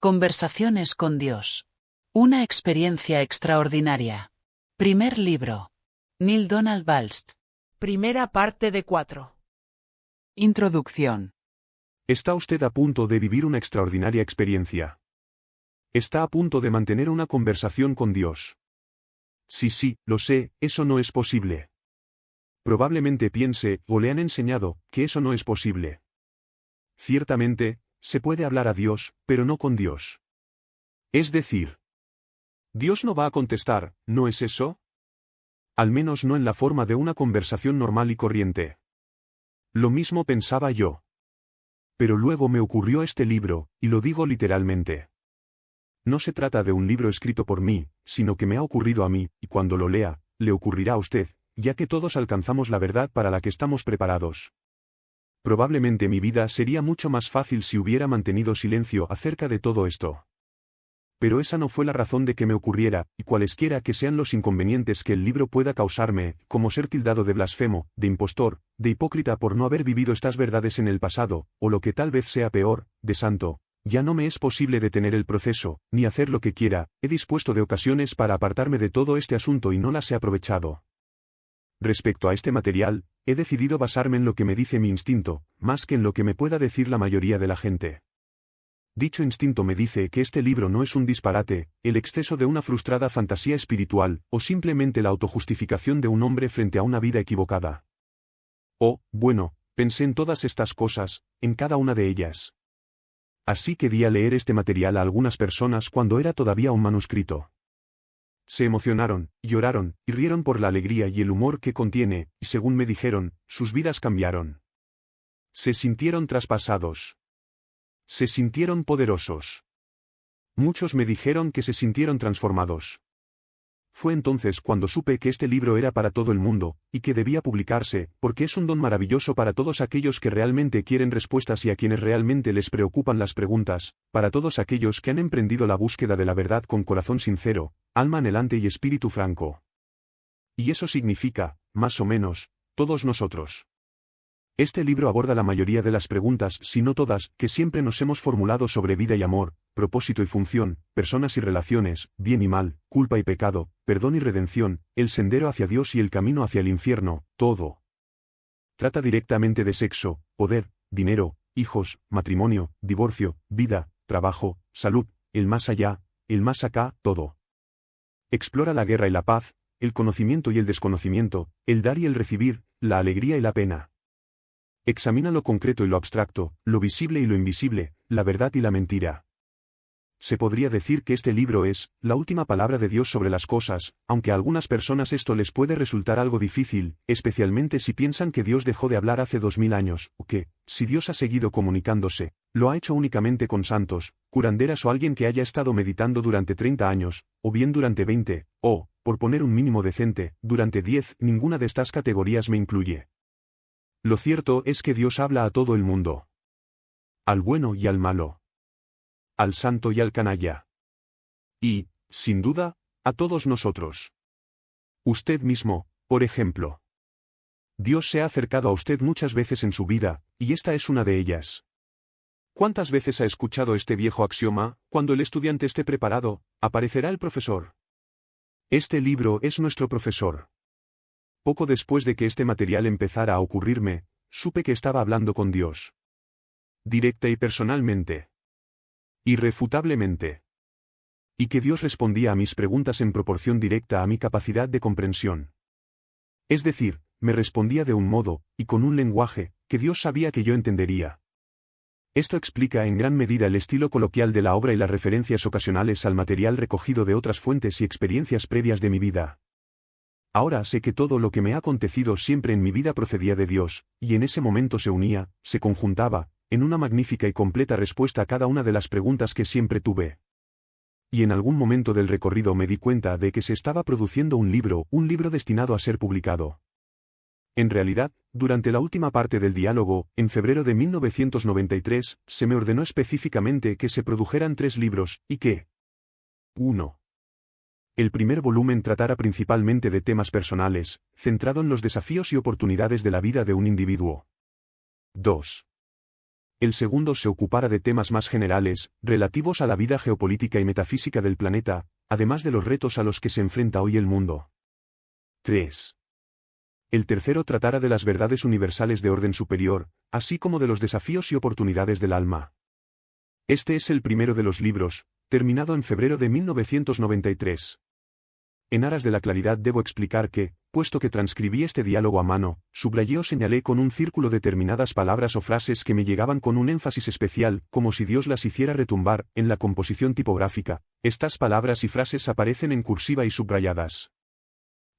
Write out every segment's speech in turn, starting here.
Conversaciones con Dios. Una experiencia extraordinaria. Primer libro. Neale Donald Walsch. Primera parte de 4. Introducción. Está usted a punto de vivir una extraordinaria experiencia. Está a punto de mantener una conversación con Dios. Sí, lo sé, eso no es posible. Probablemente piense, o le han enseñado, que eso no es posible. Ciertamente, se puede hablar a Dios, pero no con Dios. Es decir, Dios no va a contestar, ¿no es eso? Al menos no en la forma de una conversación normal y corriente. Lo mismo pensaba yo. Pero luego me ocurrió este libro, y lo digo literalmente. No se trata de un libro escrito por mí, sino que me ha ocurrido a mí, y cuando lo lea, le ocurrirá a usted, ya que todos alcanzamos la verdad para la que estamos preparados. Probablemente mi vida sería mucho más fácil si hubiera mantenido silencio acerca de todo esto. Pero esa no fue la razón de que me ocurriera, y cualesquiera que sean los inconvenientes que el libro pueda causarme, como ser tildado de blasfemo, de impostor, de hipócrita por no haber vivido estas verdades en el pasado, o lo que tal vez sea peor, de santo, ya no me es posible detener el proceso, ni hacer lo que quiera, he dispuesto de ocasiones para apartarme de todo este asunto y no las he aprovechado. Respecto a este material, he decidido basarme en lo que me dice mi instinto, más que en lo que me pueda decir la mayoría de la gente. Dicho instinto me dice que este libro no es un disparate, el exceso de una frustrada fantasía espiritual, o simplemente la autojustificación de un hombre frente a una vida equivocada. Bueno, pensé en todas estas cosas, en cada una de ellas. Así que di a leer este material a algunas personas cuando era todavía un manuscrito. Se emocionaron, lloraron, y rieron por la alegría y el humor que contiene, y según me dijeron, sus vidas cambiaron. Se sintieron traspasados. Se sintieron poderosos. Muchos me dijeron que se sintieron transformados. Fue entonces cuando supe que este libro era para todo el mundo, y que debía publicarse, porque es un don maravilloso para todos aquellos que realmente quieren respuestas y a quienes realmente les preocupan las preguntas, para todos aquellos que han emprendido la búsqueda de la verdad con corazón sincero, alma anhelante y espíritu franco. Y eso significa, más o menos, todos nosotros. Este libro aborda la mayoría de las preguntas, si no todas, que siempre nos hemos formulado sobre vida y amor, propósito y función, personas y relaciones, bien y mal, culpa y pecado, perdón y redención, el sendero hacia Dios y el camino hacia el infierno, todo. Trata directamente de sexo, poder, dinero, hijos, matrimonio, divorcio, vida, trabajo, salud, el más allá, el más acá, todo. Explora la guerra y la paz, el conocimiento y el desconocimiento, el dar y el recibir, la alegría y la pena. Examina lo concreto y lo abstracto, lo visible y lo invisible, la verdad y la mentira. Se podría decir que este libro es la última palabra de Dios sobre las cosas, aunque a algunas personas esto les puede resultar algo difícil, especialmente si piensan que Dios dejó de hablar hace 2000 años, o que, si Dios ha seguido comunicándose, lo ha hecho únicamente con santos, curanderas o alguien que haya estado meditando durante 30 años, o bien durante 20, o, por poner un mínimo decente, durante 10, ninguna de estas categorías me incluye. Lo cierto es que Dios habla a todo el mundo. Al bueno y al malo. Al santo y al canalla. Y, sin duda, a todos nosotros. Usted mismo, por ejemplo. Dios se ha acercado a usted muchas veces en su vida, y esta es una de ellas. ¿Cuántas veces ha escuchado este viejo axioma? Cuando el estudiante esté preparado, aparecerá el profesor. Este libro es nuestro profesor. Poco después de que este material empezara a ocurrirme, supe que estaba hablando con Dios. Directa y personalmente. Irrefutablemente. Y que Dios respondía a mis preguntas en proporción directa a mi capacidad de comprensión. Es decir, me respondía de un modo, y con un lenguaje, que Dios sabía que yo entendería. Esto explica en gran medida el estilo coloquial de la obra y las referencias ocasionales al material recogido de otras fuentes y experiencias previas de mi vida. Ahora sé que todo lo que me ha acontecido siempre en mi vida procedía de Dios, y en ese momento se unía, se conjuntaba, en una magnífica y completa respuesta a cada una de las preguntas que siempre tuve. Y en algún momento del recorrido me di cuenta de que se estaba produciendo un libro destinado a ser publicado. En realidad, durante la última parte del diálogo, en febrero de 1993, se me ordenó específicamente que se produjeran 3 libros, y que 1. El primer volumen tratara principalmente de temas personales, centrado en los desafíos y oportunidades de la vida de un individuo. 2. El segundo se ocupara de temas más generales, relativos a la vida geopolítica y metafísica del planeta, además de los retos a los que se enfrenta hoy el mundo. 3. El tercero tratara de las verdades universales de orden superior, así como de los desafíos y oportunidades del alma. Este es el primero de los libros, terminado en febrero de 1993. En aras de la claridad debo explicar que, puesto que transcribí este diálogo a mano, subrayé o señalé con un círculo determinadas palabras o frases que me llegaban con un énfasis especial, como si Dios las hiciera retumbar, en la composición tipográfica. Estas palabras y frases aparecen en cursiva y subrayadas.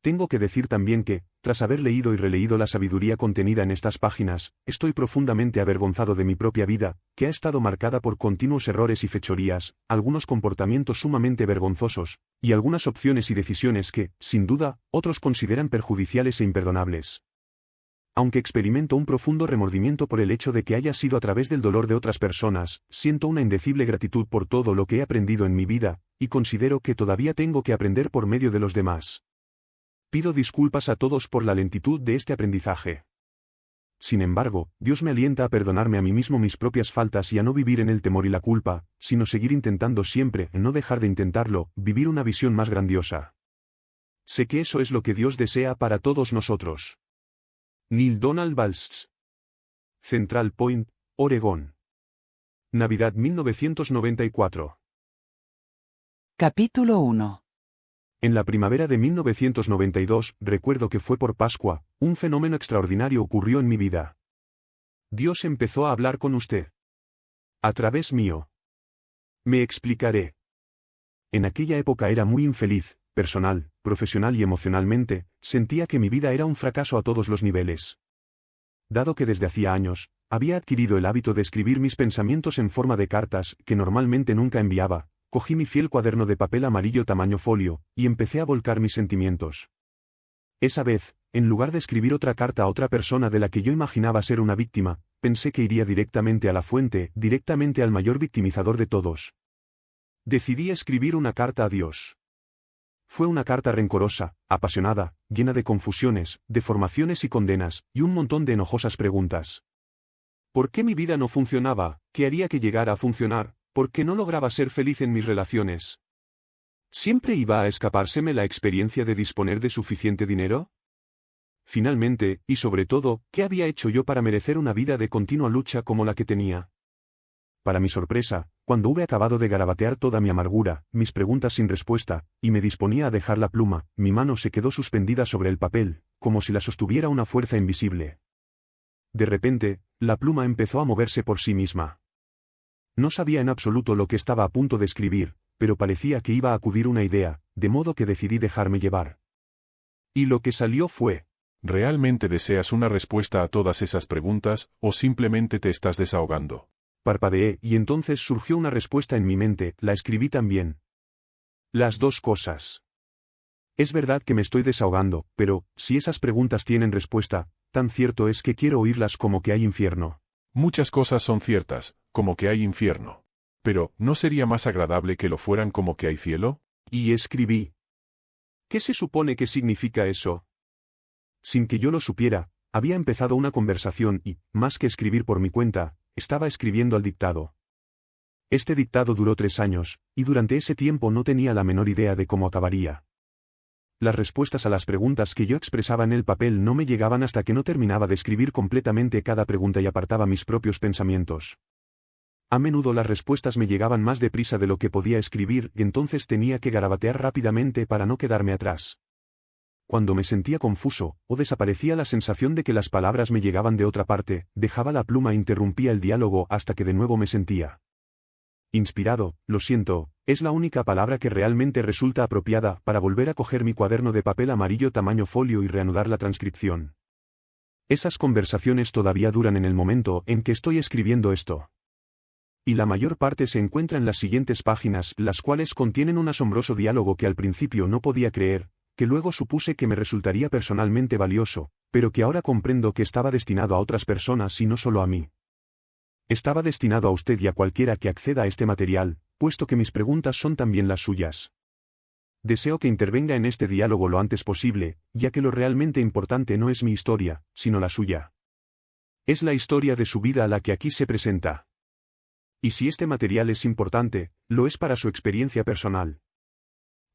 Tengo que decir también que, tras haber leído y releído la sabiduría contenida en estas páginas, estoy profundamente avergonzado de mi propia vida, que ha estado marcada por continuos errores y fechorías, algunos comportamientos sumamente vergonzosos, y algunas opciones y decisiones que, sin duda, otros consideran perjudiciales e imperdonables. Aunque experimento un profundo remordimiento por el hecho de que haya sido a través del dolor de otras personas, siento una indecible gratitud por todo lo que he aprendido en mi vida, y considero que todavía tengo que aprender por medio de los demás. Pido disculpas a todos por la lentitud de este aprendizaje. Sin embargo, Dios me alienta a perdonarme a mí mismo mis propias faltas y a no vivir en el temor y la culpa, sino seguir intentando siempre, no dejar de intentarlo, vivir una visión más grandiosa. Sé que eso es lo que Dios desea para todos nosotros. Neil Donald Walsh. Central Point, Oregón. Navidad 1994. Capítulo 1. En la primavera de 1992, recuerdo que fue por Pascua, un fenómeno extraordinario ocurrió en mi vida. Dios empezó a hablar con usted. A través mío. Me explicaré. En aquella época era muy infeliz, personal, profesional y emocionalmente, sentía que mi vida era un fracaso a todos los niveles. Dado que desde hacía años, había adquirido el hábito de escribir mis pensamientos en forma de cartas, que normalmente nunca enviaba, cogí mi fiel cuaderno de papel amarillo tamaño folio, y empecé a volcar mis sentimientos. Esa vez, en lugar de escribir otra carta a otra persona de la que yo imaginaba ser una víctima, pensé que iría directamente a la fuente, directamente al mayor victimizador de todos. Decidí escribir una carta a Dios. Fue una carta rencorosa, apasionada, llena de confusiones, deformaciones y condenas, y un montón de enojosas preguntas. ¿Por qué mi vida no funcionaba? ¿Qué haría que llegara a funcionar? ¿Por qué no lograba ser feliz en mis relaciones? ¿Siempre iba a escapárseme la experiencia de disponer de suficiente dinero? Finalmente, y sobre todo, ¿qué había hecho yo para merecer una vida de continua lucha como la que tenía? Para mi sorpresa, cuando hube acabado de garabatear toda mi amargura, mis preguntas sin respuesta, y me disponía a dejar la pluma, mi mano se quedó suspendida sobre el papel, como si la sostuviera una fuerza invisible. De repente, la pluma empezó a moverse por sí misma. No sabía en absoluto lo que estaba a punto de escribir, pero parecía que iba a acudir una idea, de modo que decidí dejarme llevar. Y lo que salió fue: ¿realmente deseas una respuesta a todas esas preguntas, o simplemente te estás desahogando? Parpadeé, y entonces surgió una respuesta en mi mente, la escribí también. Las dos cosas. Es verdad que me estoy desahogando, pero, si esas preguntas tienen respuesta, tan cierto es que quiero oírlas como que hay infierno. Muchas cosas son ciertas, como que hay infierno. Pero, ¿no sería más agradable que lo fueran como que hay cielo? Y escribí. ¿Qué se supone que significa eso? Sin que yo lo supiera, había empezado una conversación y, más que escribir por mi cuenta, estaba escribiendo al dictado. Este dictado duró 3 años, y durante ese tiempo no tenía la menor idea de cómo acabaría. Las respuestas a las preguntas que yo expresaba en el papel no me llegaban hasta que no terminaba de escribir completamente cada pregunta y apartaba mis propios pensamientos. A menudo las respuestas me llegaban más deprisa de lo que podía escribir y entonces tenía que garabatear rápidamente para no quedarme atrás. Cuando me sentía confuso, o desaparecía la sensación de que las palabras me llegaban de otra parte, dejaba la pluma e interrumpía el diálogo hasta que de nuevo me sentía inspirado. Lo siento, es la única palabra que realmente resulta apropiada para volver a coger mi cuaderno de papel amarillo tamaño folio y reanudar la transcripción. Esas conversaciones todavía duran en el momento en que estoy escribiendo esto. Y la mayor parte se encuentra en las siguientes páginas, las cuales contienen un asombroso diálogo que al principio no podía creer, que luego supuse que me resultaría personalmente valioso, pero que ahora comprendo que estaba destinado a otras personas y no solo a mí. Estaba destinado a usted y a cualquiera que acceda a este material, puesto que mis preguntas son también las suyas. Deseo que intervenga en este diálogo lo antes posible, ya que lo realmente importante no es mi historia, sino la suya. Es la historia de su vida a la que aquí se presenta. Y si este material es importante, lo es para su experiencia personal.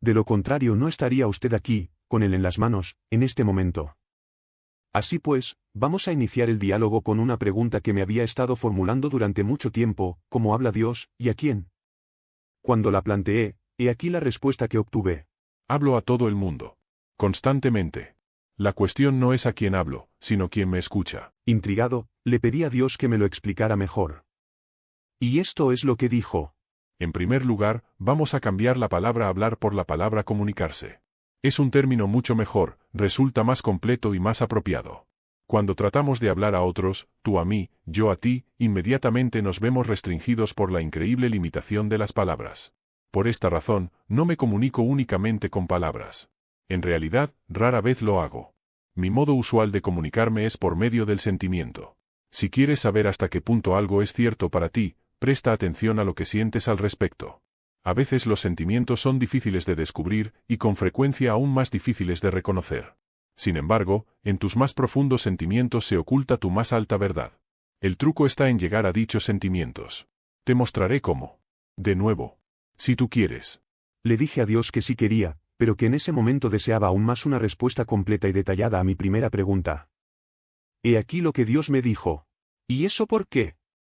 De lo contrario no estaría usted aquí, con él en las manos, en este momento. Así pues, vamos a iniciar el diálogo con una pregunta que me había estado formulando durante mucho tiempo: ¿cómo habla Dios, y a quién? Cuando la planteé, he aquí la respuesta que obtuve. Hablo a todo el mundo. Constantemente. La cuestión no es a quién hablo, sino quién me escucha. Intrigado, le pedí a Dios que me lo explicara mejor. Y esto es lo que dijo. En primer lugar, vamos a cambiar la palabra hablar por la palabra comunicarse. Es un término mucho mejor, resulta más completo y más apropiado. Cuando tratamos de hablar a otros, tú a mí, yo a ti, inmediatamente nos vemos restringidos por la increíble limitación de las palabras. Por esta razón, no me comunico únicamente con palabras. En realidad, rara vez lo hago. Mi modo usual de comunicarme es por medio del sentimiento. Si quieres saber hasta qué punto algo es cierto para ti, presta atención a lo que sientes al respecto. A veces los sentimientos son difíciles de descubrir y con frecuencia aún más difíciles de reconocer. Sin embargo, en tus más profundos sentimientos se oculta tu más alta verdad. El truco está en llegar a dichos sentimientos. Te mostraré cómo. De nuevo. Si tú quieres. Le dije a Dios que sí quería, pero que en ese momento deseaba aún más una respuesta completa y detallada a mi primera pregunta. He aquí lo que Dios me dijo. ¿Y eso por qué?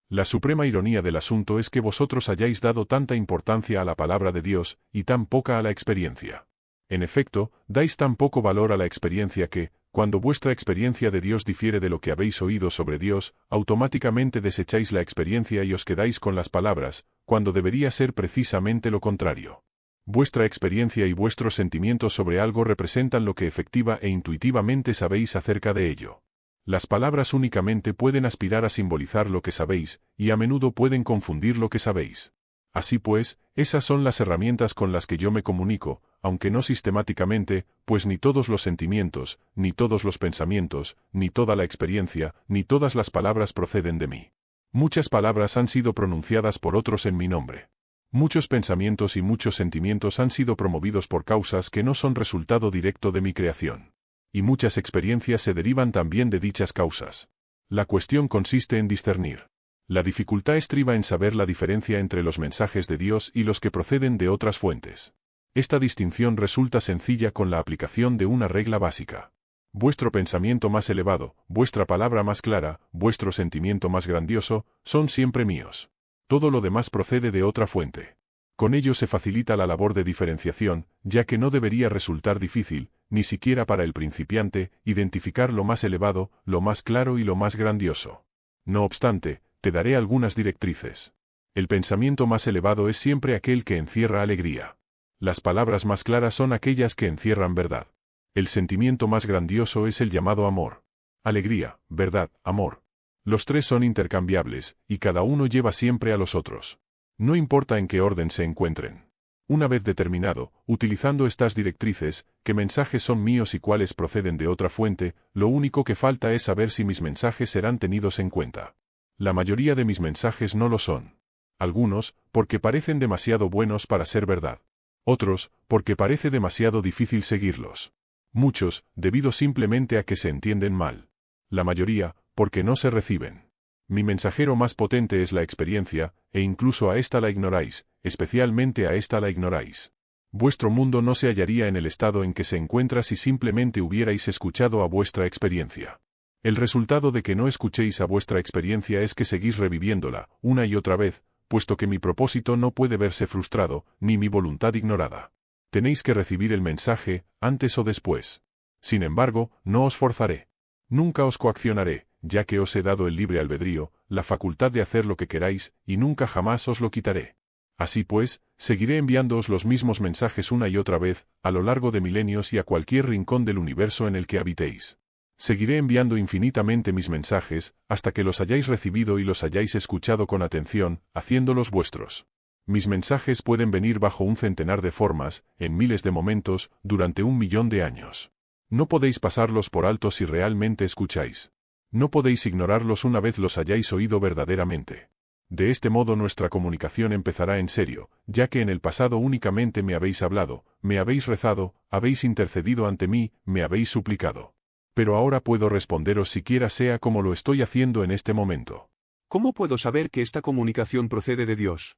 La suprema ironía del asunto es que vosotros hayáis dado tanta importancia a la palabra de Dios, y tan poca a la experiencia. En efecto, dais tan poco valor a la experiencia que, cuando vuestra experiencia de Dios difiere de lo que habéis oído sobre Dios, automáticamente desecháis la experiencia y os quedáis con las palabras, cuando debería ser precisamente lo contrario. Vuestra experiencia y vuestros sentimientos sobre algo representan lo que efectiva e intuitivamente sabéis acerca de ello. Las palabras únicamente pueden aspirar a simbolizar lo que sabéis, y a menudo pueden confundir lo que sabéis. Así pues, esas son las herramientas con las que yo me comunico, aunque no sistemáticamente, pues ni todos los sentimientos, ni todos los pensamientos, ni toda la experiencia, ni todas las palabras proceden de mí. Muchas palabras han sido pronunciadas por otros en mi nombre. Muchos pensamientos y muchos sentimientos han sido promovidos por causas que no son resultado directo de mi creación. Y muchas experiencias se derivan también de dichas causas. La cuestión consiste en discernir. La dificultad estriba en saber la diferencia entre los mensajes de Dios y los que proceden de otras fuentes. Esta distinción resulta sencilla con la aplicación de una regla básica. Vuestro pensamiento más elevado, vuestra palabra más clara, vuestro sentimiento más grandioso, son siempre míos. Todo lo demás procede de otra fuente. Con ello se facilita la labor de diferenciación, ya que no debería resultar difícil, ni siquiera para el principiante, identificar lo más elevado, lo más claro y lo más grandioso. No obstante, te daré algunas directrices. El pensamiento más elevado es siempre aquel que encierra alegría. Las palabras más claras son aquellas que encierran verdad. El sentimiento más grandioso es el llamado amor. Alegría, verdad, amor. Los tres son intercambiables, y cada uno lleva siempre a los otros. No importa en qué orden se encuentren. Una vez determinado, utilizando estas directrices, qué mensajes son míos y cuáles proceden de otra fuente, lo único que falta es saber si mis mensajes serán tenidos en cuenta. La mayoría de mis mensajes no lo son. Algunos, porque parecen demasiado buenos para ser verdad. Otros, porque parece demasiado difícil seguirlos. Muchos, debido simplemente a que se entienden mal. La mayoría, porque no se reciben. Mi mensajero más potente es la experiencia, e incluso a esta la ignoráis, especialmente a esta la ignoráis. Vuestro mundo no se hallaría en el estado en que se encuentra si simplemente hubierais escuchado a vuestra experiencia. El resultado de que no escuchéis a vuestra experiencia es que seguís reviviéndola, una y otra vez, puesto que mi propósito no puede verse frustrado, ni mi voluntad ignorada. Tenéis que recibir el mensaje, antes o después. Sin embargo, no os forzaré. Nunca os coaccionaré, ya que os he dado el libre albedrío, la facultad de hacer lo que queráis, y nunca jamás os lo quitaré. Así pues, seguiré enviándoos los mismos mensajes una y otra vez, a lo largo de milenios y a cualquier rincón del universo en el que habitéis. Seguiré enviando infinitamente mis mensajes, hasta que los hayáis recibido y los hayáis escuchado con atención, haciéndolos vuestros. Mis mensajes pueden venir bajo un centenar de formas, en miles de momentos, durante 1.000.000 de años. No podéis pasarlos por alto si realmente escucháis. No podéis ignorarlos una vez los hayáis oído verdaderamente. De este modo nuestra comunicación empezará en serio, ya que en el pasado únicamente me habéis hablado, me habéis rezado, habéis intercedido ante mí, me habéis suplicado. Pero ahora puedo responderos siquiera sea como lo estoy haciendo en este momento. ¿Cómo puedo saber que esta comunicación procede de Dios?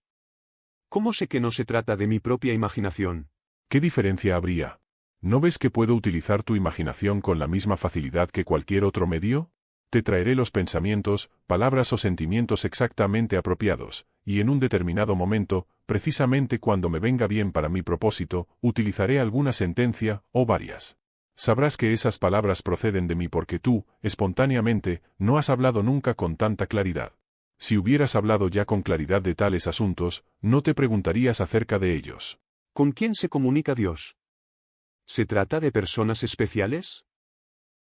¿Cómo sé que no se trata de mi propia imaginación? ¿Qué diferencia habría? ¿No ves que puedo utilizar tu imaginación con la misma facilidad que cualquier otro medio? Te traeré los pensamientos, palabras o sentimientos exactamente apropiados, y en un determinado momento, precisamente cuando me venga bien para mi propósito, utilizaré alguna sentencia, o varias. Sabrás que esas palabras proceden de mí porque tú, espontáneamente, no has hablado nunca con tanta claridad. Si hubieras hablado ya con claridad de tales asuntos, no te preguntarías acerca de ellos. ¿Con quién se comunica Dios? ¿Se trata de personas especiales?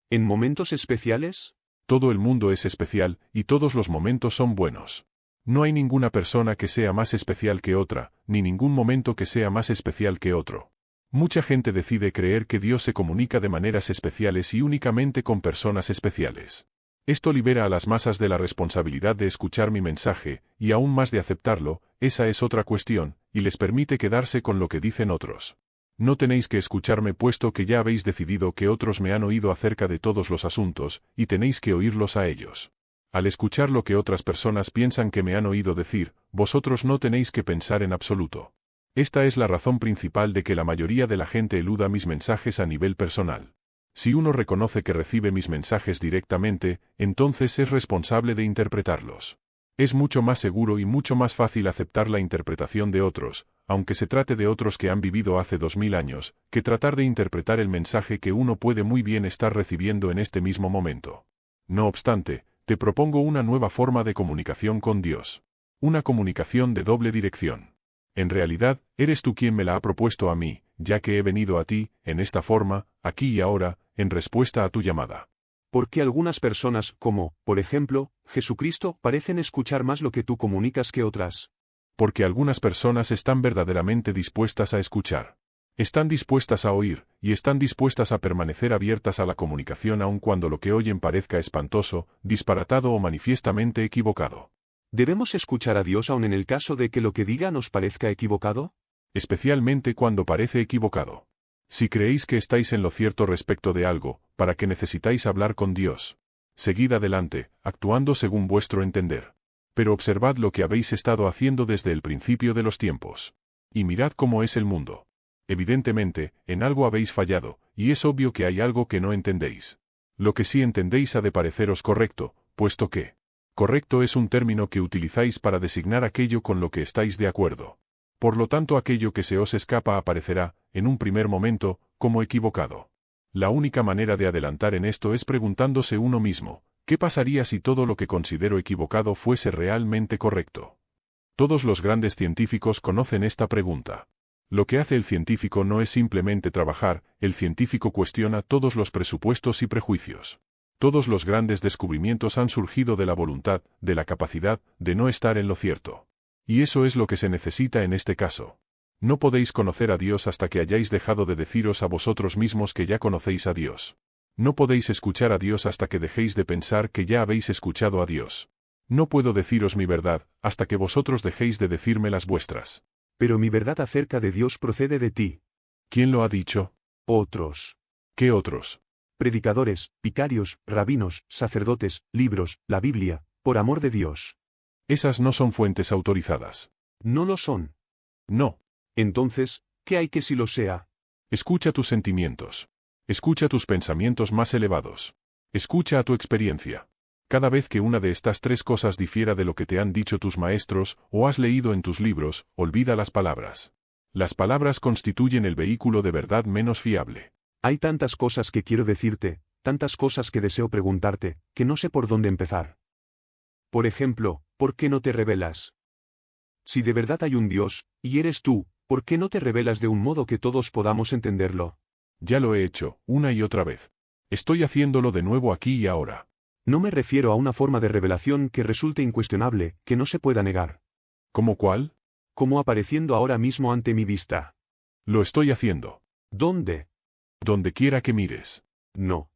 ¿En momentos especiales? Todo el mundo es especial, y todos los momentos son buenos. No hay ninguna persona que sea más especial que otra, ni ningún momento que sea más especial que otro. Mucha gente decide creer que Dios se comunica de maneras especiales y únicamente con personas especiales. Esto libera a las masas de la responsabilidad de escuchar mi mensaje, y aún más de aceptarlo, esa es otra cuestión, y les permite quedarse con lo que dicen otros. No tenéis que escucharme puesto que ya habéis decidido que otros me han oído acerca de todos los asuntos, y tenéis que oírlos a ellos. Al escuchar lo que otras personas piensan que me han oído decir, vosotros no tenéis que pensar en absoluto. Esta es la razón principal de que la mayoría de la gente eluda mis mensajes a nivel personal. Si uno reconoce que recibe mis mensajes directamente, entonces es responsable de interpretarlos. Es mucho más seguro y mucho más fácil aceptar la interpretación de otros, aunque se trate de otros que han vivido hace 2000 años, que tratar de interpretar el mensaje que uno puede muy bien estar recibiendo en este mismo momento. No obstante, te propongo una nueva forma de comunicación con Dios. Una comunicación de doble dirección. En realidad, eres tú quien me la ha propuesto a mí, ya que he venido a ti, en esta forma, aquí y ahora, en respuesta a tu llamada. ¿Por qué algunas personas, como, por ejemplo, Jesucristo, parecen escuchar más lo que tú comunicas que otras? Porque algunas personas están verdaderamente dispuestas a escuchar. Están dispuestas a oír, y están dispuestas a permanecer abiertas a la comunicación aun cuando lo que oyen parezca espantoso, disparatado o manifiestamente equivocado. ¿Debemos escuchar a Dios aun en el caso de que lo que diga nos parezca equivocado? Especialmente cuando parece equivocado. Si creéis que estáis en lo cierto respecto de algo, ¿para qué necesitáis hablar con Dios? Seguid adelante, actuando según vuestro entender. Pero observad lo que habéis estado haciendo desde el principio de los tiempos. Y mirad cómo es el mundo. Evidentemente, en algo habéis fallado, y es obvio que hay algo que no entendéis. Lo que sí entendéis ha de pareceros correcto, puesto que correcto es un término que utilizáis para designar aquello con lo que estáis de acuerdo. Por lo tanto, aquello que se os escapa aparecerá, en un primer momento, como equivocado. La única manera de adelantar en esto es preguntándose uno mismo, ¿qué pasaría si todo lo que considero equivocado fuese realmente correcto? Todos los grandes científicos conocen esta pregunta. Lo que hace el científico no es simplemente trabajar, el científico cuestiona todos los presupuestos y prejuicios. Todos los grandes descubrimientos han surgido de la voluntad, de la capacidad, de no estar en lo cierto. Y eso es lo que se necesita en este caso. No podéis conocer a Dios hasta que hayáis dejado de deciros a vosotros mismos que ya conocéis a Dios. No podéis escuchar a Dios hasta que dejéis de pensar que ya habéis escuchado a Dios. No puedo deciros mi verdad, hasta que vosotros dejéis de decirme las vuestras. Pero mi verdad acerca de Dios procede de ti. ¿Quién lo ha dicho? Otros. ¿Qué otros? Predicadores, vicarios, rabinos, sacerdotes, libros, la Biblia, por amor de Dios. Esas no son fuentes autorizadas. No lo son. No. Entonces, ¿qué hay que si lo sea? Escucha tus sentimientos. Escucha tus pensamientos más elevados. Escucha a tu experiencia. Cada vez que una de estas tres cosas difiera de lo que te han dicho tus maestros, o has leído en tus libros, olvida las palabras. Las palabras constituyen el vehículo de verdad menos fiable. Hay tantas cosas que quiero decirte, tantas cosas que deseo preguntarte, que no sé por dónde empezar. Por ejemplo, ¿por qué no te revelas? Si de verdad hay un Dios, y eres tú, ¿por qué no te revelas de un modo que todos podamos entenderlo? Ya lo he hecho, una y otra vez. Estoy haciéndolo de nuevo aquí y ahora. No me refiero a una forma de revelación que resulte incuestionable, que no se pueda negar. ¿Cómo cuál? Como apareciendo ahora mismo ante mi vista. Lo estoy haciendo. ¿Dónde? Donde quiera que mires. No.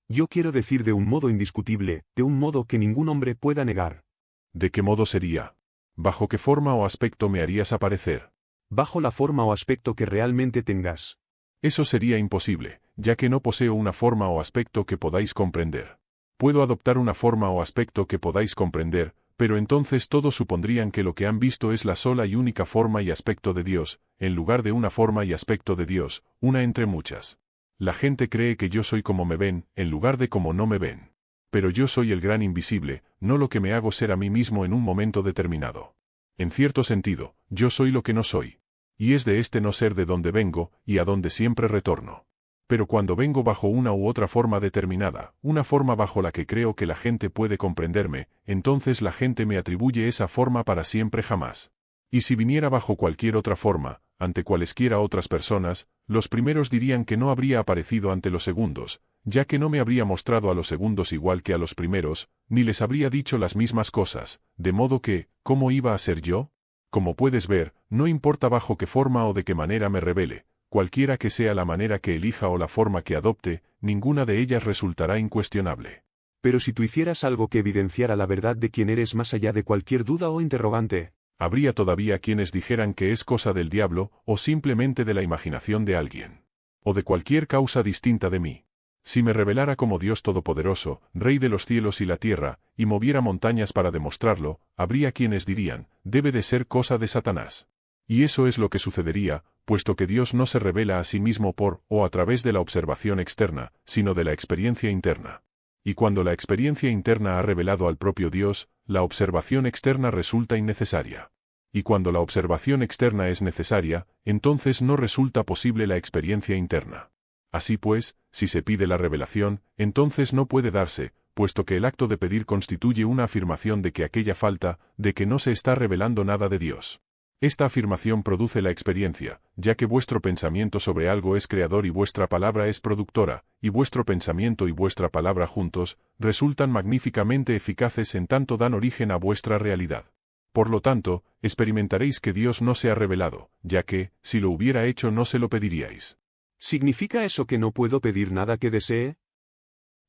Yo quiero decir de un modo indiscutible, de un modo que ningún hombre pueda negar. ¿De qué modo sería? ¿Bajo qué forma o aspecto me harías aparecer? Bajo la forma o aspecto que realmente tengas. Eso sería imposible, ya que no poseo una forma o aspecto que podáis comprender. Puedo adoptar una forma o aspecto que podáis comprender, pero entonces todos supondrían que lo que han visto es la sola y única forma y aspecto de Dios, en lugar de una forma y aspecto de Dios, una entre muchas. La gente cree que yo soy como me ven, en lugar de como no me ven. Pero yo soy el gran invisible, no lo que me hago ser a mí mismo en un momento determinado. En cierto sentido, yo soy lo que no soy. Y es de este no ser de donde vengo, y a donde siempre retorno. Pero cuando vengo bajo una u otra forma determinada, una forma bajo la que creo que la gente puede comprenderme, entonces la gente me atribuye esa forma para siempre jamás. Y si viniera bajo cualquier otra forma, ante cualesquiera otras personas, los primeros dirían que no habría aparecido ante los segundos, ya que no me habría mostrado a los segundos igual que a los primeros, ni les habría dicho las mismas cosas, de modo que, ¿cómo iba a ser yo? Como puedes ver, no importa bajo qué forma o de qué manera me revele, cualquiera que sea la manera que elija o la forma que adopte, ninguna de ellas resultará incuestionable. Pero si tú hicieras algo que evidenciara la verdad de quién eres más allá de cualquier duda o interrogante, habría todavía quienes dijeran que es cosa del diablo, o simplemente de la imaginación de alguien. O de cualquier causa distinta de mí. Si me revelara como Dios Todopoderoso, Rey de los cielos y la tierra, y moviera montañas para demostrarlo, habría quienes dirían, debe de ser cosa de Satanás. Y eso es lo que sucedería, puesto que Dios no se revela a sí mismo por o a través de la observación externa, sino de la experiencia interna. Y cuando la experiencia interna ha revelado al propio Dios, la observación externa resulta innecesaria. Y cuando la observación externa es necesaria, entonces no resulta posible la experiencia interna. Así pues, si se pide la revelación, entonces no puede darse, puesto que el acto de pedir constituye una afirmación de que aquella falta, de que no se está revelando nada de Dios. Esta afirmación produce la experiencia, ya que vuestro pensamiento sobre algo es creador y vuestra palabra es productora, y vuestro pensamiento y vuestra palabra juntos, resultan magníficamente eficaces en tanto dan origen a vuestra realidad. Por lo tanto, experimentaréis que Dios no se ha revelado, ya que, si lo hubiera hecho no se lo pediríais. ¿significa eso que no puedo pedir nada que desee?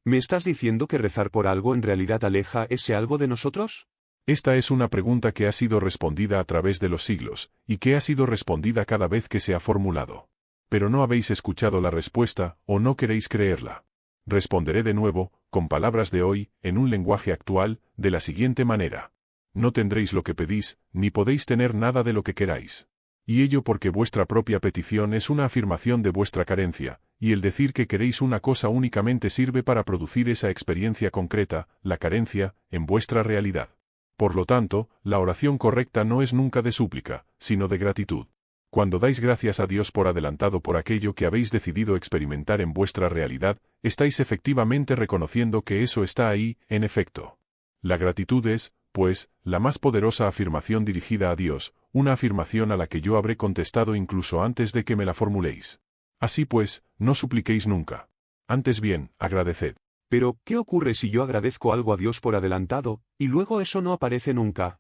¿Me estás diciendo que rezar por algo en realidad aleja ese algo de nosotros? Esta es una pregunta que ha sido respondida a través de los siglos, y que ha sido respondida cada vez que se ha formulado. Pero no habéis escuchado la respuesta, o no queréis creerla. Responderé de nuevo, con palabras de hoy, en un lenguaje actual, de la siguiente manera. No tendréis lo que pedís, ni podéis tener nada de lo que queráis. Y ello porque vuestra propia petición es una afirmación de vuestra carencia, y el decir que queréis una cosa únicamente sirve para producir esa experiencia concreta, la carencia, en vuestra realidad. Por lo tanto, la oración correcta no es nunca de súplica, sino de gratitud. Cuando dais gracias a Dios por adelantado por aquello que habéis decidido experimentar en vuestra realidad, estáis efectivamente reconociendo que eso está ahí, en efecto. La gratitud es, pues, la más poderosa afirmación dirigida a Dios, una afirmación a la que yo habré contestado incluso antes de que me la formuléis. Así pues, no supliquéis nunca. Antes bien, agradeced. Pero, ¿qué ocurre si yo agradezco algo a Dios por adelantado, y luego eso no aparece nunca?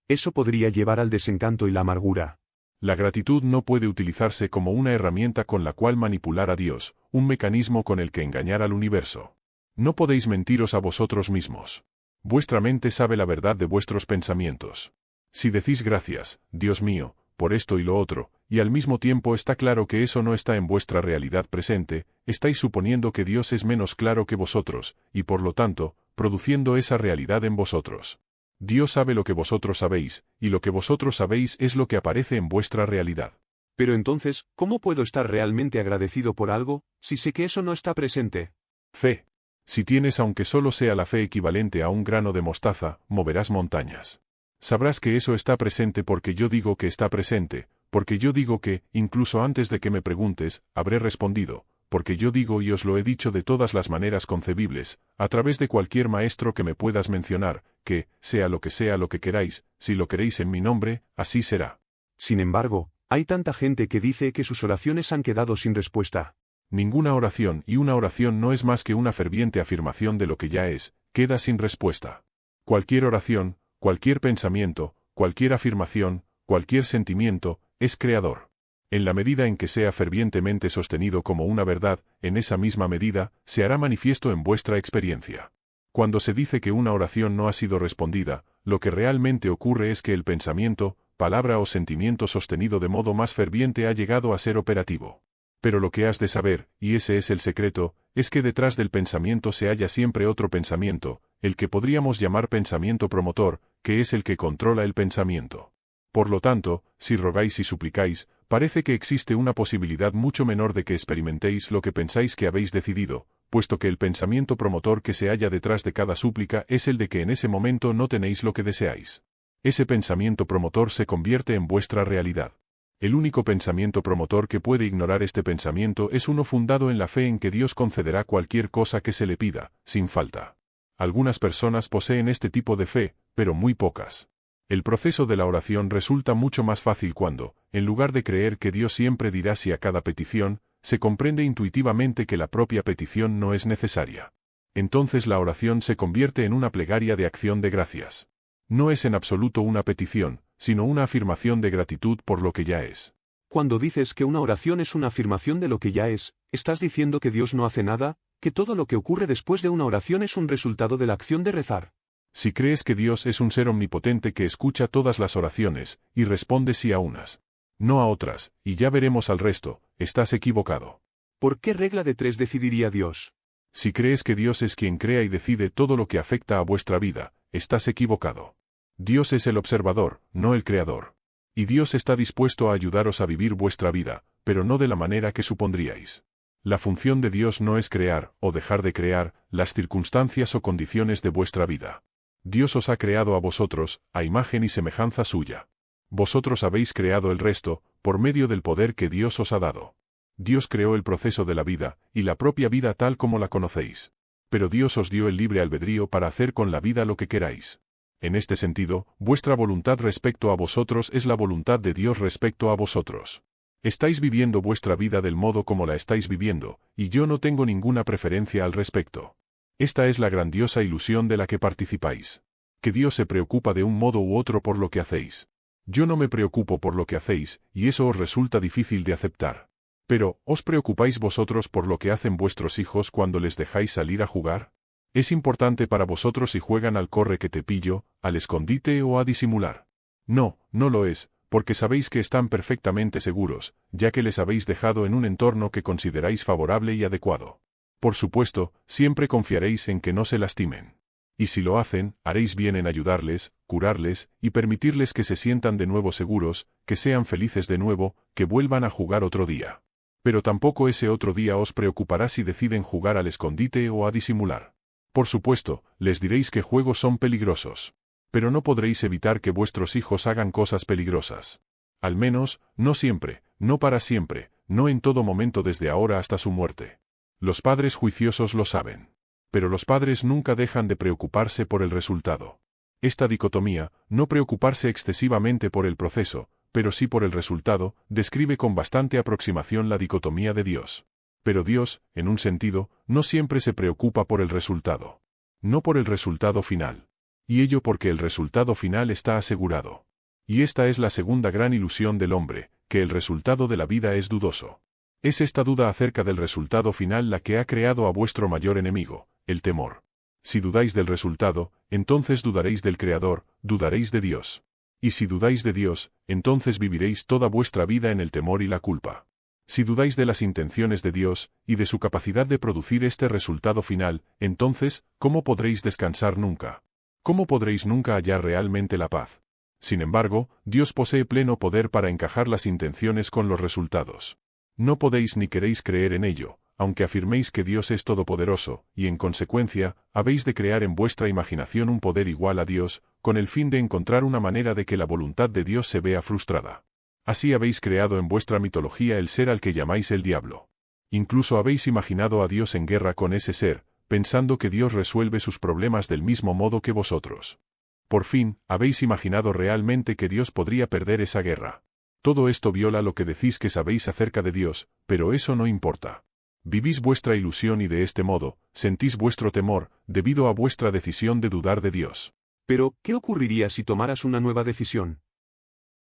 Eso podría llevar al desencanto y la amargura. La gratitud no puede utilizarse como una herramienta con la cual manipular a Dios, un mecanismo con el que engañar al universo. No podéis mentiros a vosotros mismos. Vuestra mente sabe la verdad de vuestros pensamientos. Si decís gracias, Dios mío, por esto y lo otro, y al mismo tiempo está claro que eso no está en vuestra realidad presente, estáis suponiendo que Dios es menos claro que vosotros, y por lo tanto, produciendo esa realidad en vosotros. Dios sabe lo que vosotros sabéis, y lo que vosotros sabéis es lo que aparece en vuestra realidad. Pero entonces, ¿cómo puedo estar realmente agradecido por algo, si sé que eso no está presente? Fe. Si tienes aunque solo sea la fe equivalente a un grano de mostaza, moverás montañas. Sabrás que eso está presente porque yo digo que está presente, porque yo digo que, incluso antes de que me preguntes, habré respondido, porque yo digo y os lo he dicho de todas las maneras concebibles, a través de cualquier maestro que me puedas mencionar, que, sea lo que queráis, si lo queréis en mi nombre, así será. Sin embargo, hay tanta gente que dice que sus oraciones han quedado sin respuesta. Ninguna oración, y una oración no es más que una ferviente afirmación de lo que ya es, queda sin respuesta. Cualquier oración, cualquier pensamiento, cualquier afirmación, cualquier sentimiento, es creador. En la medida en que sea fervientemente sostenido como una verdad, en esa misma medida, se hará manifiesto en vuestra experiencia. Cuando se dice que una oración no ha sido respondida, lo que realmente ocurre es que el pensamiento, palabra o sentimiento sostenido de modo más ferviente ha llegado a ser operativo. Pero lo que has de saber, y ese es el secreto, es que detrás del pensamiento se halla siempre otro pensamiento, el que podríamos llamar pensamiento promotor, que es el que controla el pensamiento. Por lo tanto, si rogáis y suplicáis, parece que existe una posibilidad mucho menor de que experimentéis lo que pensáis que habéis decidido, puesto que el pensamiento promotor que se halla detrás de cada súplica es el de que en ese momento no tenéis lo que deseáis. Ese pensamiento promotor se convierte en vuestra realidad. El único pensamiento promotor que puede ignorar este pensamiento es uno fundado en la fe en que Dios concederá cualquier cosa que se le pida, sin falta. Algunas personas poseen este tipo de fe, pero muy pocas. El proceso de la oración resulta mucho más fácil cuando, en lugar de creer que Dios siempre dirá sí a cada petición, se comprende intuitivamente que la propia petición no es necesaria. Entonces la oración se convierte en una plegaria de acción de gracias. No es en absoluto una petición, sino una afirmación de gratitud por lo que ya es. Cuando dices que una oración es una afirmación de lo que ya es, ¿estás diciendo que Dios no hace nada, que todo lo que ocurre después de una oración es un resultado de la acción de rezar? Si crees que Dios es un ser omnipotente que escucha todas las oraciones, y responde sí a unas, no a otras, y ya veremos al resto, estás equivocado. ¿Por qué regla de 3 decidiría Dios? Si crees que Dios es quien crea y decide todo lo que afecta a vuestra vida, estás equivocado. Dios es el observador, no el creador. Y Dios está dispuesto a ayudaros a vivir vuestra vida, pero no de la manera que supondríais. La función de Dios no es crear, o dejar de crear, las circunstancias o condiciones de vuestra vida. Dios os ha creado a vosotros, a imagen y semejanza suya. Vosotros habéis creado el resto, por medio del poder que Dios os ha dado. Dios creó el proceso de la vida, y la propia vida tal como la conocéis. Pero Dios os dio el libre albedrío para hacer con la vida lo que queráis. En este sentido, vuestra voluntad respecto a vosotros es la voluntad de Dios respecto a vosotros. Estáis viviendo vuestra vida del modo como la estáis viviendo, y yo no tengo ninguna preferencia al respecto. Esta es la grandiosa ilusión de la que participáis. Que Dios se preocupa de un modo u otro por lo que hacéis. Yo no me preocupo por lo que hacéis, y eso os resulta difícil de aceptar. Pero, ¿os preocupáis vosotros por lo que hacen vuestros hijos cuando les dejáis salir a jugar? ¿Es importante para vosotros si juegan al corre que te pillo, al escondite o a disimular? No, no lo es, porque sabéis que están perfectamente seguros, ya que les habéis dejado en un entorno que consideráis favorable y adecuado. Por supuesto, siempre confiaréis en que no se lastimen. Y si lo hacen, haréis bien en ayudarles, curarles, y permitirles que se sientan de nuevo seguros, que sean felices de nuevo, que vuelvan a jugar otro día. Pero tampoco ese otro día os preocupará si deciden jugar al escondite o a disimular. Por supuesto, les diréis que juegos son peligrosos. Pero no podréis evitar que vuestros hijos hagan cosas peligrosas. Al menos, no siempre, no para siempre, no en todo momento desde ahora hasta su muerte. Los padres juiciosos lo saben. Pero los padres nunca dejan de preocuparse por el resultado. Esta dicotomía, no preocuparse excesivamente por el proceso, pero sí por el resultado, describe con bastante aproximación la dicotomía de Dios. Pero Dios, en un sentido, no siempre se preocupa por el resultado. No por el resultado final. Y ello porque el resultado final está asegurado. Y esta es la segunda gran ilusión del hombre, que el resultado de la vida es dudoso. Es esta duda acerca del resultado final la que ha creado a vuestro mayor enemigo, el temor. Si dudáis del resultado, entonces dudaréis del Creador, dudaréis de Dios. Y si dudáis de Dios, entonces viviréis toda vuestra vida en el temor y la culpa. Si dudáis de las intenciones de Dios, y de su capacidad de producir este resultado final, entonces, ¿cómo podréis descansar nunca? ¿Cómo podréis nunca hallar realmente la paz? Sin embargo, Dios posee pleno poder para encajar las intenciones con los resultados. No podéis ni queréis creer en ello, aunque afirméis que Dios es todopoderoso, y en consecuencia, habéis de crear en vuestra imaginación un poder igual a Dios, con el fin de encontrar una manera de que la voluntad de Dios se vea frustrada. Así habéis creado en vuestra mitología el ser al que llamáis el diablo. Incluso habéis imaginado a Dios en guerra con ese ser, pensando que Dios resuelve sus problemas del mismo modo que vosotros. Por fin, habéis imaginado realmente que Dios podría perder esa guerra. Todo esto viola lo que decís que sabéis acerca de Dios, pero eso no importa. Vivís vuestra ilusión y de este modo, sentís vuestro temor, debido a vuestra decisión de dudar de Dios. Pero, ¿qué ocurriría si tomaras una nueva decisión?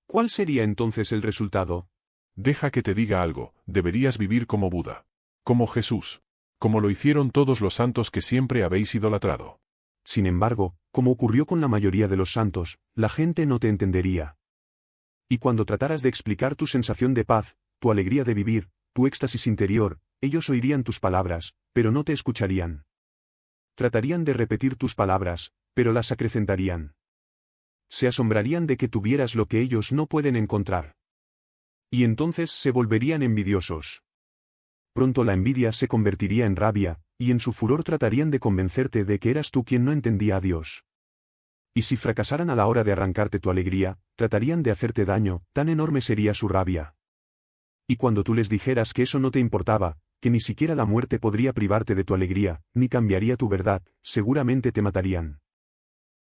¿Cuál sería entonces el resultado? Deja que te diga algo, deberías vivir como Buda. Como Jesús. Como lo hicieron todos los santos que siempre habéis idolatrado. Sin embargo, como ocurrió con la mayoría de los santos, la gente no te entendería. Y cuando trataras de explicar tu sensación de paz, tu alegría de vivir, tu éxtasis interior, ellos oirían tus palabras, pero no te escucharían. Tratarían de repetir tus palabras, pero las acrecentarían. Se asombrarían de que tuvieras lo que ellos no pueden encontrar. Y entonces se volverían envidiosos. Pronto la envidia se convertiría en rabia, y en su furor tratarían de convencerte de que eras tú quien no entendía a Dios. Y si fracasaran a la hora de arrancarte tu alegría, tratarían de hacerte daño, tan enorme sería su rabia. Y cuando tú les dijeras que eso no te importaba, que ni siquiera la muerte podría privarte de tu alegría, ni cambiaría tu verdad, seguramente te matarían.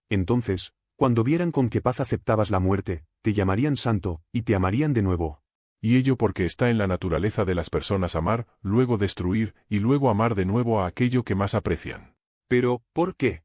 Entonces, cuando vieran con qué paz aceptabas la muerte, te llamarían santo, y te amarían de nuevo. Y ello porque está en la naturaleza de las personas amar, luego destruir, y luego amar de nuevo a aquello que más aprecian. Pero, ¿por qué?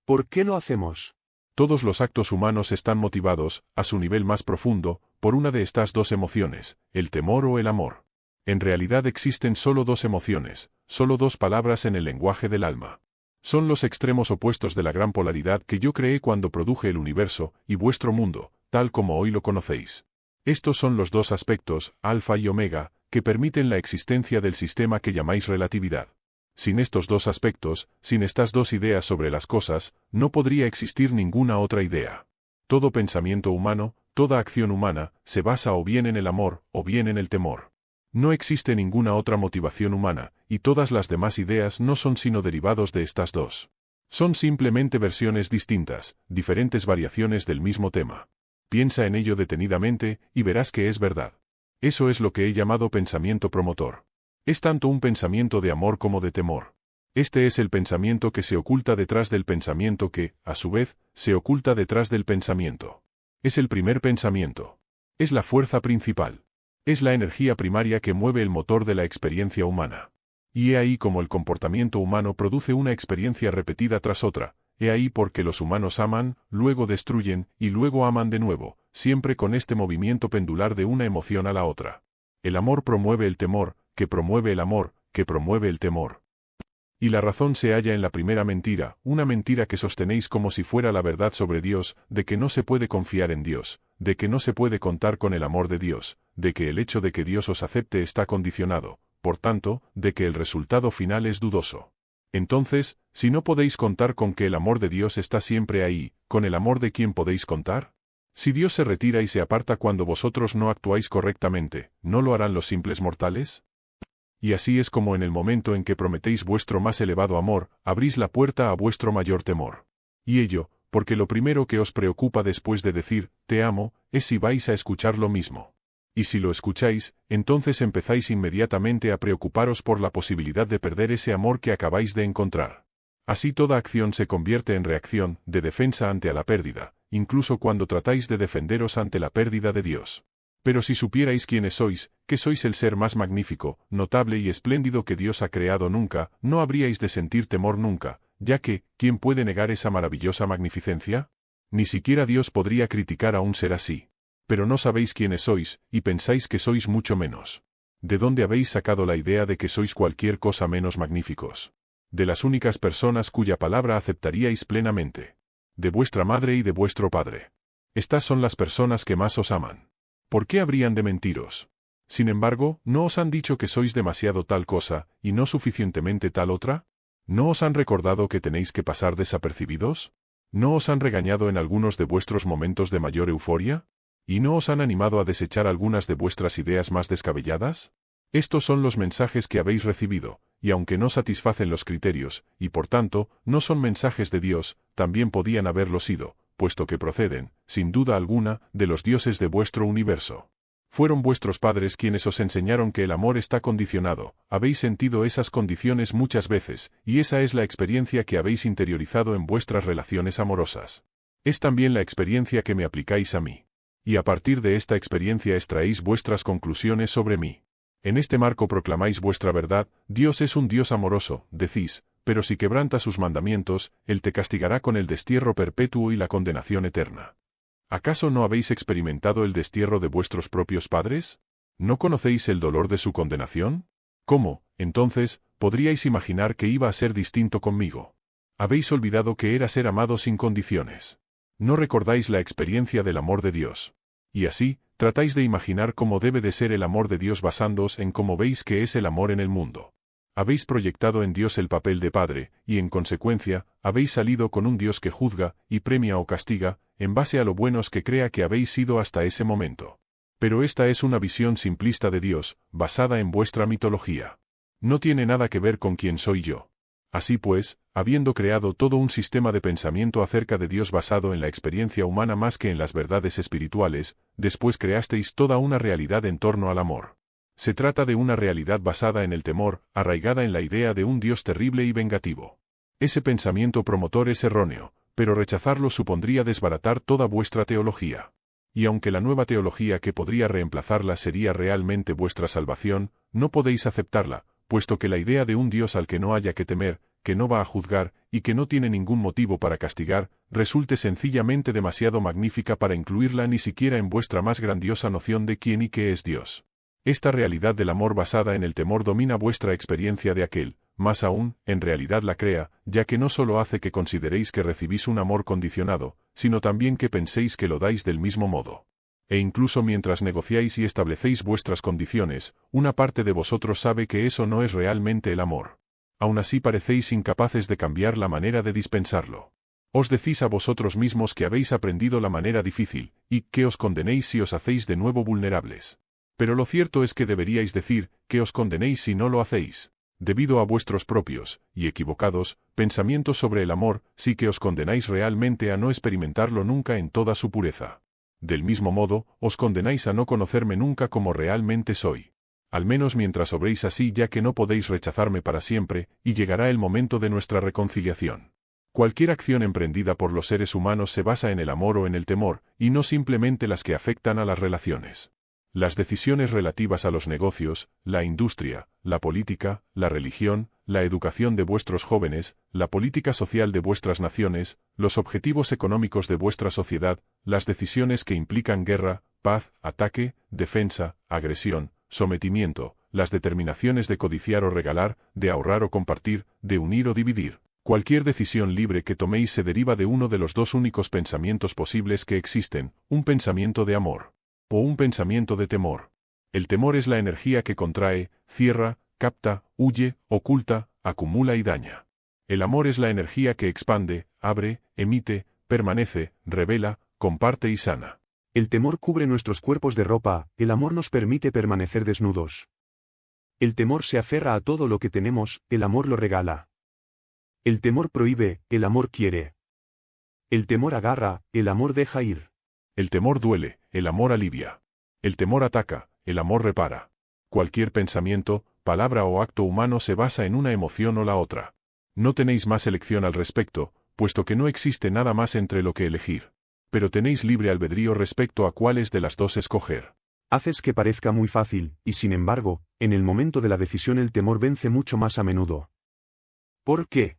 ¿Por qué lo hacemos? Todos los actos humanos están motivados, a su nivel más profundo, por una de estas dos emociones, el temor o el amor. En realidad existen solo dos emociones, solo dos palabras en el lenguaje del alma. Son los extremos opuestos de la gran polaridad que yo creé cuando produje el universo, y vuestro mundo, tal como hoy lo conocéis. Estos son los dos aspectos, alfa y omega, que permiten la existencia del sistema que llamáis relatividad. Sin estos dos aspectos, sin estas dos ideas sobre las cosas, no podría existir ninguna otra idea. Todo pensamiento humano, toda acción humana, se basa o bien en el amor, o bien en el temor. No existe ninguna otra motivación humana, y todas las demás ideas no son sino derivados de estas dos. Son simplemente versiones distintas, diferentes variaciones del mismo tema. Piensa en ello detenidamente, y verás que es verdad. Eso es lo que he llamado pensamiento promotor. Es tanto un pensamiento de amor como de temor. Este es el pensamiento que se oculta detrás del pensamiento que, a su vez, se oculta detrás del pensamiento. Es el primer pensamiento. Es la fuerza principal. Es la energía primaria que mueve el motor de la experiencia humana. Y he ahí como el comportamiento humano produce una experiencia repetida tras otra. He ahí porque los humanos aman, luego destruyen, y luego aman de nuevo, siempre con este movimiento pendular de una emoción a la otra. El amor promueve el temor, que promueve el amor, que promueve el temor. Y la razón se halla en la primera mentira, una mentira que sostenéis como si fuera la verdad sobre Dios, de que no se puede confiar en Dios, de que no se puede contar con el amor de Dios, de que el hecho de que Dios os acepte está condicionado, por tanto, de que el resultado final es dudoso. Entonces, si no podéis contar con que el amor de Dios está siempre ahí, ¿con el amor de quién podéis contar? Si Dios se retira y se aparta cuando vosotros no actuáis correctamente, ¿no lo harán los simples mortales? Y así es como en el momento en que prometéis vuestro más elevado amor, abrís la puerta a vuestro mayor temor. Y ello, porque lo primero que os preocupa después de decir, te amo, es si vais a escuchar lo mismo. Y si lo escucháis, entonces empezáis inmediatamente a preocuparos por la posibilidad de perder ese amor que acabáis de encontrar. Así toda acción se convierte en reacción, de defensa ante la pérdida, incluso cuando tratáis de defenderos ante la pérdida de Dios. Pero si supierais quiénes sois, que sois el ser más magnífico, notable y espléndido que Dios ha creado nunca, no habríais de sentir temor nunca, ya que, ¿quién puede negar esa maravillosa magnificencia? Ni siquiera Dios podría criticar a un ser así. Pero no sabéis quiénes sois, y pensáis que sois mucho menos. ¿De dónde habéis sacado la idea de que sois cualquier cosa menos magníficos? De las únicas personas cuya palabra aceptaríais plenamente. De vuestra madre y de vuestro padre. Estas son las personas que más os aman. ¿Por qué habrían de mentiros? Sin embargo, ¿no os han dicho que sois demasiado tal cosa, y no suficientemente tal otra? ¿No os han recordado que tenéis que pasar desapercibidos? ¿No os han regañado en algunos de vuestros momentos de mayor euforia? ¿Y no os han animado a desechar algunas de vuestras ideas más descabelladas? Estos son los mensajes que habéis recibido, y aunque no satisfacen los criterios, y por tanto, no son mensajes de Dios, también podían haberlo sido, puesto que proceden, sin duda alguna, de los dioses de vuestro universo. Fueron vuestros padres quienes os enseñaron que el amor está condicionado, habéis sentido esas condiciones muchas veces, y esa es la experiencia que habéis interiorizado en vuestras relaciones amorosas. Es también la experiencia que me aplicáis a mí. Y a partir de esta experiencia extraéis vuestras conclusiones sobre mí. En este marco proclamáis vuestra verdad, Dios es un Dios amoroso, decís, pero si quebranta sus mandamientos, Él te castigará con el destierro perpetuo y la condenación eterna. ¿Acaso no habéis experimentado el destierro de vuestros propios padres? ¿No conocéis el dolor de su condenación? ¿Cómo, entonces, podríais imaginar que iba a ser distinto conmigo? Habéis olvidado que era ser amado sin condiciones. No recordáis la experiencia del amor de Dios. Y así, tratáis de imaginar cómo debe de ser el amor de Dios basándoos en cómo veis que es el amor en el mundo. Habéis proyectado en Dios el papel de Padre, y en consecuencia, habéis salido con un Dios que juzga, y premia o castiga, en base a lo buenos que crea que habéis sido hasta ese momento. Pero esta es una visión simplista de Dios, basada en vuestra mitología. No tiene nada que ver con quién soy yo. Así pues, habiendo creado todo un sistema de pensamiento acerca de Dios basado en la experiencia humana más que en las verdades espirituales, después creasteis toda una realidad en torno al amor. Se trata de una realidad basada en el temor, arraigada en la idea de un Dios terrible y vengativo. Ese pensamiento promotor es erróneo, pero rechazarlo supondría desbaratar toda vuestra teología. Y aunque la nueva teología que podría reemplazarla sería realmente vuestra salvación, no podéis aceptarla, puesto que la idea de un Dios al que no haya que temer, que no va a juzgar, y que no tiene ningún motivo para castigar, resulte sencillamente demasiado magnífica para incluirla ni siquiera en vuestra más grandiosa noción de quién y qué es Dios. Esta realidad del amor basada en el temor domina vuestra experiencia de aquel, más aún, en realidad la crea, ya que no solo hace que consideréis que recibís un amor condicionado, sino también que penséis que lo dais del mismo modo. E incluso mientras negociáis y establecéis vuestras condiciones, una parte de vosotros sabe que eso no es realmente el amor. Aún así parecéis incapaces de cambiar la manera de dispensarlo. Os decís a vosotros mismos que habéis aprendido la manera difícil, y que os condenéis si os hacéis de nuevo vulnerables. Pero lo cierto es que deberíais decir, que os condenéis si no lo hacéis. Debido a vuestros propios, y equivocados, pensamientos sobre el amor, sí que os condenáis realmente a no experimentarlo nunca en toda su pureza. Del mismo modo, os condenáis a no conocerme nunca como realmente soy. Al menos mientras obréis así, ya que no podéis rechazarme para siempre, y llegará el momento de nuestra reconciliación. Cualquier acción emprendida por los seres humanos se basa en el amor o en el temor, y no simplemente las que afectan a las relaciones. Las decisiones relativas a los negocios, la industria, la política, la religión, la educación de vuestros jóvenes, la política social de vuestras naciones, los objetivos económicos de vuestra sociedad, las decisiones que implican guerra, paz, ataque, defensa, agresión, sometimiento, las determinaciones de codiciar o regalar, de ahorrar o compartir, de unir o dividir. Cualquier decisión libre que toméis se deriva de uno de los dos únicos pensamientos posibles que existen, un pensamiento de amor o un pensamiento de temor. El temor es la energía que contrae, cierra, capta, huye, oculta, acumula y daña. El amor es la energía que expande, abre, emite, permanece, revela, comparte y sana. El temor cubre nuestros cuerpos de ropa, el amor nos permite permanecer desnudos. El temor se aferra a todo lo que tenemos, el amor lo regala. El temor prohíbe, el amor quiere. El temor agarra, el amor deja ir. El temor duele, el amor alivia. El temor ataca, el amor repara. Cualquier pensamiento, palabra o acto humano se basa en una emoción o la otra. No tenéis más elección al respecto, puesto que no existe nada más entre lo que elegir. Pero tenéis libre albedrío respecto a cuáles de las dos escoger. Haces que parezca muy fácil, y sin embargo, en el momento de la decisión el temor vence mucho más a menudo. ¿Por qué?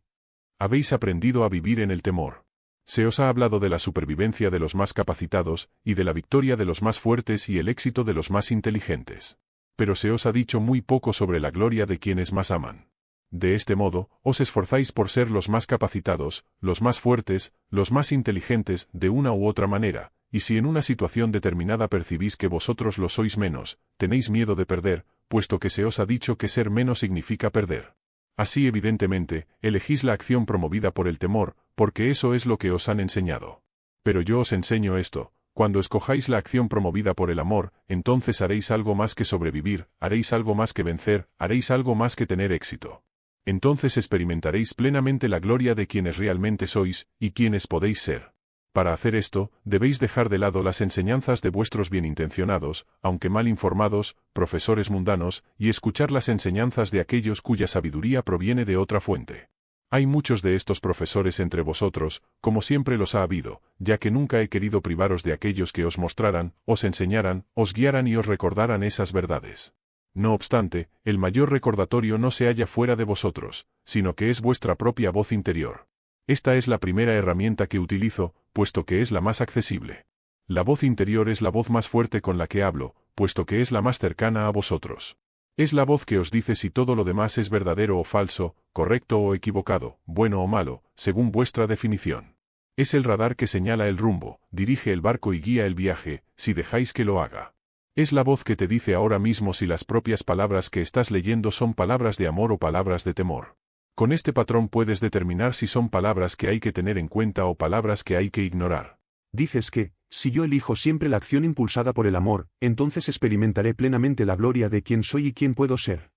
Habéis aprendido a vivir en el temor. Se os ha hablado de la supervivencia de los más capacitados, y de la victoria de los más fuertes y el éxito de los más inteligentes. Pero se os ha dicho muy poco sobre la gloria de quienes más aman. De este modo, os esforzáis por ser los más capacitados, los más fuertes, los más inteligentes, de una u otra manera, y si en una situación determinada percibís que vosotros lo sois menos, tenéis miedo de perder, puesto que se os ha dicho que ser menos significa perder. Así evidentemente, elegís la acción promovida por el temor, porque eso es lo que os han enseñado. Pero yo os enseño esto: cuando escojáis la acción promovida por el amor, entonces haréis algo más que sobrevivir, haréis algo más que vencer, haréis algo más que tener éxito. Entonces experimentaréis plenamente la gloria de quienes realmente sois, y quienes podéis ser. Para hacer esto, debéis dejar de lado las enseñanzas de vuestros bienintencionados, aunque mal informados, profesores mundanos, y escuchar las enseñanzas de aquellos cuya sabiduría proviene de otra fuente. Hay muchos de estos profesores entre vosotros, como siempre los ha habido, ya que nunca he querido privaros de aquellos que os mostraran, os enseñaran, os guiaran y os recordaran esas verdades. No obstante, el mayor recordatorio no se halla fuera de vosotros, sino que es vuestra propia voz interior. Esta es la primera herramienta que utilizo, puesto que es la más accesible. La voz interior es la voz más fuerte con la que hablo, puesto que es la más cercana a vosotros. Es la voz que os dice si todo lo demás es verdadero o falso, correcto o equivocado, bueno o malo, según vuestra definición. Es el radar que señala el rumbo, dirige el barco y guía el viaje, si dejáis que lo haga. Es la voz que te dice ahora mismo si las propias palabras que estás leyendo son palabras de amor o palabras de temor. Con este patrón puedes determinar si son palabras que hay que tener en cuenta o palabras que hay que ignorar. Dices que, si yo elijo siempre la acción impulsada por el amor, entonces experimentaré plenamente la gloria de quién soy y quién puedo ser.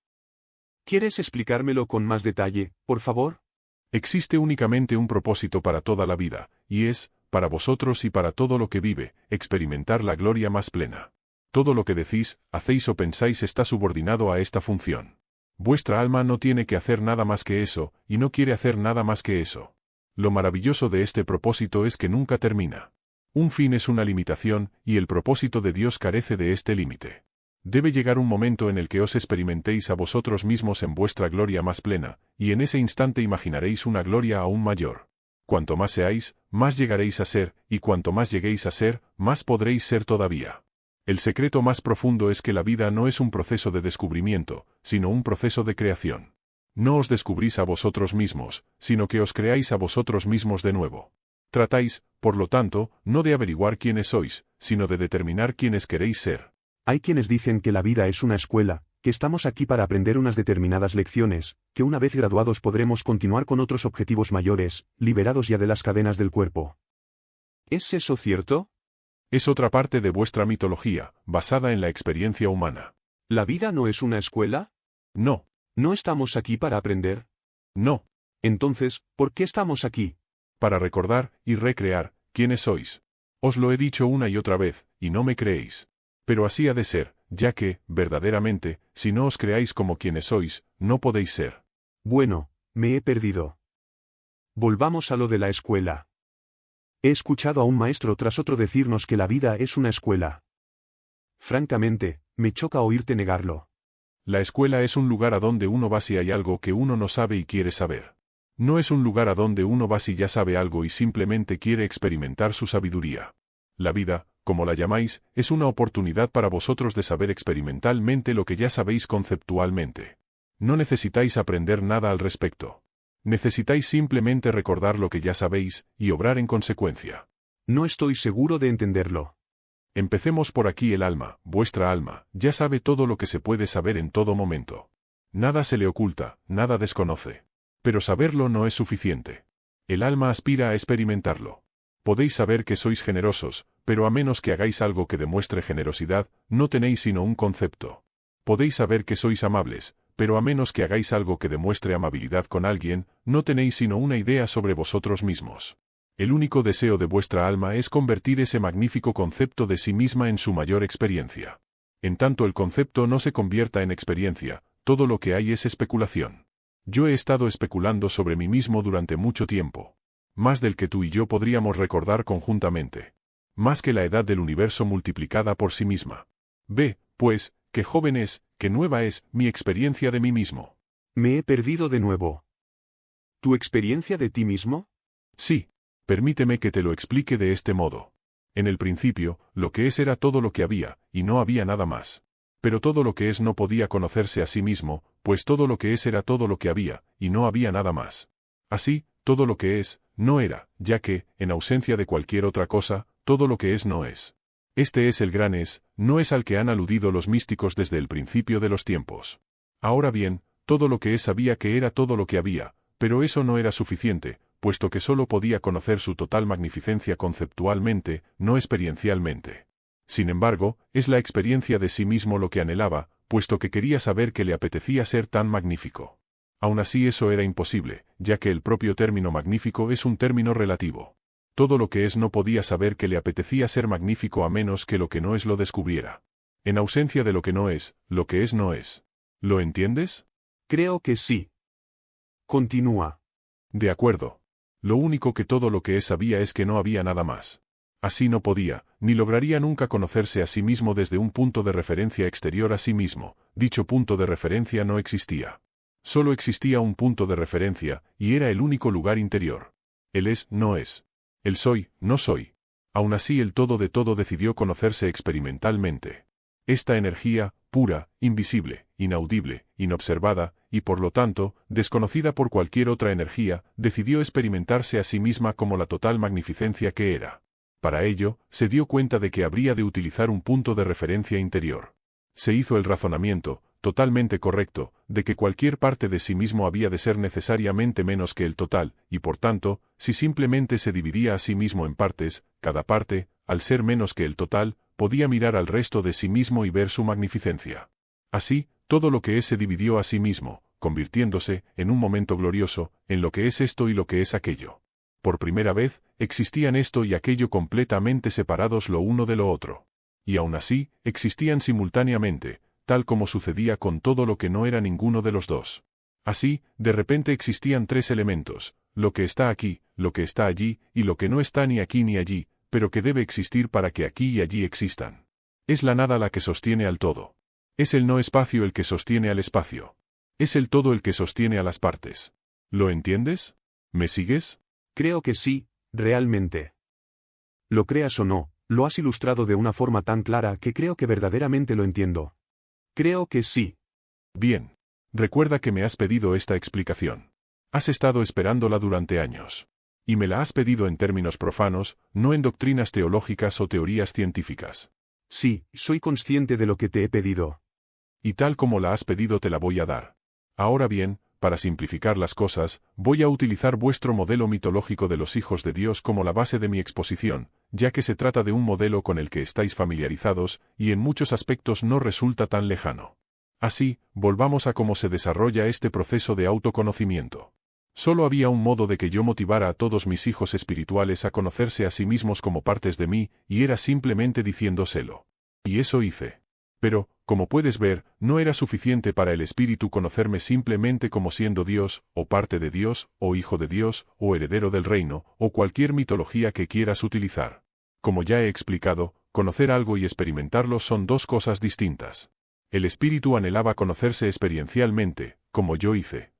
¿Quieres explicármelo con más detalle, por favor? Existe únicamente un propósito para toda la vida, y es, para vosotros y para todo lo que vive, experimentar la gloria más plena. Todo lo que decís, hacéis o pensáis está subordinado a esta función. Vuestra alma no tiene que hacer nada más que eso, y no quiere hacer nada más que eso. Lo maravilloso de este propósito es que nunca termina. Un fin es una limitación, y el propósito de Dios carece de este límite. Debe llegar un momento en el que os experimentéis a vosotros mismos en vuestra gloria más plena, y en ese instante imaginaréis una gloria aún mayor. Cuanto más seáis, más llegaréis a ser, y cuanto más lleguéis a ser, más podréis ser todavía. El secreto más profundo es que la vida no es un proceso de descubrimiento, sino un proceso de creación. No os descubrís a vosotros mismos, sino que os creáis a vosotros mismos de nuevo. Tratáis, por lo tanto, no de averiguar quiénes sois, sino de determinar quiénes queréis ser. Hay quienes dicen que la vida es una escuela, que estamos aquí para aprender unas determinadas lecciones, que una vez graduados podremos continuar con otros objetivos mayores, liberados ya de las cadenas del cuerpo. ¿Es eso cierto? Es otra parte de vuestra mitología, basada en la experiencia humana. ¿La vida no es una escuela? No. ¿No estamos aquí para aprender? No. Entonces, ¿por qué estamos aquí? Para recordar y recrear quiénes sois. Os lo he dicho una y otra vez, y no me creéis. Pero así ha de ser, ya que, verdaderamente, si no os creáis como quienes sois, no podéis ser. Bueno, me he perdido. Volvamos a lo de la escuela. He escuchado a un maestro tras otro decirnos que la vida es una escuela. Francamente, me choca oírte negarlo. La escuela es un lugar a donde uno va si hay algo que uno no sabe y quiere saber. No es un lugar a donde uno va si ya sabe algo y simplemente quiere experimentar su sabiduría. La vida, como la llamáis, es una oportunidad para vosotros de saber experimentalmente lo que ya sabéis conceptualmente. No necesitáis aprender nada al respecto. Necesitáis simplemente recordar lo que ya sabéis, y obrar en consecuencia. No estoy seguro de entenderlo. Empecemos por aquí. El alma, vuestra alma, ya sabe todo lo que se puede saber en todo momento. Nada se le oculta, nada desconoce. Pero saberlo no es suficiente. El alma aspira a experimentarlo. Podéis saber que sois generosos, pero a menos que hagáis algo que demuestre generosidad, no tenéis sino un concepto. Podéis saber que sois amables, pero a menos que hagáis algo que demuestre amabilidad con alguien, no tenéis sino una idea sobre vosotros mismos. El único deseo de vuestra alma es convertir ese magnífico concepto de sí misma en su mayor experiencia. En tanto el concepto no se convierta en experiencia, todo lo que hay es especulación. Yo he estado especulando sobre mí mismo durante mucho tiempo. Más del que tú y yo podríamos recordar conjuntamente. Más que la edad del universo multiplicada por sí misma. Ve, pues, qué joven es, qué nueva es mi experiencia de mí mismo. Me he perdido de nuevo. ¿Tu experiencia de ti mismo? Sí. Permíteme que te lo explique de este modo. En el principio, lo que es era todo lo que había, y no había nada más. Pero todo lo que es no podía conocerse a sí mismo, pues todo lo que es era todo lo que había, y no había nada más. Así, todo lo que es, no era, ya que, en ausencia de cualquier otra cosa, todo lo que es no es. Este es el gran es, no es al que han aludido los místicos desde el principio de los tiempos. Ahora bien, todo lo que es sabía que era todo lo que había, pero eso no era suficiente, puesto que solo podía conocer su total magnificencia conceptualmente, no experiencialmente. Sin embargo, es la experiencia de sí mismo lo que anhelaba, puesto que quería saber que le apetecía ser tan magnífico. Aun así eso era imposible, ya que el propio término magnífico es un término relativo. Todo lo que es no podía saber que le apetecía ser magnífico a menos que lo que no es lo descubriera. En ausencia de lo que no es, lo que es no es. ¿Lo entiendes? Creo que sí. Continúa. De acuerdo. Lo único que todo lo que es sabía es que no había nada más. Así no podía, ni lograría nunca conocerse a sí mismo desde un punto de referencia exterior a sí mismo. Dicho punto de referencia no existía. Solo existía un punto de referencia, y era el único lugar interior. El es, no es. El soy, no soy. Aun así el todo de todo decidió conocerse experimentalmente. Esta energía, pura, invisible, inaudible, inobservada, y por lo tanto, desconocida por cualquier otra energía, decidió experimentarse a sí misma como la total magnificencia que era. Para ello, se dio cuenta de que habría de utilizar un punto de referencia interior. Se hizo el razonamiento, totalmente correcto, de que cualquier parte de sí mismo había de ser necesariamente menos que el total, y por tanto, si simplemente se dividía a sí mismo en partes, cada parte, al ser menos que el total, podía mirar al resto de sí mismo y ver su magnificencia. Así, todo lo que es se dividió a sí mismo, convirtiéndose, en un momento glorioso, en lo que es esto y lo que es aquello. Por primera vez, existían esto y aquello completamente separados lo uno de lo otro. Y aún así, existían simultáneamente, tal como sucedía con todo lo que no era ninguno de los dos. Así, de repente existían tres elementos, lo que está aquí, lo que está allí, y lo que no está ni aquí ni allí, pero que debe existir para que aquí y allí existan. Es la nada la que sostiene al todo. Es el no espacio el que sostiene al espacio. Es el todo el que sostiene a las partes. ¿Lo entiendes? ¿Me sigues? Creo que sí, realmente. Lo creas o no, lo has ilustrado de una forma tan clara que creo que verdaderamente lo entiendo. Creo que sí. Bien. Recuerda que me has pedido esta explicación. Has estado esperándola durante años. Y me la has pedido en términos profanos, no en doctrinas teológicas o teorías científicas. Sí, soy consciente de lo que te he pedido. Y tal como la has pedido te la voy a dar. Ahora bien, para simplificar las cosas, voy a utilizar vuestro modelo mitológico de los hijos de Dios como la base de mi exposición, ya que se trata de un modelo con el que estáis familiarizados, y en muchos aspectos no resulta tan lejano. Así, volvamos a cómo se desarrolla este proceso de autoconocimiento. Solo había un modo de que yo motivara a todos mis hijos espirituales a conocerse a sí mismos como partes de mí, y era simplemente diciéndoselo. Y eso hice. Pero, como puedes ver, no era suficiente para el espíritu conocerme simplemente como siendo Dios, o parte de Dios, o hijo de Dios, o heredero del reino, o cualquier mitología que quieras utilizar. Como ya he explicado, conocer algo y experimentarlo son dos cosas distintas. El espíritu anhelaba conocerse experiencialmente, como yo hice.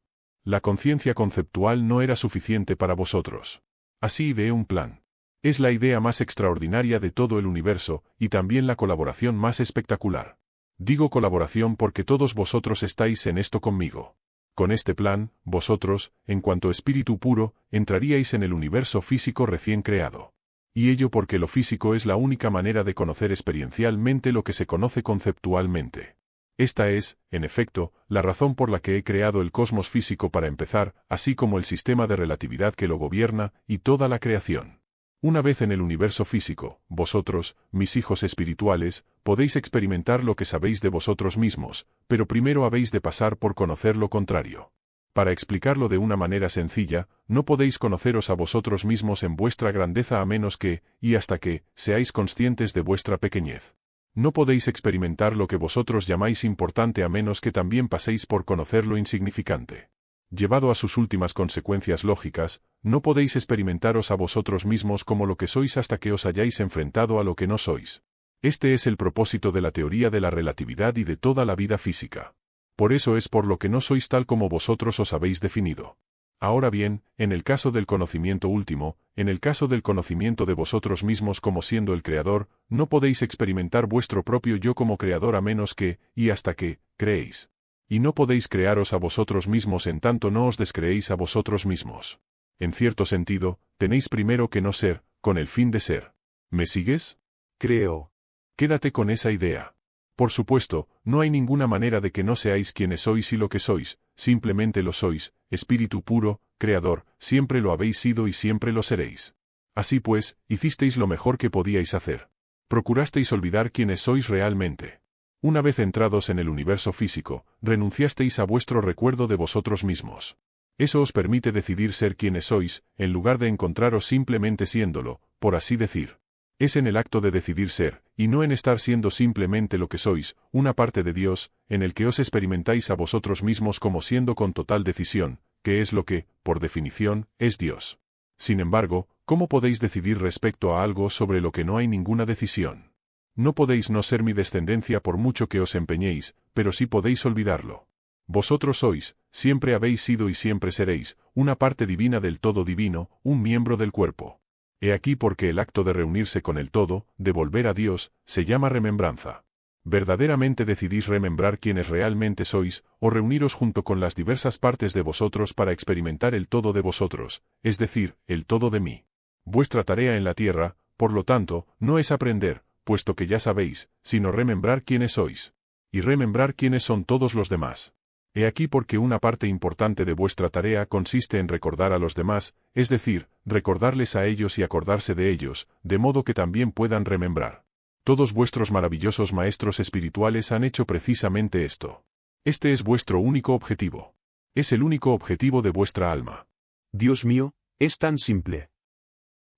La conciencia conceptual no era suficiente para vosotros. Así ideé un plan. Es la idea más extraordinaria de todo el universo, y también la colaboración más espectacular. Digo colaboración porque todos vosotros estáis en esto conmigo. Con este plan, vosotros, en cuanto espíritu puro, entraríais en el universo físico recién creado. Y ello porque lo físico es la única manera de conocer experiencialmente lo que se conoce conceptualmente. Esta es, en efecto, la razón por la que he creado el cosmos físico para empezar, así como el sistema de relatividad que lo gobierna, y toda la creación. Una vez en el universo físico, vosotros, mis hijos espirituales, podéis experimentar lo que sabéis de vosotros mismos, pero primero habéis de pasar por conocer lo contrario. Para explicarlo de una manera sencilla, no podéis conoceros a vosotros mismos en vuestra grandeza a menos que, y hasta que, seáis conscientes de vuestra pequeñez. No podéis experimentar lo que vosotros llamáis importante a menos que también paséis por conocer lo insignificante. Llevado a sus últimas consecuencias lógicas, no podéis experimentaros a vosotros mismos como lo que sois hasta que os hayáis enfrentado a lo que no sois. Este es el propósito de la teoría de la relatividad y de toda la vida física. Por eso es por lo que no sois tal como vosotros os habéis definido. Ahora bien, en el caso del conocimiento último, en el caso del conocimiento de vosotros mismos como siendo el creador, no podéis experimentar vuestro propio yo como creador a menos que, y hasta que, creéis. Y no podéis crearos a vosotros mismos en tanto no os descreéis a vosotros mismos. En cierto sentido, tenéis primero que no ser, con el fin de ser. ¿Me sigues? Creo. Quédate con esa idea. Por supuesto, no hay ninguna manera de que no seáis quienes sois y lo que sois, simplemente lo sois, espíritu puro, creador, siempre lo habéis sido y siempre lo seréis. Así pues, hicisteis lo mejor que podíais hacer. Procurasteis olvidar quiénes sois realmente. Una vez entrados en el universo físico, renunciasteis a vuestro recuerdo de vosotros mismos. Eso os permite decidir ser quienes sois, en lugar de encontraros simplemente siéndolo, por así decir. Es en el acto de decidir ser, y no en estar siendo simplemente lo que sois, una parte de Dios, en el que os experimentáis a vosotros mismos como siendo con total decisión, que es lo que, por definición, es Dios. Sin embargo, ¿cómo podéis decidir respecto a algo sobre lo que no hay ninguna decisión? No podéis no ser mi descendencia por mucho que os empeñéis, pero sí podéis olvidarlo. Vosotros sois, siempre habéis sido y siempre seréis, una parte divina del todo divino, un miembro del cuerpo. He aquí porque el acto de reunirse con el todo, de volver a Dios, se llama remembranza. ¿Verdaderamente decidís remembrar quiénes realmente sois, o reuniros junto con las diversas partes de vosotros para experimentar el todo de vosotros, es decir, el todo de mí? Vuestra tarea en la tierra, por lo tanto, no es aprender, puesto que ya sabéis, sino remembrar quiénes sois. Y remembrar quiénes son todos los demás. He aquí porque una parte importante de vuestra tarea consiste en recordar a los demás, es decir, recordarles a ellos y acordarse de ellos, de modo que también puedan remembrar. Todos vuestros maravillosos maestros espirituales han hecho precisamente esto. Este es vuestro único objetivo. Es el único objetivo de vuestra alma. Dios mío, es tan simple.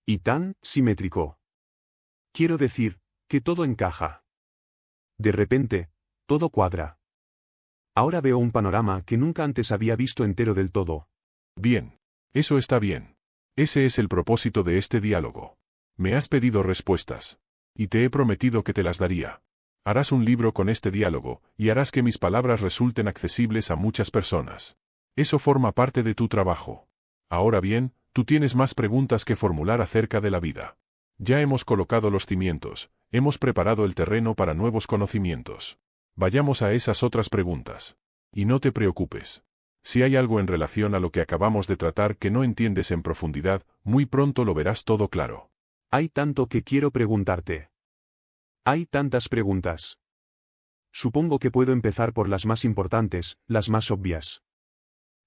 Y tan simétrico. Quiero decir, que todo encaja. De repente, todo cuadra. Ahora veo un panorama que nunca antes había visto entero del todo. Bien. Eso está bien. Ese es el propósito de este diálogo. Me has pedido respuestas. Y te he prometido que te las daría. Harás un libro con este diálogo, y harás que mis palabras resulten accesibles a muchas personas. Eso forma parte de tu trabajo. Ahora bien, tú tienes más preguntas que formular acerca de la vida. Ya hemos colocado los cimientos, hemos preparado el terreno para nuevos conocimientos. Vayamos a esas otras preguntas. Y no te preocupes. Si hay algo en relación a lo que acabamos de tratar que no entiendes en profundidad, muy pronto lo verás todo claro. Hay tanto que quiero preguntarte. Hay tantas preguntas. Supongo que puedo empezar por las más importantes, las más obvias.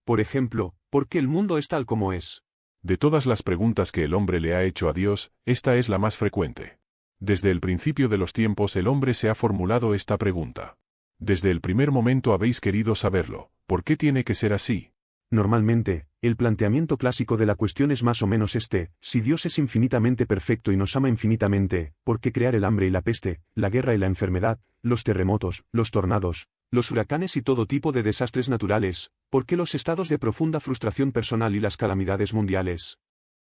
Por ejemplo, ¿por qué el mundo es tal como es? De todas las preguntas que el hombre le ha hecho a Dios, esta es la más frecuente. Desde el principio de los tiempos el hombre se ha formulado esta pregunta. Desde el primer momento habéis querido saberlo. ¿Por qué tiene que ser así? Normalmente, el planteamiento clásico de la cuestión es más o menos este: si Dios es infinitamente perfecto y nos ama infinitamente, ¿por qué crear el hambre y la peste, la guerra y la enfermedad, los terremotos, los tornados, los huracanes y todo tipo de desastres naturales? ¿Por qué los estados de profunda frustración personal y las calamidades mundiales?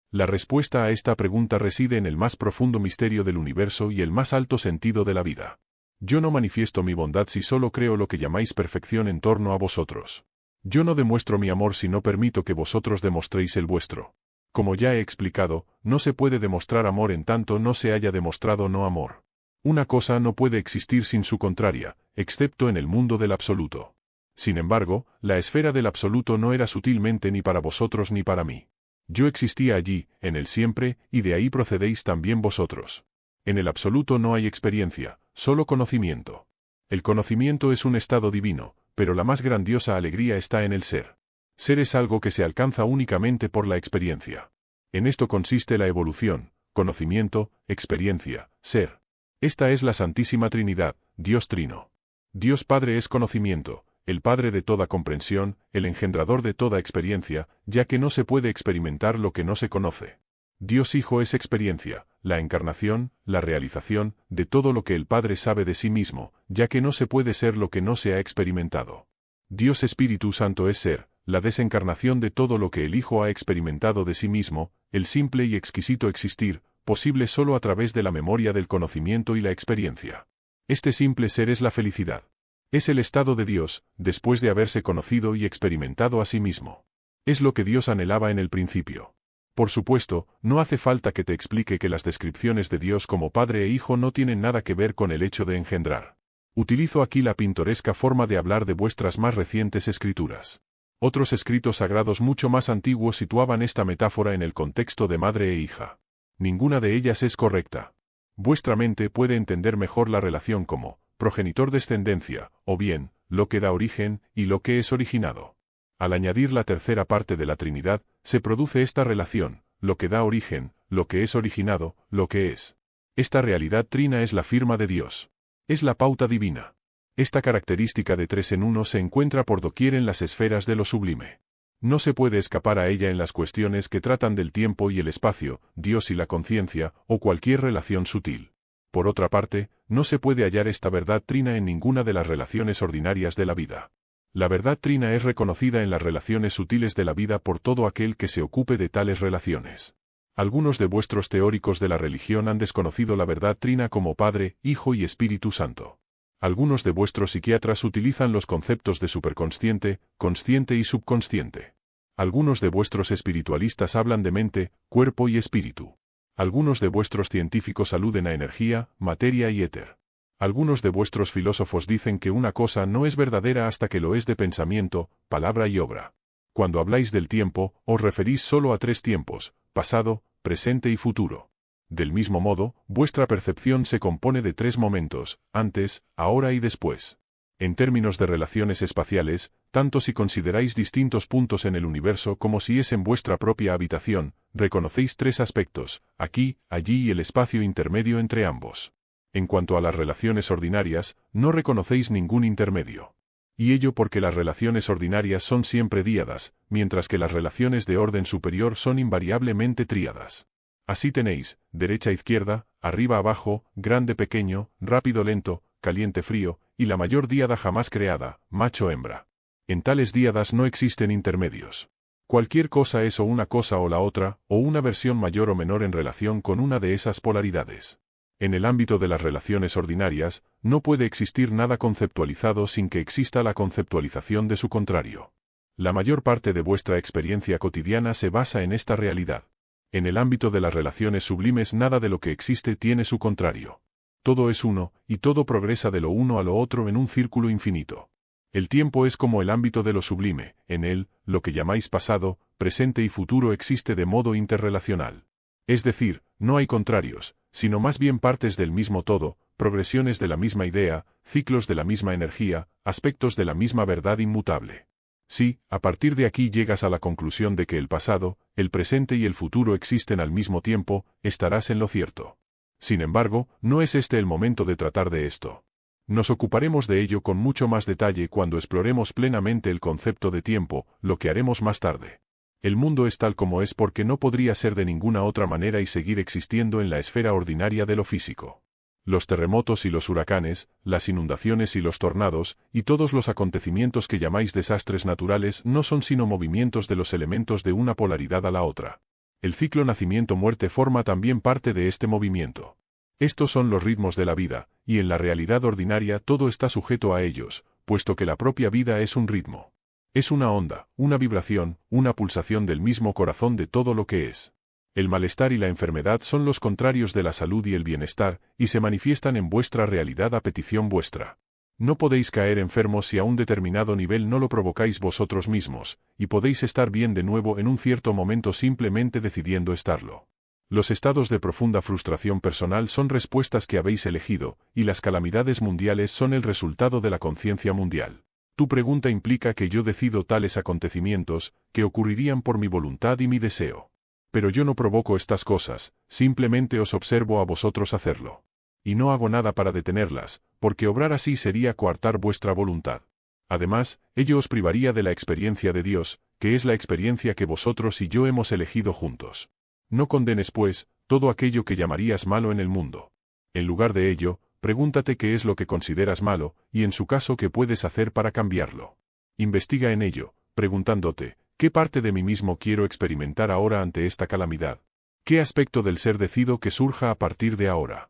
La respuesta a esta pregunta reside en el más profundo misterio del universo y el más alto sentido de la vida. Yo no manifiesto mi bondad si solo creo lo que llamáis perfección en torno a vosotros. Yo no demuestro mi amor si no permito que vosotros demostréis el vuestro. Como ya he explicado, no se puede demostrar amor en tanto no se haya demostrado no amor. Una cosa no puede existir sin su contraria, excepto en el mundo del absoluto. Sin embargo, la esfera del absoluto no era sutilmente ni para vosotros ni para mí. Yo existía allí, en el siempre, y de ahí procedéis también vosotros. En el absoluto no hay experiencia, solo conocimiento. El conocimiento es un estado divino, pero la más grandiosa alegría está en el ser. Ser es algo que se alcanza únicamente por la experiencia. En esto consiste la evolución: conocimiento, experiencia, ser. Esta es la Santísima Trinidad, Dios Trino. Dios Padre es conocimiento, el Padre de toda comprensión, el engendrador de toda experiencia, ya que no se puede experimentar lo que no se conoce. Dios Hijo es experiencia, la encarnación, la realización, de todo lo que el Padre sabe de sí mismo, ya que no se puede ser lo que no se ha experimentado. Dios Espíritu Santo es ser, la desencarnación de todo lo que el Hijo ha experimentado de sí mismo, el simple y exquisito existir, posible solo a través de la memoria del conocimiento y la experiencia. Este simple ser es la felicidad. Es el estado de Dios, después de haberse conocido y experimentado a sí mismo. Es lo que Dios anhelaba en el principio. Por supuesto, no hace falta que te explique que las descripciones de Dios como Padre e Hijo no tienen nada que ver con el hecho de engendrar. Utilizo aquí la pintoresca forma de hablar de vuestras más recientes escrituras. Otros escritos sagrados mucho más antiguos situaban esta metáfora en el contexto de madre e hija. Ninguna de ellas es correcta. Vuestra mente puede entender mejor la relación como progenitor-descendencia, o bien, lo que da origen y lo que es originado. Al añadir la tercera parte de la Trinidad, se produce esta relación: lo que da origen, lo que es originado, lo que es. Esta realidad trina es la firma de Dios. Es la pauta divina. Esta característica de tres en uno se encuentra por doquier en las esferas de lo sublime. No se puede escapar a ella en las cuestiones que tratan del tiempo y el espacio, Dios y la conciencia, o cualquier relación sutil. Por otra parte, no se puede hallar esta verdad trina en ninguna de las relaciones ordinarias de la vida. La verdad trina es reconocida en las relaciones sutiles de la vida por todo aquel que se ocupe de tales relaciones. Algunos de vuestros teóricos de la religión han desconocido la verdad trina como Padre, Hijo y Espíritu Santo. Algunos de vuestros psiquiatras utilizan los conceptos de superconsciente, consciente y subconsciente. Algunos de vuestros espiritualistas hablan de mente, cuerpo y espíritu. Algunos de vuestros científicos aluden a energía, materia y éter. Algunos de vuestros filósofos dicen que una cosa no es verdadera hasta que lo es de pensamiento, palabra y obra. Cuando habláis del tiempo, os referís solo a 3 tiempos, pasado, presente y futuro. Del mismo modo, vuestra percepción se compone de 3 momentos, antes, ahora y después. En términos de relaciones espaciales, tanto si consideráis distintos puntos en el universo como si es en vuestra propia habitación, reconocéis 3 aspectos, aquí, allí y el espacio intermedio entre ambos. En cuanto a las relaciones ordinarias, no reconocéis ningún intermedio. Y ello porque las relaciones ordinarias son siempre díadas, mientras que las relaciones de orden superior son invariablemente tríadas. Así tenéis, derecha-izquierda, arriba-abajo, grande-pequeño, rápido-lento, caliente-frío, y la mayor díada jamás creada, macho-hembra. En tales díadas no existen intermedios. Cualquier cosa es o una cosa o la otra, o una versión mayor o menor en relación con una de esas polaridades. En el ámbito de las relaciones ordinarias, no puede existir nada conceptualizado sin que exista la conceptualización de su contrario. La mayor parte de vuestra experiencia cotidiana se basa en esta realidad. En el ámbito de las relaciones sublimes nada de lo que existe tiene su contrario. Todo es uno, y todo progresa de lo uno a lo otro en un círculo infinito. El tiempo es como el ámbito de lo sublime, en él, lo que llamáis pasado, presente y futuro existe de modo interrelacional. Es decir, no hay contrarios, sino más bien partes del mismo todo, progresiones de la misma idea, ciclos de la misma energía, aspectos de la misma verdad inmutable. Si, a partir de aquí llegas a la conclusión de que el pasado, el presente y el futuro existen al mismo tiempo, estarás en lo cierto. Sin embargo, no es este el momento de tratar de esto. Nos ocuparemos de ello con mucho más detalle cuando exploremos plenamente el concepto de tiempo, lo que haremos más tarde. El mundo es tal como es porque no podría ser de ninguna otra manera y seguir existiendo en la esfera ordinaria de lo físico. Los terremotos y los huracanes, las inundaciones y los tornados, y todos los acontecimientos que llamáis desastres naturales no son sino movimientos de los elementos de una polaridad a la otra. El ciclo nacimiento-muerte forma también parte de este movimiento. Estos son los ritmos de la vida, y en la realidad ordinaria todo está sujeto a ellos, puesto que la propia vida es un ritmo. Es una onda, una vibración, una pulsación del mismo corazón de todo lo que es. El malestar y la enfermedad son los contrarios de la salud y el bienestar, y se manifiestan en vuestra realidad a petición vuestra. No podéis caer enfermos si a un determinado nivel no lo provocáis vosotros mismos, y podéis estar bien de nuevo en un cierto momento simplemente decidiendo estarlo. Los estados de profunda frustración personal son respuestas que habéis elegido, y las calamidades mundiales son el resultado de la conciencia mundial. Tu pregunta implica que yo decido tales acontecimientos, que ocurrirían por mi voluntad y mi deseo. Pero yo no provoco estas cosas, simplemente os observo a vosotros hacerlo. Y no hago nada para detenerlas, porque obrar así sería coartar vuestra voluntad. Además, ello os privaría de la experiencia de Dios, que es la experiencia que vosotros y yo hemos elegido juntos. No condenes, pues, todo aquello que llamarías malo en el mundo. En lugar de ello, pregúntate qué es lo que consideras malo, y en su caso qué puedes hacer para cambiarlo. Investiga en ello, preguntándote, ¿qué parte de mí mismo quiero experimentar ahora ante esta calamidad? ¿Qué aspecto del ser decido que surja a partir de ahora?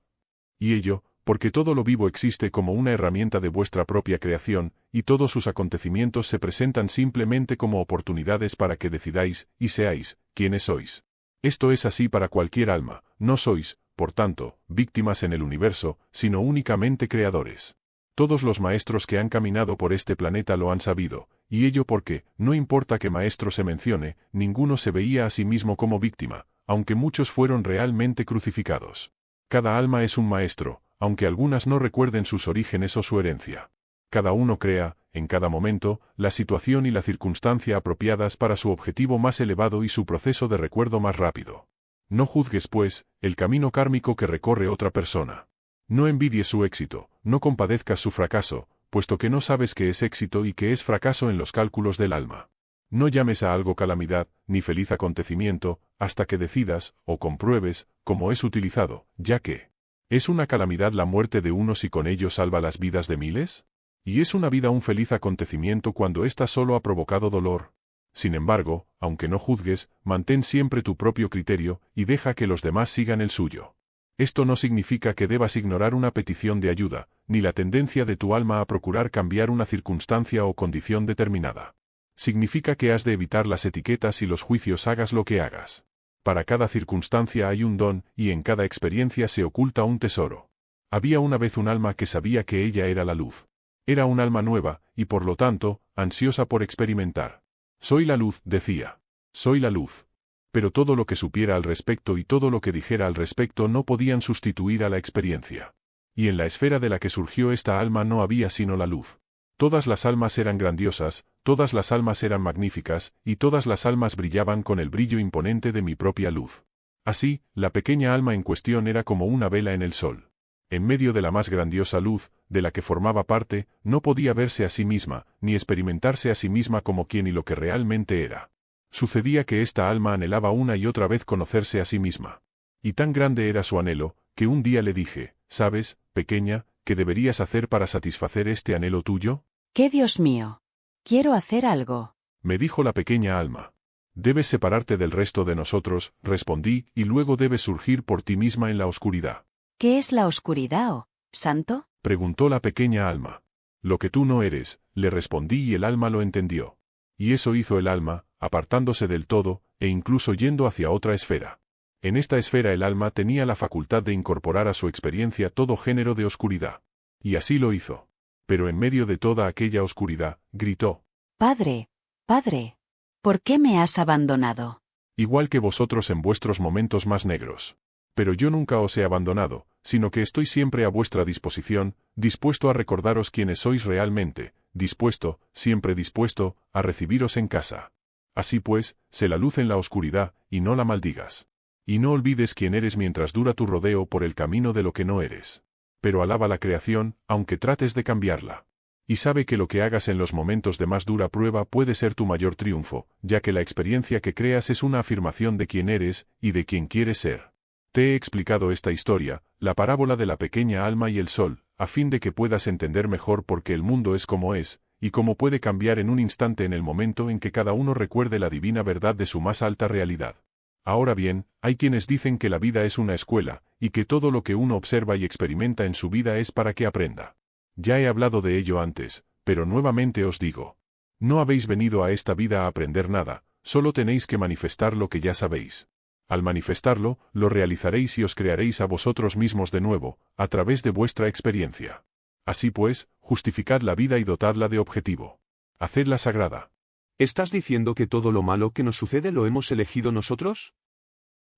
Y ello, porque todo lo vivo existe como una herramienta de vuestra propia creación, y todos sus acontecimientos se presentan simplemente como oportunidades para que decidáis, y seáis, quienes sois. Esto es así para cualquier alma, no sois, por tanto, víctimas en el universo, sino únicamente creadores. Todos los maestros que han caminado por este planeta lo han sabido, y ello porque, no importa qué maestro se mencione, ninguno se veía a sí mismo como víctima, aunque muchos fueron realmente crucificados. Cada alma es un maestro, aunque algunas no recuerden sus orígenes o su herencia. Cada uno crea, en cada momento, la situación y la circunstancia apropiadas para su objetivo más elevado y su proceso de recuerdo más rápido. No juzgues, pues, el camino kármico que recorre otra persona. No envidies su éxito, no compadezcas su fracaso, puesto que no sabes qué es éxito y qué es fracaso en los cálculos del alma. No llames a algo calamidad, ni feliz acontecimiento, hasta que decidas, o compruebes, cómo es utilizado, ya que ¿es una calamidad la muerte de unos y con ello salva las vidas de miles? ¿Y es una vida un feliz acontecimiento cuando ésta solo ha provocado dolor? Sin embargo, aunque no juzgues, mantén siempre tu propio criterio, y deja que los demás sigan el suyo. Esto no significa que debas ignorar una petición de ayuda, ni la tendencia de tu alma a procurar cambiar una circunstancia o condición determinada. Significa que has de evitar las etiquetas y los juicios hagas lo que hagas. Para cada circunstancia hay un don, y en cada experiencia se oculta un tesoro. Había una vez un alma que sabía que ella era la luz. Era un alma nueva, y por lo tanto, ansiosa por experimentar. Soy la luz, decía. Soy la luz. Pero todo lo que supiera al respecto y todo lo que dijera al respecto no podían sustituir a la experiencia. Y en la esfera de la que surgió esta alma no había sino la luz. Todas las almas eran grandiosas, todas las almas eran magníficas, y todas las almas brillaban con el brillo imponente de mi propia luz. Así, la pequeña alma en cuestión era como una vela en el sol. En medio de la más grandiosa luz, de la que formaba parte, no podía verse a sí misma, ni experimentarse a sí misma como quien y lo que realmente era. Sucedía que esta alma anhelaba una y otra vez conocerse a sí misma. Y tan grande era su anhelo, que un día le dije, ¿sabes, pequeña, qué deberías hacer para satisfacer este anhelo tuyo? ¿Qué, Dios mío? Quiero hacer algo. Me dijo la pequeña alma. Debes separarte del resto de nosotros, respondí, y luego debes surgir por ti misma en la oscuridad. ¿Qué es la oscuridad, oh santo? Preguntó la pequeña alma. Lo que tú no eres, le respondí y el alma lo entendió. Y eso hizo el alma, apartándose del todo, e incluso yendo hacia otra esfera. En esta esfera el alma tenía la facultad de incorporar a su experiencia todo género de oscuridad. Y así lo hizo. Pero en medio de toda aquella oscuridad, gritó. Padre, Padre, ¿por qué me has abandonado? Igual que vosotros en vuestros momentos más negros. Pero yo nunca os he abandonado, sino que estoy siempre a vuestra disposición, dispuesto a recordaros quiénes sois realmente, dispuesto, siempre dispuesto, a recibiros en casa. Así pues, sé la luz en la oscuridad, y no la maldigas. Y no olvides quién eres mientras dura tu rodeo por el camino de lo que no eres. Pero alaba la creación, aunque trates de cambiarla. Y sabe que lo que hagas en los momentos de más dura prueba puede ser tu mayor triunfo, ya que la experiencia que creas es una afirmación de quién eres, y de quién quieres ser. Te he explicado esta historia, la parábola de la pequeña alma y el sol, a fin de que puedas entender mejor por qué el mundo es como es, y cómo puede cambiar en un instante en el momento en que cada uno recuerde la divina verdad de su más alta realidad. Ahora bien, hay quienes dicen que la vida es una escuela, y que todo lo que uno observa y experimenta en su vida es para que aprenda. Ya he hablado de ello antes, pero nuevamente os digo. No habéis venido a esta vida a aprender nada, solo tenéis que manifestar lo que ya sabéis. Al manifestarlo, lo realizaréis y os crearéis a vosotros mismos de nuevo, a través de vuestra experiencia. Así pues, justificad la vida y dotadla de objetivo. Hacedla sagrada. ¿Estás diciendo que todo lo malo que nos sucede lo hemos elegido nosotros?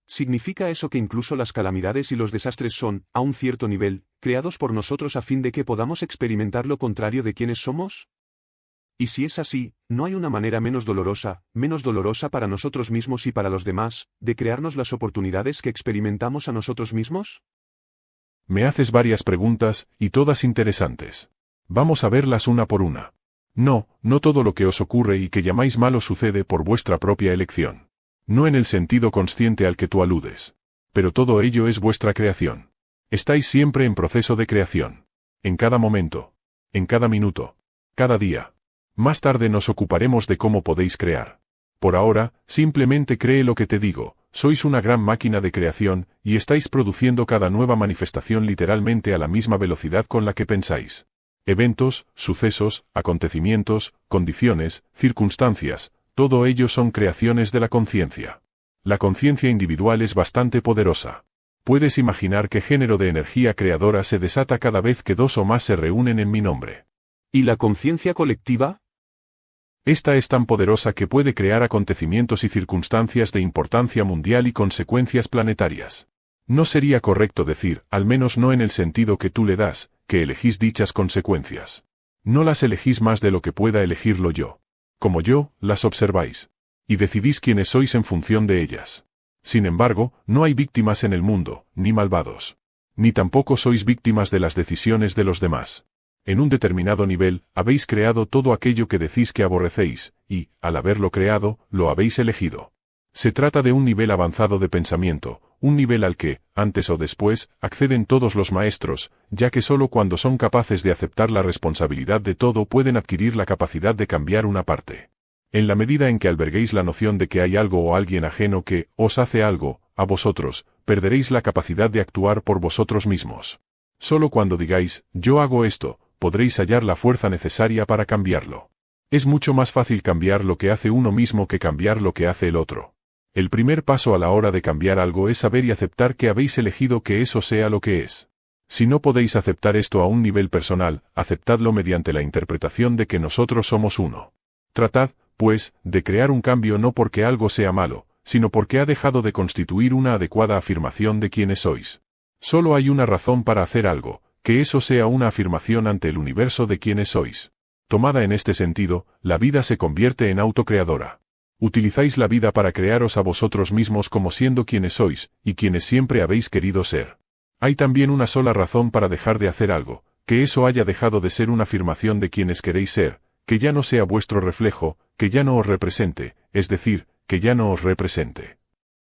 ¿Significa eso que incluso las calamidades y los desastres son, a un cierto nivel, creados por nosotros a fin de que podamos experimentar lo contrario de quienes somos? Y si es así, ¿no hay una manera menos dolorosa para nosotros mismos y para los demás, de crearnos las oportunidades que experimentamos a nosotros mismos? Me haces varias preguntas, y todas interesantes. Vamos a verlas una por una. No todo lo que os ocurre y que llamáis malo sucede por vuestra propia elección. No en el sentido consciente al que tú aludes. Pero todo ello es vuestra creación. Estáis siempre en proceso de creación. En cada momento. En cada minuto. Cada día. Más tarde nos ocuparemos de cómo podéis crear. Por ahora, simplemente cree lo que te digo, sois una gran máquina de creación, y estáis produciendo cada nueva manifestación literalmente a la misma velocidad con la que pensáis. Eventos, sucesos, acontecimientos, condiciones, circunstancias, todo ello son creaciones de la conciencia. La conciencia individual es bastante poderosa. Puedes imaginar qué género de energía creadora se desata cada vez que dos o más se reúnen en mi nombre. ¿Y la conciencia colectiva? Esta es tan poderosa que puede crear acontecimientos y circunstancias de importancia mundial y consecuencias planetarias. No sería correcto decir, al menos no en el sentido que tú le das, que elegís dichas consecuencias. No las elegís más de lo que pueda elegirlo yo. Como yo, las observáis. Y decidís quiénes sois en función de ellas. Sin embargo, no hay víctimas en el mundo, ni malvados. Ni tampoco sois víctimas de las decisiones de los demás. En un determinado nivel, habéis creado todo aquello que decís que aborrecéis, y, al haberlo creado, lo habéis elegido. Se trata de un nivel avanzado de pensamiento, un nivel al que, antes o después, acceden todos los maestros, ya que solo cuando son capaces de aceptar la responsabilidad de todo pueden adquirir la capacidad de cambiar una parte. En la medida en que alberguéis la noción de que hay algo o alguien ajeno que os hace algo, a vosotros, perderéis la capacidad de actuar por vosotros mismos. Solo cuando digáis, yo hago esto, podréis hallar la fuerza necesaria para cambiarlo. Es mucho más fácil cambiar lo que hace uno mismo que cambiar lo que hace el otro. El primer paso a la hora de cambiar algo es saber y aceptar que habéis elegido que eso sea lo que es. Si no podéis aceptar esto a un nivel personal, aceptadlo mediante la interpretación de que nosotros somos uno. Tratad, pues, de crear un cambio no porque algo sea malo, sino porque ha dejado de constituir una adecuada afirmación de quiénes sois. Solo hay una razón para hacer algo, que eso sea una afirmación ante el universo de quiénes sois. Tomada en este sentido, la vida se convierte en autocreadora. Utilizáis la vida para crearos a vosotros mismos como siendo quienes sois, y quienes siempre habéis querido ser. Hay también una sola razón para dejar de hacer algo, que eso haya dejado de ser una afirmación de quienes queréis ser, que ya no sea vuestro reflejo, que ya no os represente, es decir, que ya no os represente.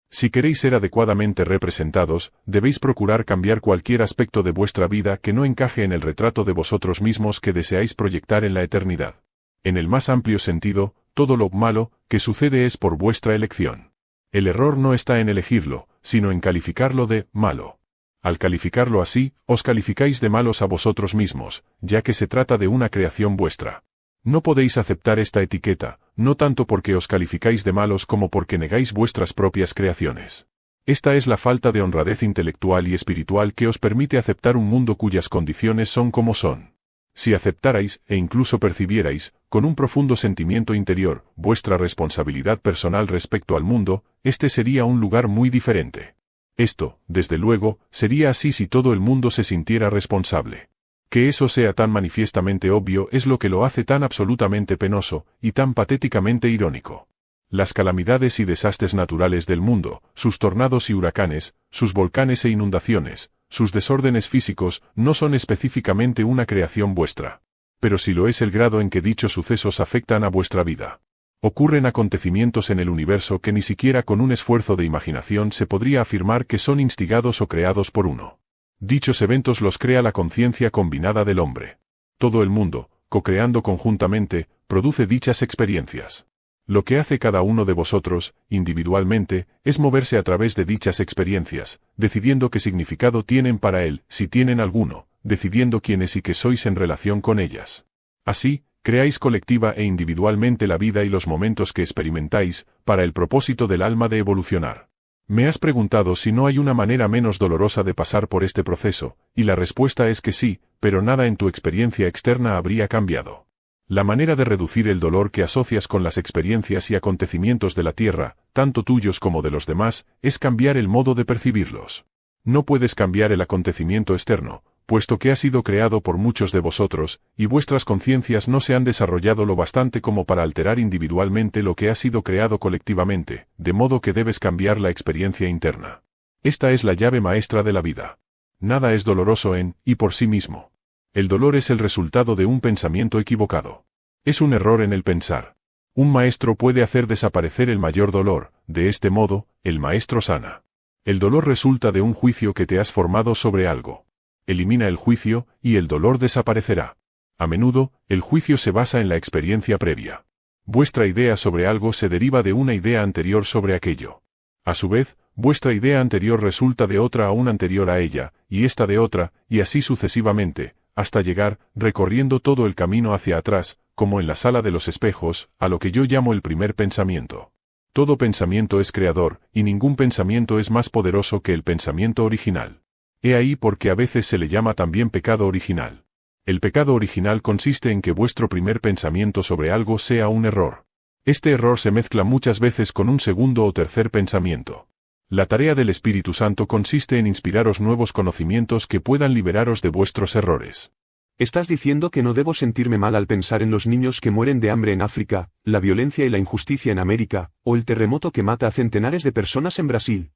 Si queréis ser adecuadamente representados, debéis procurar cambiar cualquier aspecto de vuestra vida que no encaje en el retrato de vosotros mismos que deseáis proyectar en la eternidad. En el más amplio sentido, todo lo malo que sucede es por vuestra elección. El error no está en elegirlo, sino en calificarlo de malo. Al calificarlo así, os calificáis de malos a vosotros mismos, ya que se trata de una creación vuestra. No podéis aceptar esta etiqueta, no tanto porque os calificáis de malos como porque negáis vuestras propias creaciones. Esta es la falta de honradez intelectual y espiritual que os permite aceptar un mundo cuyas condiciones son como son. Si aceptarais, e incluso percibierais, con un profundo sentimiento interior, vuestra responsabilidad personal respecto al mundo, este sería un lugar muy diferente. Esto, desde luego, sería así si todo el mundo se sintiera responsable. Que eso sea tan manifiestamente obvio es lo que lo hace tan absolutamente penoso, y tan patéticamente irónico. Las calamidades y desastres naturales del mundo, sus tornados y huracanes, sus volcanes e inundaciones, sus desórdenes físicos, no son específicamente una creación vuestra. Pero sí lo es el grado en que dichos sucesos afectan a vuestra vida. Ocurren acontecimientos en el universo que ni siquiera con un esfuerzo de imaginación se podría afirmar que son instigados o creados por uno. Dichos eventos los crea la conciencia combinada del hombre. Todo el mundo, co-creando conjuntamente, produce dichas experiencias. Lo que hace cada uno de vosotros, individualmente, es moverse a través de dichas experiencias, decidiendo qué significado tienen para él, si tienen alguno, decidiendo quiénes y qué sois en relación con ellas. Así, creáis colectiva e individualmente la vida y los momentos que experimentáis, para el propósito del alma de evolucionar. Me has preguntado si no hay una manera menos dolorosa de pasar por este proceso, y la respuesta es que sí, pero nada en tu experiencia externa habría cambiado. La manera de reducir el dolor que asocias con las experiencias y acontecimientos de la Tierra, tanto tuyos como de los demás, es cambiar el modo de percibirlos. No puedes cambiar el acontecimiento externo, puesto que ha sido creado por muchos de vosotros, y vuestras conciencias no se han desarrollado lo bastante como para alterar individualmente lo que ha sido creado colectivamente, de modo que debes cambiar la experiencia interna. Esta es la llave maestra de la vida. Nada es doloroso en y por sí mismo. El dolor es el resultado de un pensamiento equivocado. Es un error en el pensar. Un maestro puede hacer desaparecer el mayor dolor, de este modo, el maestro sana. El dolor resulta de un juicio que te has formado sobre algo. Elimina el juicio, y el dolor desaparecerá. A menudo, el juicio se basa en la experiencia previa. Vuestra idea sobre algo se deriva de una idea anterior sobre aquello. A su vez, vuestra idea anterior resulta de otra aún anterior a ella, y esta de otra, y así sucesivamente, hasta llegar, recorriendo todo el camino hacia atrás, como en la sala de los espejos, a lo que yo llamo el primer pensamiento. Todo pensamiento es creador, y ningún pensamiento es más poderoso que el pensamiento original. He ahí porque a veces se le llama también pecado original. El pecado original consiste en que vuestro primer pensamiento sobre algo sea un error. Este error se mezcla muchas veces con un segundo o tercer pensamiento. La tarea del Espíritu Santo consiste en inspiraros nuevos conocimientos que puedan liberaros de vuestros errores. ¿Estás diciendo que no debo sentirme mal al pensar en los niños que mueren de hambre en África, la violencia y la injusticia en América, o el terremoto que mata a centenares de personas en Brasil?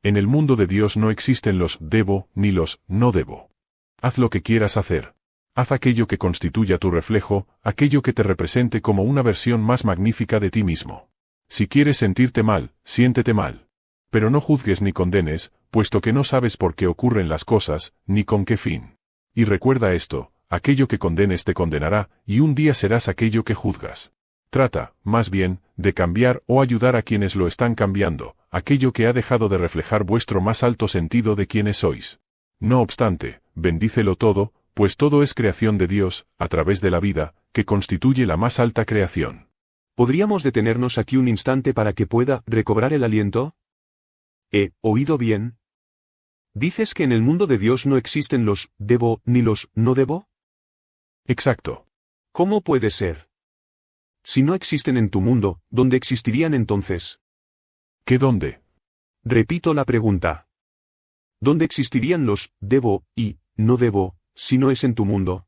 En el mundo de Dios no existen los debo ni los no debo. Haz lo que quieras hacer. Haz aquello que constituya tu reflejo, aquello que te represente como una versión más magnífica de ti mismo. Si quieres sentirte mal, siéntete mal. Pero no juzgues ni condenes, puesto que no sabes por qué ocurren las cosas, ni con qué fin. Y recuerda esto, aquello que condenes te condenará, y un día serás aquello que juzgas. Trata, más bien, de cambiar o ayudar a quienes lo están cambiando, aquello que ha dejado de reflejar vuestro más alto sentido de quiénes sois. No obstante, bendícelo todo, pues todo es creación de Dios, a través de la vida, que constituye la más alta creación. ¿Podríamos detenernos aquí un instante para que pueda recobrar el aliento? ¿He oído bien? ¿Dices que en el mundo de Dios no existen los debo ni los no debo? Exacto. ¿Cómo puede ser? Si no existen en tu mundo, ¿dónde existirían entonces? ¿Qué dónde? Repito la pregunta. ¿Dónde existirían los debo y no debo, si no es en tu mundo?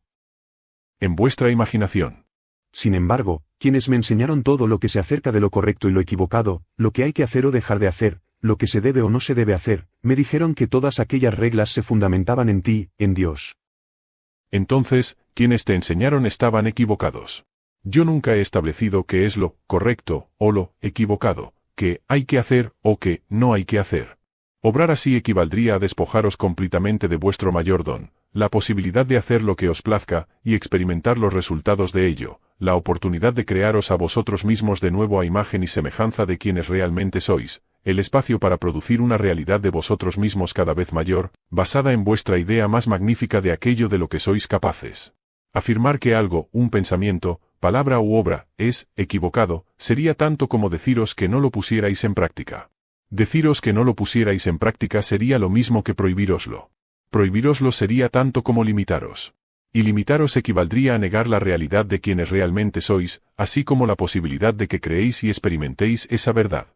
En vuestra imaginación. Sin embargo, quienes me enseñaron todo lo que se acerca de lo correcto y lo equivocado, lo que hay que hacer o dejar de hacer, lo que se debe o no se debe hacer, me dijeron que todas aquellas reglas se fundamentaban en ti, en Dios. Entonces, quienes te enseñaron estaban equivocados. Yo nunca he establecido qué es lo correcto o lo equivocado, que hay que hacer o que no hay que hacer. Obrar así equivaldría a despojaros completamente de vuestro mayor don, la posibilidad de hacer lo que os plazca y experimentar los resultados de ello, la oportunidad de crearos a vosotros mismos de nuevo a imagen y semejanza de quienes realmente sois, el espacio para producir una realidad de vosotros mismos cada vez mayor, basada en vuestra idea más magnífica de aquello de lo que sois capaces. Afirmar que algo, un pensamiento, palabra u obra, es equivocado, sería tanto como deciros que no lo pusierais en práctica. Deciros que no lo pusierais en práctica sería lo mismo que prohibíroslo. Prohibíroslo sería tanto como limitaros. Y limitaros equivaldría a negar la realidad de quienes realmente sois, así como la posibilidad de que creéis y experimentéis esa verdad.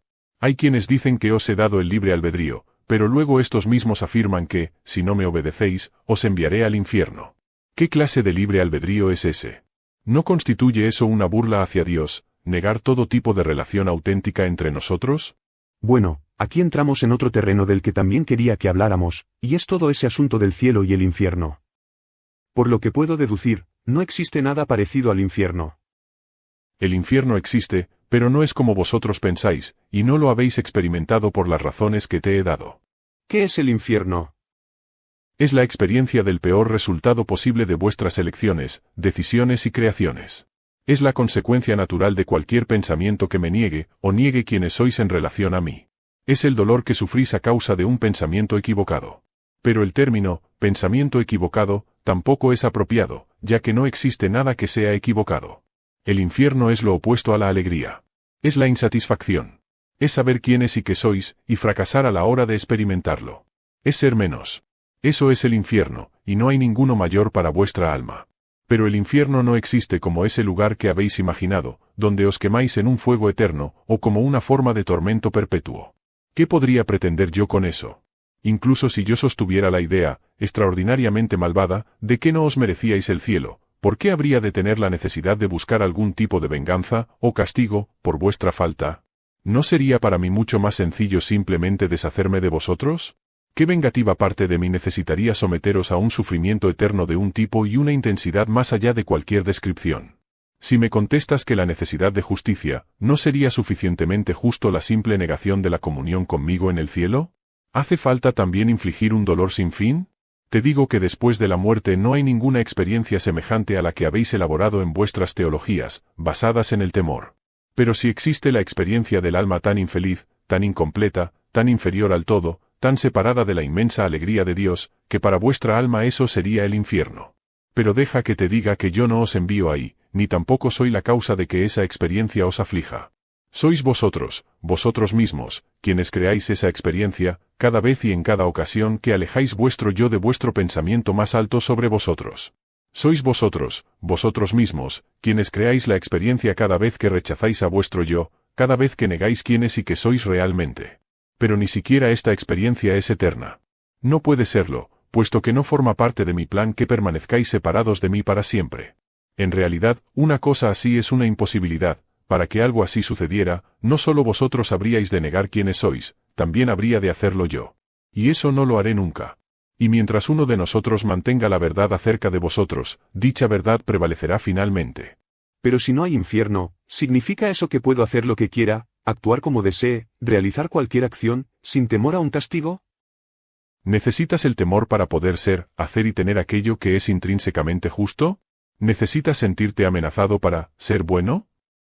Hay quienes dicen que os he dado el libre albedrío, pero luego estos mismos afirman que, si no me obedecéis, os enviaré al infierno. ¿Qué clase de libre albedrío es ese? ¿No constituye eso una burla hacia Dios, negar todo tipo de relación auténtica entre nosotros? Bueno, aquí entramos en otro terreno del que también quería que habláramos, y es todo ese asunto del cielo y el infierno. Por lo que puedo deducir, no existe nada parecido al infierno. El infierno existe, pero no es como vosotros pensáis, y no lo habéis experimentado por las razones que te he dado. ¿Qué es el infierno? Es la experiencia del peor resultado posible de vuestras elecciones, decisiones y creaciones. Es la consecuencia natural de cualquier pensamiento que me niegue, o niegue quienes sois en relación a mí. Es el dolor que sufrís a causa de un pensamiento equivocado. Pero el término, pensamiento equivocado, tampoco es apropiado, ya que no existe nada que sea equivocado. El infierno es lo opuesto a la alegría. Es la insatisfacción. Es saber quiénes y qué sois, y fracasar a la hora de experimentarlo. Es ser menos. Eso es el infierno, y no hay ninguno mayor para vuestra alma. Pero el infierno no existe como ese lugar que habéis imaginado, donde os quemáis en un fuego eterno, o como una forma de tormento perpetuo. ¿Qué podría pretender yo con eso? Incluso si yo sostuviera la idea, extraordinariamente malvada, de que no os merecíais el cielo, ¿por qué habría de tener la necesidad de buscar algún tipo de venganza, o castigo, por vuestra falta? ¿No sería para mí mucho más sencillo simplemente deshacerme de vosotros? ¿Qué vengativa parte de mí necesitaría someteros a un sufrimiento eterno de un tipo y una intensidad más allá de cualquier descripción? Si me contestas que la necesidad de justicia, ¿no sería suficientemente justo la simple negación de la comunión conmigo en el cielo? ¿Hace falta también infligir un dolor sin fin? Te digo que después de la muerte no hay ninguna experiencia semejante a la que habéis elaborado en vuestras teologías, basadas en el temor. Pero si existe la experiencia del alma tan infeliz, tan incompleta, tan inferior al todo, tan separada de la inmensa alegría de Dios, que para vuestra alma eso sería el infierno. Pero deja que te diga que yo no os envío ahí, ni tampoco soy la causa de que esa experiencia os aflija. Sois vosotros mismos, quienes creáis esa experiencia, cada vez y en cada ocasión que alejáis vuestro yo de vuestro pensamiento más alto sobre vosotros. Sois vosotros mismos, quienes creáis la experiencia cada vez que rechazáis a vuestro yo, cada vez que negáis quiénes y qué sois realmente. Pero ni siquiera esta experiencia es eterna. No puede serlo, puesto que no forma parte de mi plan que permanezcáis separados de mí para siempre. En realidad, una cosa así es una imposibilidad. Para que algo así sucediera, no solo vosotros habríais de negar quiénes sois, también habría de hacerlo yo. Y eso no lo haré nunca. Y mientras uno de nosotros mantenga la verdad acerca de vosotros, dicha verdad prevalecerá finalmente. Pero si no hay infierno, ¿significa eso que puedo hacer lo que quiera, actuar como desee, realizar cualquier acción, sin temor a un castigo? ¿Necesitas el temor para poder ser, hacer y tener aquello que es intrínsecamente justo? ¿Necesitas sentirte amenazado para ser bueno?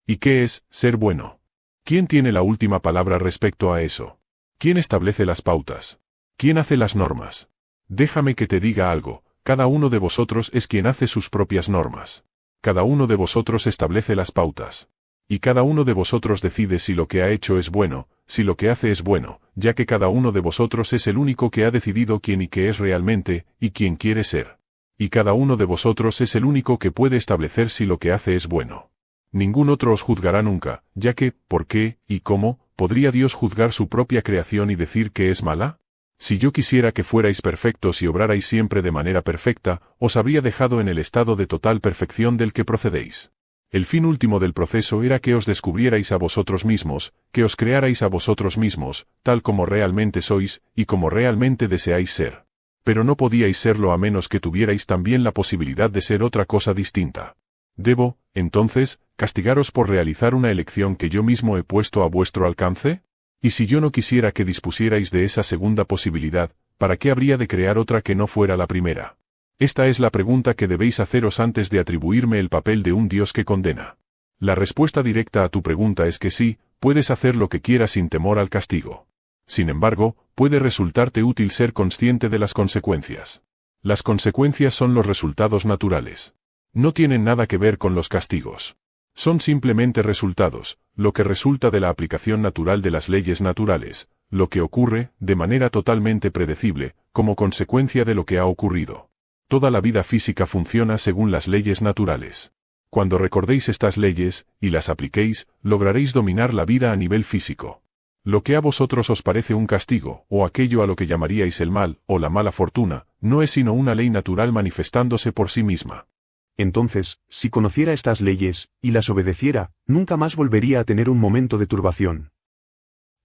¿Y qué es ser bueno? ¿Quién tiene la última palabra respecto a eso? ¿Quién establece las pautas? ¿Quién hace las normas? Déjame que te diga algo, cada uno de vosotros es quien hace sus propias normas. Cada uno de vosotros establece las pautas. Y cada uno de vosotros decide si lo que ha hecho es bueno, si lo que hace es bueno, ya que cada uno de vosotros es el único que ha decidido quién y qué es realmente, y quién quiere ser. Y cada uno de vosotros es el único que puede establecer si lo que hace es bueno. Ningún otro os juzgará nunca, ya que, ¿por qué, y cómo, podría Dios juzgar su propia creación y decir que es mala? Si yo quisiera que fuerais perfectos y obrarais siempre de manera perfecta, os habría dejado en el estado de total perfección del que procedéis. El fin último del proceso era que os descubrierais a vosotros mismos, que os crearais a vosotros mismos, tal como realmente sois, y como realmente deseáis ser. Pero no podíais serlo a menos que tuvierais también la posibilidad de ser otra cosa distinta. ¿Debo, entonces, castigaros por realizar una elección que yo mismo he puesto a vuestro alcance? Y si yo no quisiera que dispusierais de esa segunda posibilidad, ¿para qué habría de crear otra que no fuera la primera? Esta es la pregunta que debéis haceros antes de atribuirme el papel de un Dios que condena. La respuesta directa a tu pregunta es que sí, puedes hacer lo que quieras sin temor al castigo. Sin embargo, puede resultarte útil ser consciente de las consecuencias. Las consecuencias son los resultados naturales. No tienen nada que ver con los castigos. Son simplemente resultados, lo que resulta de la aplicación natural de las leyes naturales, lo que ocurre, de manera totalmente predecible, como consecuencia de lo que ha ocurrido. Toda la vida física funciona según las leyes naturales. Cuando recordéis estas leyes, y las apliquéis, lograréis dominar la vida a nivel físico. Lo que a vosotros os parece un castigo, o aquello a lo que llamaríais el mal, o la mala fortuna, no es sino una ley natural manifestándose por sí misma. Entonces, si conociera estas leyes, y las obedeciera, nunca más volvería a tener un momento de turbación.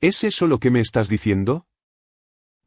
¿Es eso lo que me estás diciendo?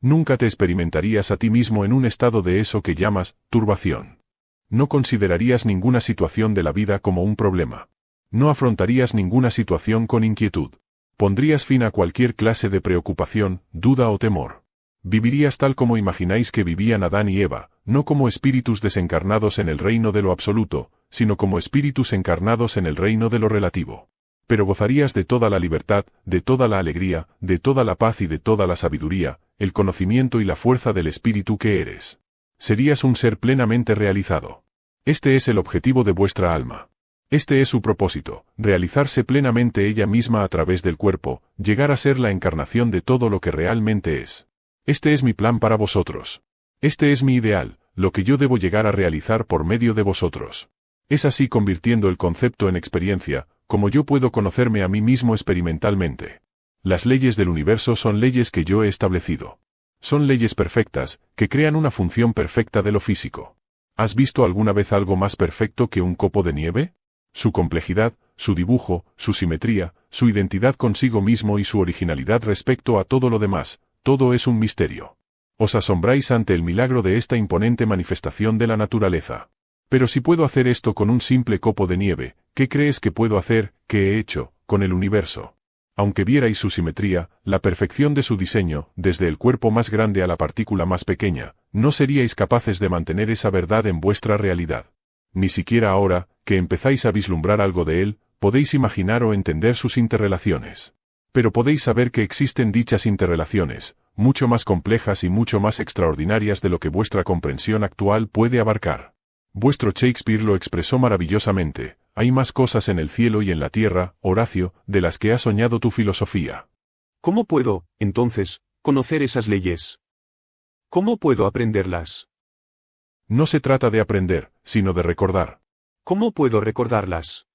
Nunca te experimentarías a ti mismo en un estado de eso que llamas turbación. No considerarías ninguna situación de la vida como un problema. No afrontarías ninguna situación con inquietud. Pondrías fin a cualquier clase de preocupación, duda o temor. Vivirías tal como imagináis que vivían Adán y Eva, no como espíritus desencarnados en el reino de lo absoluto, sino como espíritus encarnados en el reino de lo relativo. Pero gozarías de toda la libertad, de toda la alegría, de toda la paz y de toda la sabiduría, el conocimiento y la fuerza del espíritu que eres. Serías un ser plenamente realizado. Este es el objetivo de vuestra alma. Este es su propósito, realizarse plenamente ella misma a través del cuerpo, llegar a ser la encarnación de todo lo que realmente es. Este es mi plan para vosotros. Este es mi ideal, lo que yo debo llegar a realizar por medio de vosotros. Es así convirtiendo el concepto en experiencia, como yo puedo conocerme a mí mismo experimentalmente. Las leyes del universo son leyes que yo he establecido. Son leyes perfectas, que crean una función perfecta de lo físico. ¿Has visto alguna vez algo más perfecto que un copo de nieve? Su complejidad, su dibujo, su simetría, su identidad consigo mismo y su originalidad respecto a todo lo demás, todo es un misterio. Os asombráis ante el milagro de esta imponente manifestación de la naturaleza. Pero si puedo hacer esto con un simple copo de nieve, ¿qué crees que puedo hacer, que he hecho, con el universo? Aunque vierais su simetría, la perfección de su diseño, desde el cuerpo más grande a la partícula más pequeña, no seríais capaces de mantener esa verdad en vuestra realidad. Ni siquiera ahora, que empezáis a vislumbrar algo de él, podéis imaginar o entender sus interrelaciones. Pero podéis saber que existen dichas interrelaciones, mucho más complejas y mucho más extraordinarias de lo que vuestra comprensión actual puede abarcar. Vuestro Shakespeare lo expresó maravillosamente: hay más cosas en el cielo y en la tierra, Horacio, de las que ha soñado tu filosofía. ¿Cómo puedo, entonces, conocer esas leyes? ¿Cómo puedo aprenderlas? No se trata de aprender, sino de recordar. ¿Cómo puedo recordarlas?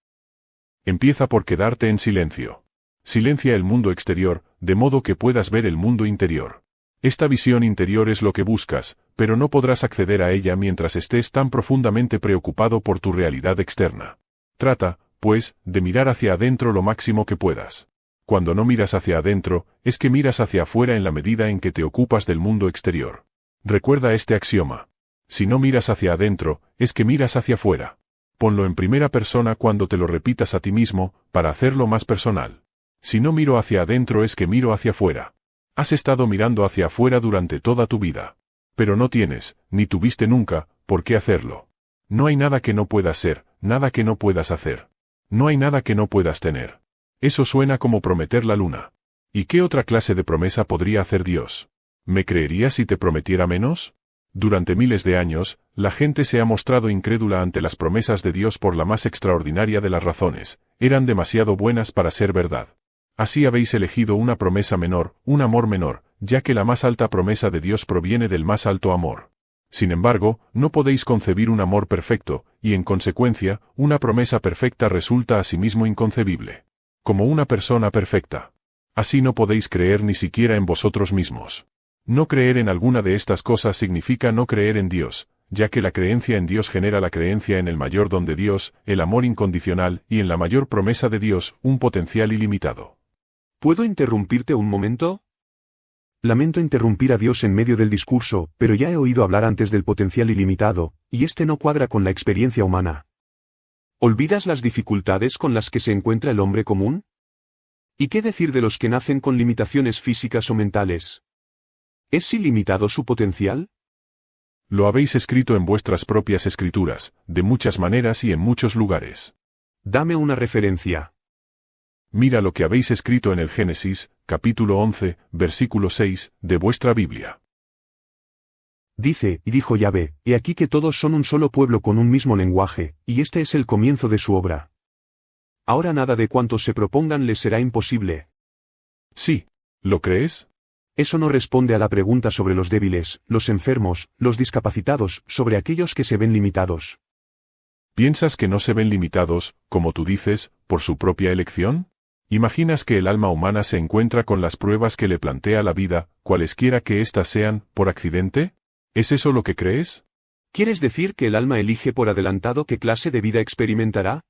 Empieza por quedarte en silencio. Silencia el mundo exterior, de modo que puedas ver el mundo interior. Esta visión interior es lo que buscas, pero no podrás acceder a ella mientras estés tan profundamente preocupado por tu realidad externa. Trata, pues, de mirar hacia adentro lo máximo que puedas. Cuando no miras hacia adentro, es que miras hacia afuera en la medida en que te ocupas del mundo exterior. Recuerda este axioma. Si no miras hacia adentro, es que miras hacia afuera. Ponlo en primera persona cuando te lo repitas a ti mismo, para hacerlo más personal. Si no miro hacia adentro es que miro hacia afuera. Has estado mirando hacia afuera durante toda tu vida. Pero no tienes, ni tuviste nunca, por qué hacerlo. No hay nada que no puedas ser, nada que no puedas hacer. No hay nada que no puedas tener. Eso suena como prometer la luna. ¿Y qué otra clase de promesa podría hacer Dios? ¿Me creerías si te prometiera menos? Durante miles de años, la gente se ha mostrado incrédula ante las promesas de Dios por la más extraordinaria de las razones: eran demasiado buenas para ser verdad. Así habéis elegido una promesa menor, un amor menor, ya que la más alta promesa de Dios proviene del más alto amor. Sin embargo, no podéis concebir un amor perfecto, y en consecuencia, una promesa perfecta resulta asimismo inconcebible. Como una persona perfecta. Así no podéis creer ni siquiera en vosotros mismos. No creer en alguna de estas cosas significa no creer en Dios, ya que la creencia en Dios genera la creencia en el mayor don de Dios, el amor incondicional, y en la mayor promesa de Dios, un potencial ilimitado. ¿Puedo interrumpirte un momento? Lamento interrumpir a Dios en medio del discurso, pero ya he oído hablar antes del potencial ilimitado, y este no cuadra con la experiencia humana. ¿Olvidas las dificultades con las que se encuentra el hombre común? ¿Y qué decir de los que nacen con limitaciones físicas o mentales? ¿Es ilimitado su potencial? Lo habéis escrito en vuestras propias escrituras, de muchas maneras y en muchos lugares. Dame una referencia. Mira lo que habéis escrito en el Génesis, capítulo 11, versículo 6, de vuestra Biblia. Dice, y dijo Yahvé, he aquí que todos son un solo pueblo con un mismo lenguaje, y este es el comienzo de su obra. Ahora nada de cuantos se propongan les será imposible. Sí. ¿Lo crees? Eso no responde a la pregunta sobre los débiles, los enfermos, los discapacitados, sobre aquellos que se ven limitados. ¿Piensas que no se ven limitados, como tú dices, por su propia elección? ¿Imaginas que el alma humana se encuentra con las pruebas que le plantea la vida, cualesquiera que éstas sean, por accidente? ¿Es eso lo que crees? ¿Quieres decir que el alma elige por adelantado qué clase de vida experimentará?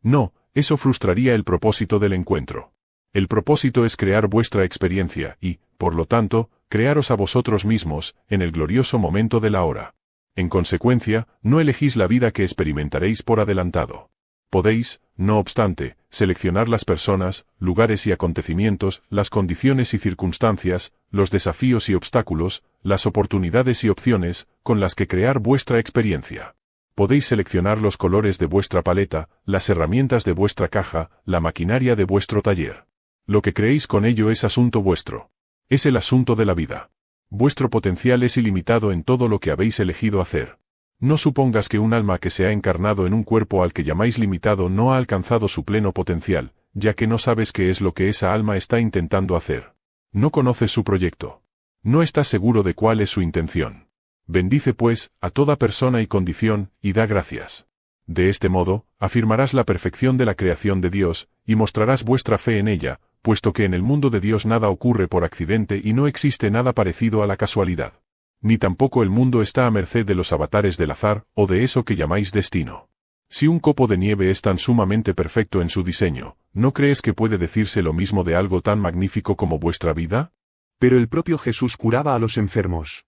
No, eso frustraría el propósito del encuentro. El propósito es crear vuestra experiencia y, por lo tanto, crearos a vosotros mismos, en el glorioso momento de la hora. En consecuencia, no elegís la vida que experimentaréis por adelantado. Podéis, no obstante, seleccionar las personas, lugares y acontecimientos, las condiciones y circunstancias, los desafíos y obstáculos, las oportunidades y opciones, con las que crear vuestra experiencia. Podéis seleccionar los colores de vuestra paleta, las herramientas de vuestra caja, la maquinaria de vuestro taller. Lo que creéis con ello es asunto vuestro. Es el asunto de la vida. Vuestro potencial es ilimitado en todo lo que habéis elegido hacer. No supongas que un alma que se ha encarnado en un cuerpo al que llamáis limitado no ha alcanzado su pleno potencial, ya que no sabes qué es lo que esa alma está intentando hacer. No conoces su proyecto. No estás seguro de cuál es su intención. Bendice pues, a toda persona y condición, y da gracias. De este modo, afirmarás la perfección de la creación de Dios, y mostrarás vuestra fe en ella, puesto que en el mundo de Dios nada ocurre por accidente y no existe nada parecido a la casualidad. Ni tampoco el mundo está a merced de los avatares del azar, o de eso que llamáis destino. Si un copo de nieve es tan sumamente perfecto en su diseño, ¿no crees que puede decirse lo mismo de algo tan magnífico como vuestra vida? Pero el propio Jesús curaba a los enfermos.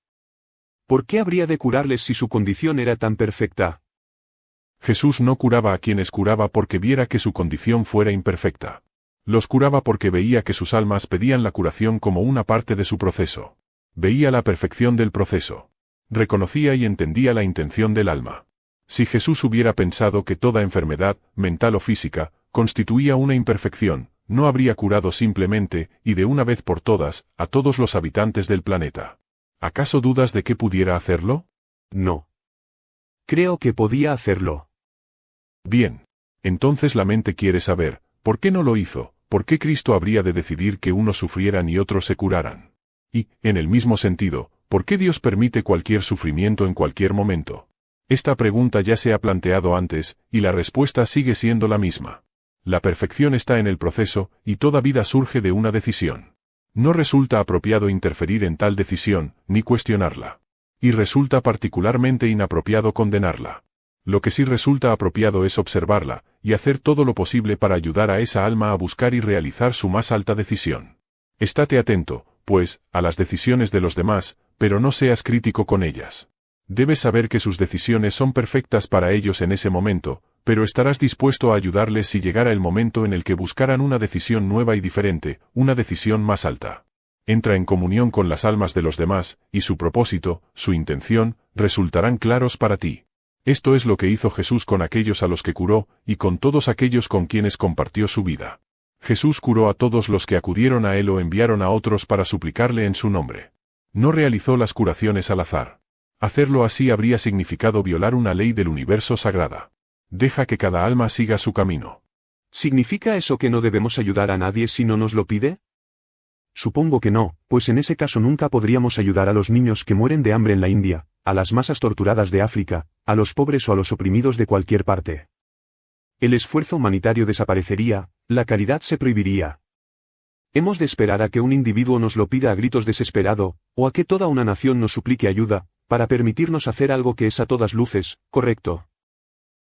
¿Por qué habría de curarles si su condición era tan perfecta? Jesús no curaba a quienes curaba porque viera que su condición fuera imperfecta. Los curaba porque veía que sus almas pedían la curación como una parte de su proceso. Veía la perfección del proceso. Reconocía y entendía la intención del alma. Si Jesús hubiera pensado que toda enfermedad, mental o física, constituía una imperfección, no habría curado simplemente, y de una vez por todas, a todos los habitantes del planeta. ¿Acaso dudas de que pudiera hacerlo? No. Creo que podía hacerlo. Bien. Entonces la mente quiere saber, ¿por qué no lo hizo? ¿Por qué Cristo habría de decidir que unos sufrieran y otros se curaran? Y, en el mismo sentido, ¿por qué Dios permite cualquier sufrimiento en cualquier momento? Esta pregunta ya se ha planteado antes, y la respuesta sigue siendo la misma. La perfección está en el proceso, y toda vida surge de una decisión. No resulta apropiado interferir en tal decisión, ni cuestionarla. Y resulta particularmente inapropiado condenarla. Lo que sí resulta apropiado es observarla, y hacer todo lo posible para ayudar a esa alma a buscar y realizar su más alta decisión. Estate atento, pues, a las decisiones de los demás, pero no seas crítico con ellas. Debes saber que sus decisiones son perfectas para ellos en ese momento, pero estarás dispuesto a ayudarles si llegara el momento en el que buscaran una decisión nueva y diferente, una decisión más alta. Entra en comunión con las almas de los demás, y su propósito, su intención, resultarán claros para ti. Esto es lo que hizo Jesús con aquellos a los que curó, y con todos aquellos con quienes compartió su vida. Jesús curó a todos los que acudieron a él o enviaron a otros para suplicarle en su nombre. No realizó las curaciones al azar. Hacerlo así habría significado violar una ley del universo sagrada. Deja que cada alma siga su camino. ¿Significa eso que no debemos ayudar a nadie si no nos lo pide? Supongo que no, pues en ese caso nunca podríamos ayudar a los niños que mueren de hambre en la India, a las masas torturadas de África, a los pobres o a los oprimidos de cualquier parte. El esfuerzo humanitario desaparecería, la caridad se prohibiría. ¿Hemos de esperar a que un individuo nos lo pida a gritos desesperado, o a que toda una nación nos suplique ayuda, para permitirnos hacer algo que es a todas luces correcto?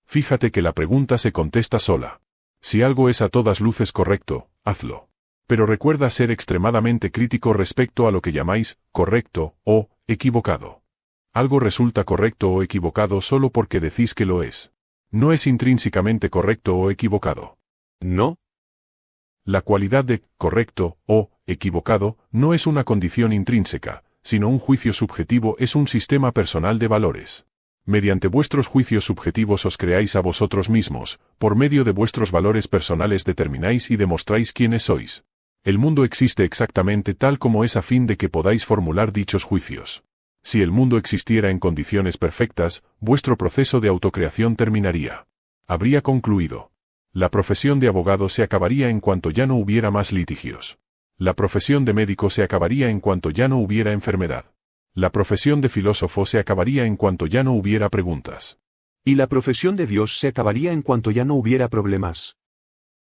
Fíjate que la pregunta se contesta sola. Si algo es a todas luces correcto, hazlo. Pero recuerda ser extremadamente crítico respecto a lo que llamáis correcto o equivocado. Algo resulta correcto o equivocado solo porque decís que lo es. No es intrínsecamente correcto o equivocado. ¿No? La cualidad de correcto o equivocado no es una condición intrínseca, sino un juicio subjetivo, es un sistema personal de valores. Mediante vuestros juicios subjetivos os creáis a vosotros mismos, por medio de vuestros valores personales determináis y demostráis quiénes sois. El mundo existe exactamente tal como es a fin de que podáis formular dichos juicios. Si el mundo existiera en condiciones perfectas, vuestro proceso de autocreación terminaría. Habría concluido. La profesión de abogado se acabaría en cuanto ya no hubiera más litigios. La profesión de médico se acabaría en cuanto ya no hubiera enfermedad. La profesión de filósofo se acabaría en cuanto ya no hubiera preguntas. Y la profesión de Dios se acabaría en cuanto ya no hubiera problemas.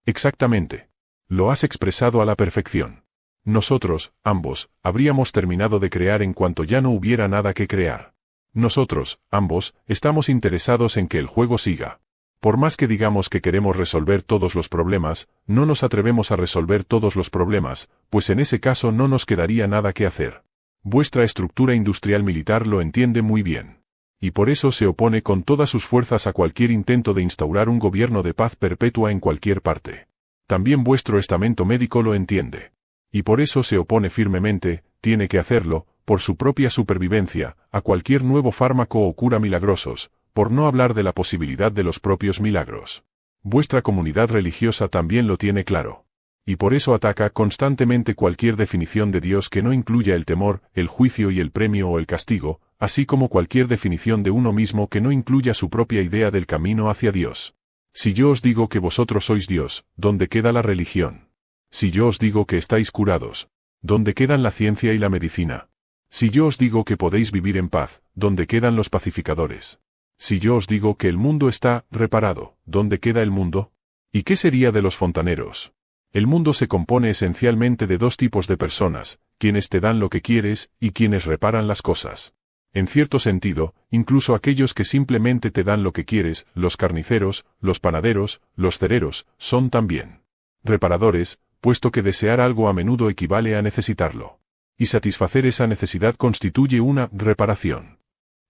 Exactamente. Lo has expresado a la perfección. Nosotros, ambos, habríamos terminado de crear en cuanto ya no hubiera nada que crear. Nosotros, ambos, estamos interesados en que el juego siga. Por más que digamos que queremos resolver todos los problemas, no nos atrevemos a resolver todos los problemas, pues en ese caso no nos quedaría nada que hacer. Vuestra estructura industrial militar lo entiende muy bien. Y por eso se opone con todas sus fuerzas a cualquier intento de instaurar un gobierno de paz perpetua en cualquier parte. También vuestro estamento médico lo entiende. Y por eso se opone firmemente, tiene que hacerlo, por su propia supervivencia, a cualquier nuevo fármaco o cura milagrosos, por no hablar de la posibilidad de los propios milagros. Vuestra comunidad religiosa también lo tiene claro. Y por eso ataca constantemente cualquier definición de Dios que no incluya el temor, el juicio y el premio o el castigo, así como cualquier definición de uno mismo que no incluya su propia idea del camino hacia Dios. Si yo os digo que vosotros sois Dios, ¿dónde queda la religión? Si yo os digo que estáis curados, ¿dónde quedan la ciencia y la medicina? Si yo os digo que podéis vivir en paz, ¿dónde quedan los pacificadores? Si yo os digo que el mundo está reparado, ¿dónde queda el mundo? ¿Y qué sería de los fontaneros? El mundo se compone esencialmente de dos tipos de personas, quienes te dan lo que quieres y quienes reparan las cosas. En cierto sentido, incluso aquellos que simplemente te dan lo que quieres, los carniceros, los panaderos, los cereros, son también reparadores, puesto que desear algo a menudo equivale a necesitarlo. Y satisfacer esa necesidad constituye una reparación.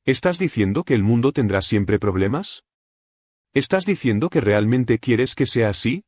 ¿Estás diciendo que el mundo tendrá siempre problemas? ¿Estás diciendo que realmente quieres que sea así?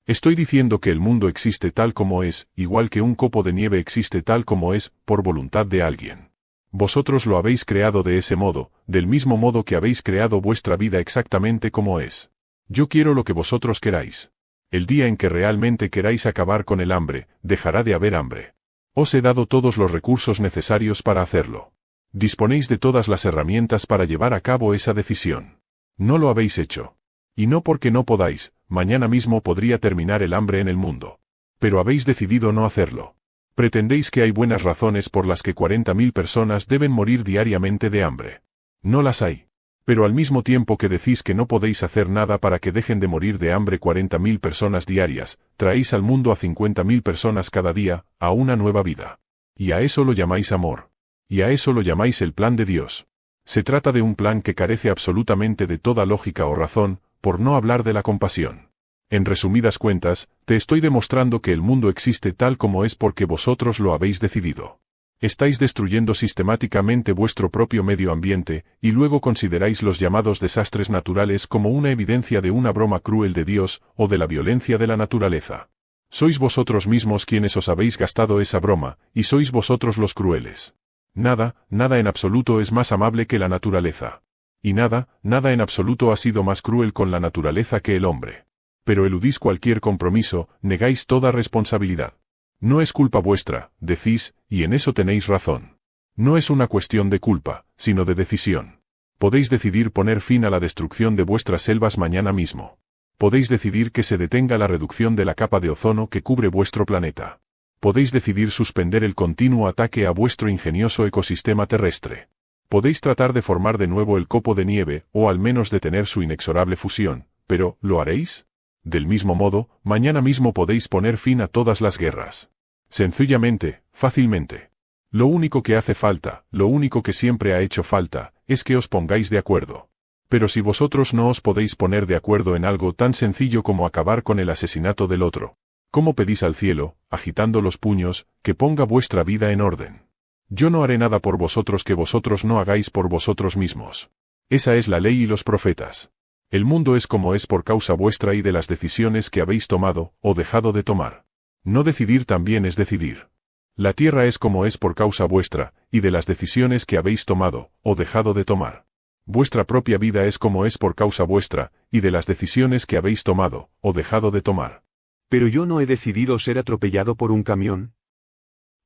Estoy diciendo que el mundo existe tal como es, igual que un copo de nieve existe tal como es, por voluntad de alguien. Vosotros lo habéis creado de ese modo, del mismo modo que habéis creado vuestra vida exactamente como es. Yo quiero lo que vosotros queráis. El día en que realmente queráis acabar con el hambre, dejará de haber hambre. Os he dado todos los recursos necesarios para hacerlo. Disponéis de todas las herramientas para llevar a cabo esa decisión. No lo habéis hecho. Y no porque no podáis, mañana mismo podría terminar el hambre en el mundo. Pero habéis decidido no hacerlo. Pretendéis que hay buenas razones por las que 40.000 personas deben morir diariamente de hambre. No las hay. Pero al mismo tiempo que decís que no podéis hacer nada para que dejen de morir de hambre 40.000 personas diarias, traéis al mundo a 50.000 personas cada día, a una nueva vida. Y a eso lo llamáis amor. Y a eso lo llamáis el plan de Dios. Se trata de un plan que carece absolutamente de toda lógica o razón, por no hablar de la compasión. En resumidas cuentas, te estoy demostrando que el mundo existe tal como es porque vosotros lo habéis decidido. Estáis destruyendo sistemáticamente vuestro propio medio ambiente, y luego consideráis los llamados desastres naturales como una evidencia de una broma cruel de Dios, o de la violencia de la naturaleza. Sois vosotros mismos quienes os habéis gastado esa broma, y sois vosotros los crueles. Nada en absoluto es más amable que la naturaleza. Y nada en absoluto ha sido más cruel con la naturaleza que el hombre. Pero eludís cualquier compromiso, negáis toda responsabilidad. No es culpa vuestra, decís, y en eso tenéis razón. No es una cuestión de culpa, sino de decisión. Podéis decidir poner fin a la destrucción de vuestras selvas mañana mismo. Podéis decidir que se detenga la reducción de la capa de ozono que cubre vuestro planeta. Podéis decidir suspender el continuo ataque a vuestro ingenioso ecosistema terrestre. Podéis tratar de formar de nuevo el copo de nieve, o al menos detener su inexorable fusión, pero ¿lo haréis? Del mismo modo, mañana mismo podéis poner fin a todas las guerras. Sencillamente, fácilmente. Lo único que hace falta, lo único que siempre ha hecho falta, es que os pongáis de acuerdo. Pero si vosotros no os podéis poner de acuerdo en algo tan sencillo como acabar con el asesinato del otro, ¿cómo pedís al cielo, agitando los puños, que ponga vuestra vida en orden? Yo no haré nada por vosotros que vosotros no hagáis por vosotros mismos. Esa es la ley y los profetas. El mundo es como es por causa vuestra y de las decisiones que habéis tomado, o dejado de tomar. No decidir también es decidir. La tierra es como es por causa vuestra, y de las decisiones que habéis tomado, o dejado de tomar. Vuestra propia vida es como es por causa vuestra, y de las decisiones que habéis tomado, o dejado de tomar. Pero yo no he decidido ser atropellado por un camión.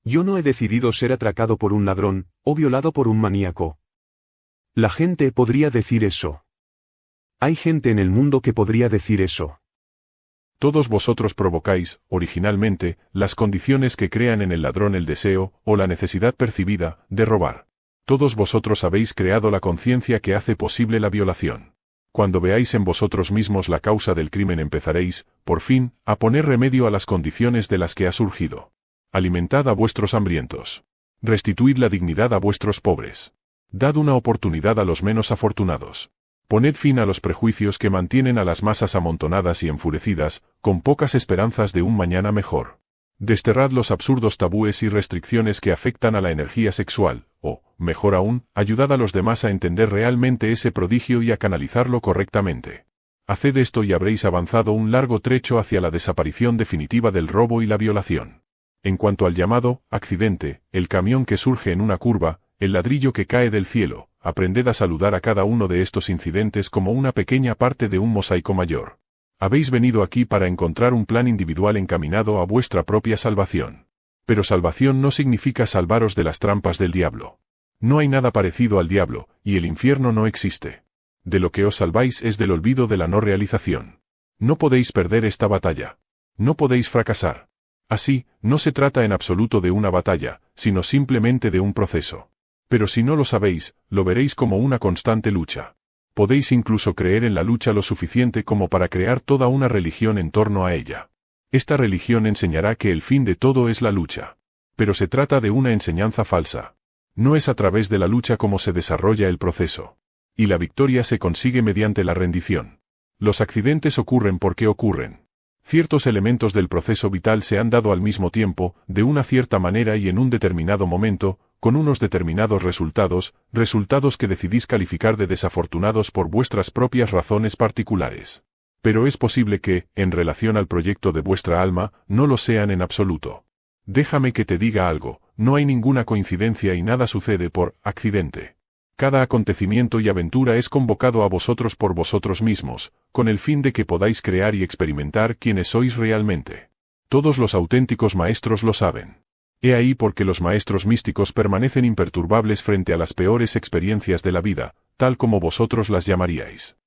Yo no he decidido ser atracado por un ladrón, o violado por un maníaco. La gente podría decir eso. Hay gente en el mundo que podría decir eso. Todos vosotros provocáis, originalmente, las condiciones que crean en el ladrón el deseo, o la necesidad percibida, de robar. Todos vosotros habéis creado la conciencia que hace posible la violación. Cuando veáis en vosotros mismos la causa del crimen empezaréis, por fin, a poner remedio a las condiciones de las que ha surgido. Alimentad a vuestros hambrientos. Restituid la dignidad a vuestros pobres. Dad una oportunidad a los menos afortunados. Poned fin a los prejuicios que mantienen a las masas amontonadas y enfurecidas, con pocas esperanzas de un mañana mejor. Desterrad los absurdos tabúes y restricciones que afectan a la energía sexual, o, mejor aún, ayudad a los demás a entender realmente ese prodigio y a canalizarlo correctamente. Haced esto y habréis avanzado un largo trecho hacia la desaparición definitiva del robo y la violación. En cuanto al llamado accidente, el camión que surge en una curva, el ladrillo que cae del cielo, aprended a saludar a cada uno de estos incidentes como una pequeña parte de un mosaico mayor. Habéis venido aquí para encontrar un plan individual encaminado a vuestra propia salvación. Pero salvación no significa salvaros de las trampas del diablo. No hay nada parecido al diablo, y el infierno no existe. De lo que os salváis es del olvido de la no realización. No podéis perder esta batalla. No podéis fracasar. Así, no se trata en absoluto de una batalla, sino simplemente de un proceso. Pero si no lo sabéis, lo veréis como una constante lucha. Podéis incluso creer en la lucha lo suficiente como para crear toda una religión en torno a ella. Esta religión enseñará que el fin de todo es la lucha. Pero se trata de una enseñanza falsa. No es a través de la lucha como se desarrolla el proceso. Y la victoria se consigue mediante la rendición. Los accidentes ocurren porque ocurren. Ciertos elementos del proceso vital se han dado al mismo tiempo, de una cierta manera y en un determinado momento, con unos determinados resultados que decidís calificar de desafortunados por vuestras propias razones particulares. Pero es posible que, en relación al proyecto de vuestra alma, no lo sean en absoluto. Déjame que te diga algo, no hay ninguna coincidencia y nada sucede por accidente. Cada acontecimiento y aventura es convocado a vosotros por vosotros mismos, con el fin de que podáis crear y experimentar quiénes sois realmente. Todos los auténticos maestros lo saben. He ahí porque los maestros místicos permanecen imperturbables frente a las peores experiencias de la vida, tal como vosotros las llamaríais.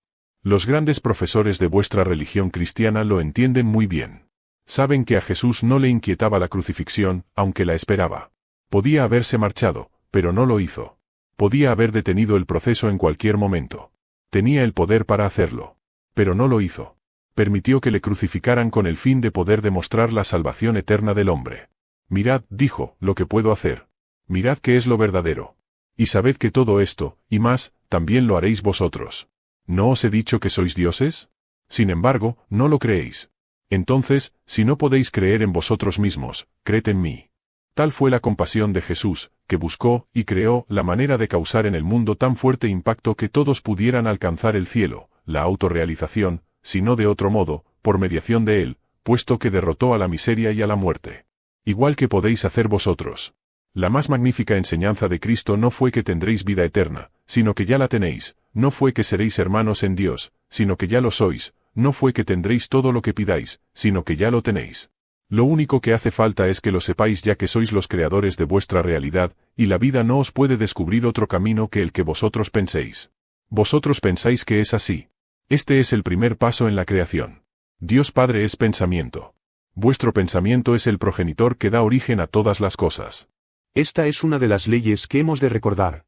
Los grandes profesores de vuestra religión cristiana lo entienden muy bien. Saben que a Jesús no le inquietaba la crucifixión, aunque la esperaba. Podía haberse marchado, pero no lo hizo. Podía haber detenido el proceso en cualquier momento. Tenía el poder para hacerlo. Pero no lo hizo. Permitió que le crucificaran con el fin de poder demostrar la salvación eterna del hombre. Mirad, dijo, lo que puedo hacer. Mirad qué es lo verdadero. Y sabed que todo esto, y más, también lo haréis vosotros. ¿No os he dicho que sois dioses? Sin embargo, no lo creéis. Entonces, si no podéis creer en vosotros mismos, creed en mí. Tal fue la compasión de Jesús, que buscó y creó la manera de causar en el mundo tan fuerte impacto que todos pudieran alcanzar el cielo, la autorrealización, si no de otro modo, por mediación de él, puesto que derrotó a la miseria y a la muerte. Igual que podéis hacer vosotros. La más magnífica enseñanza de Cristo no fue que tendréis vida eterna, sino que ya la tenéis, no fue que seréis hermanos en Dios, sino que ya lo sois, no fue que tendréis todo lo que pidáis, sino que ya lo tenéis. Lo único que hace falta es que lo sepáis ya que sois los creadores de vuestra realidad, y la vida no os puede descubrir otro camino que el que vosotros penséis. Vosotros pensáis que es así. Este es el primer paso en la creación. Dios Padre es pensamiento. Vuestro pensamiento es el progenitor que da origen a todas las cosas. Esta es una de las leyes que hemos de recordar.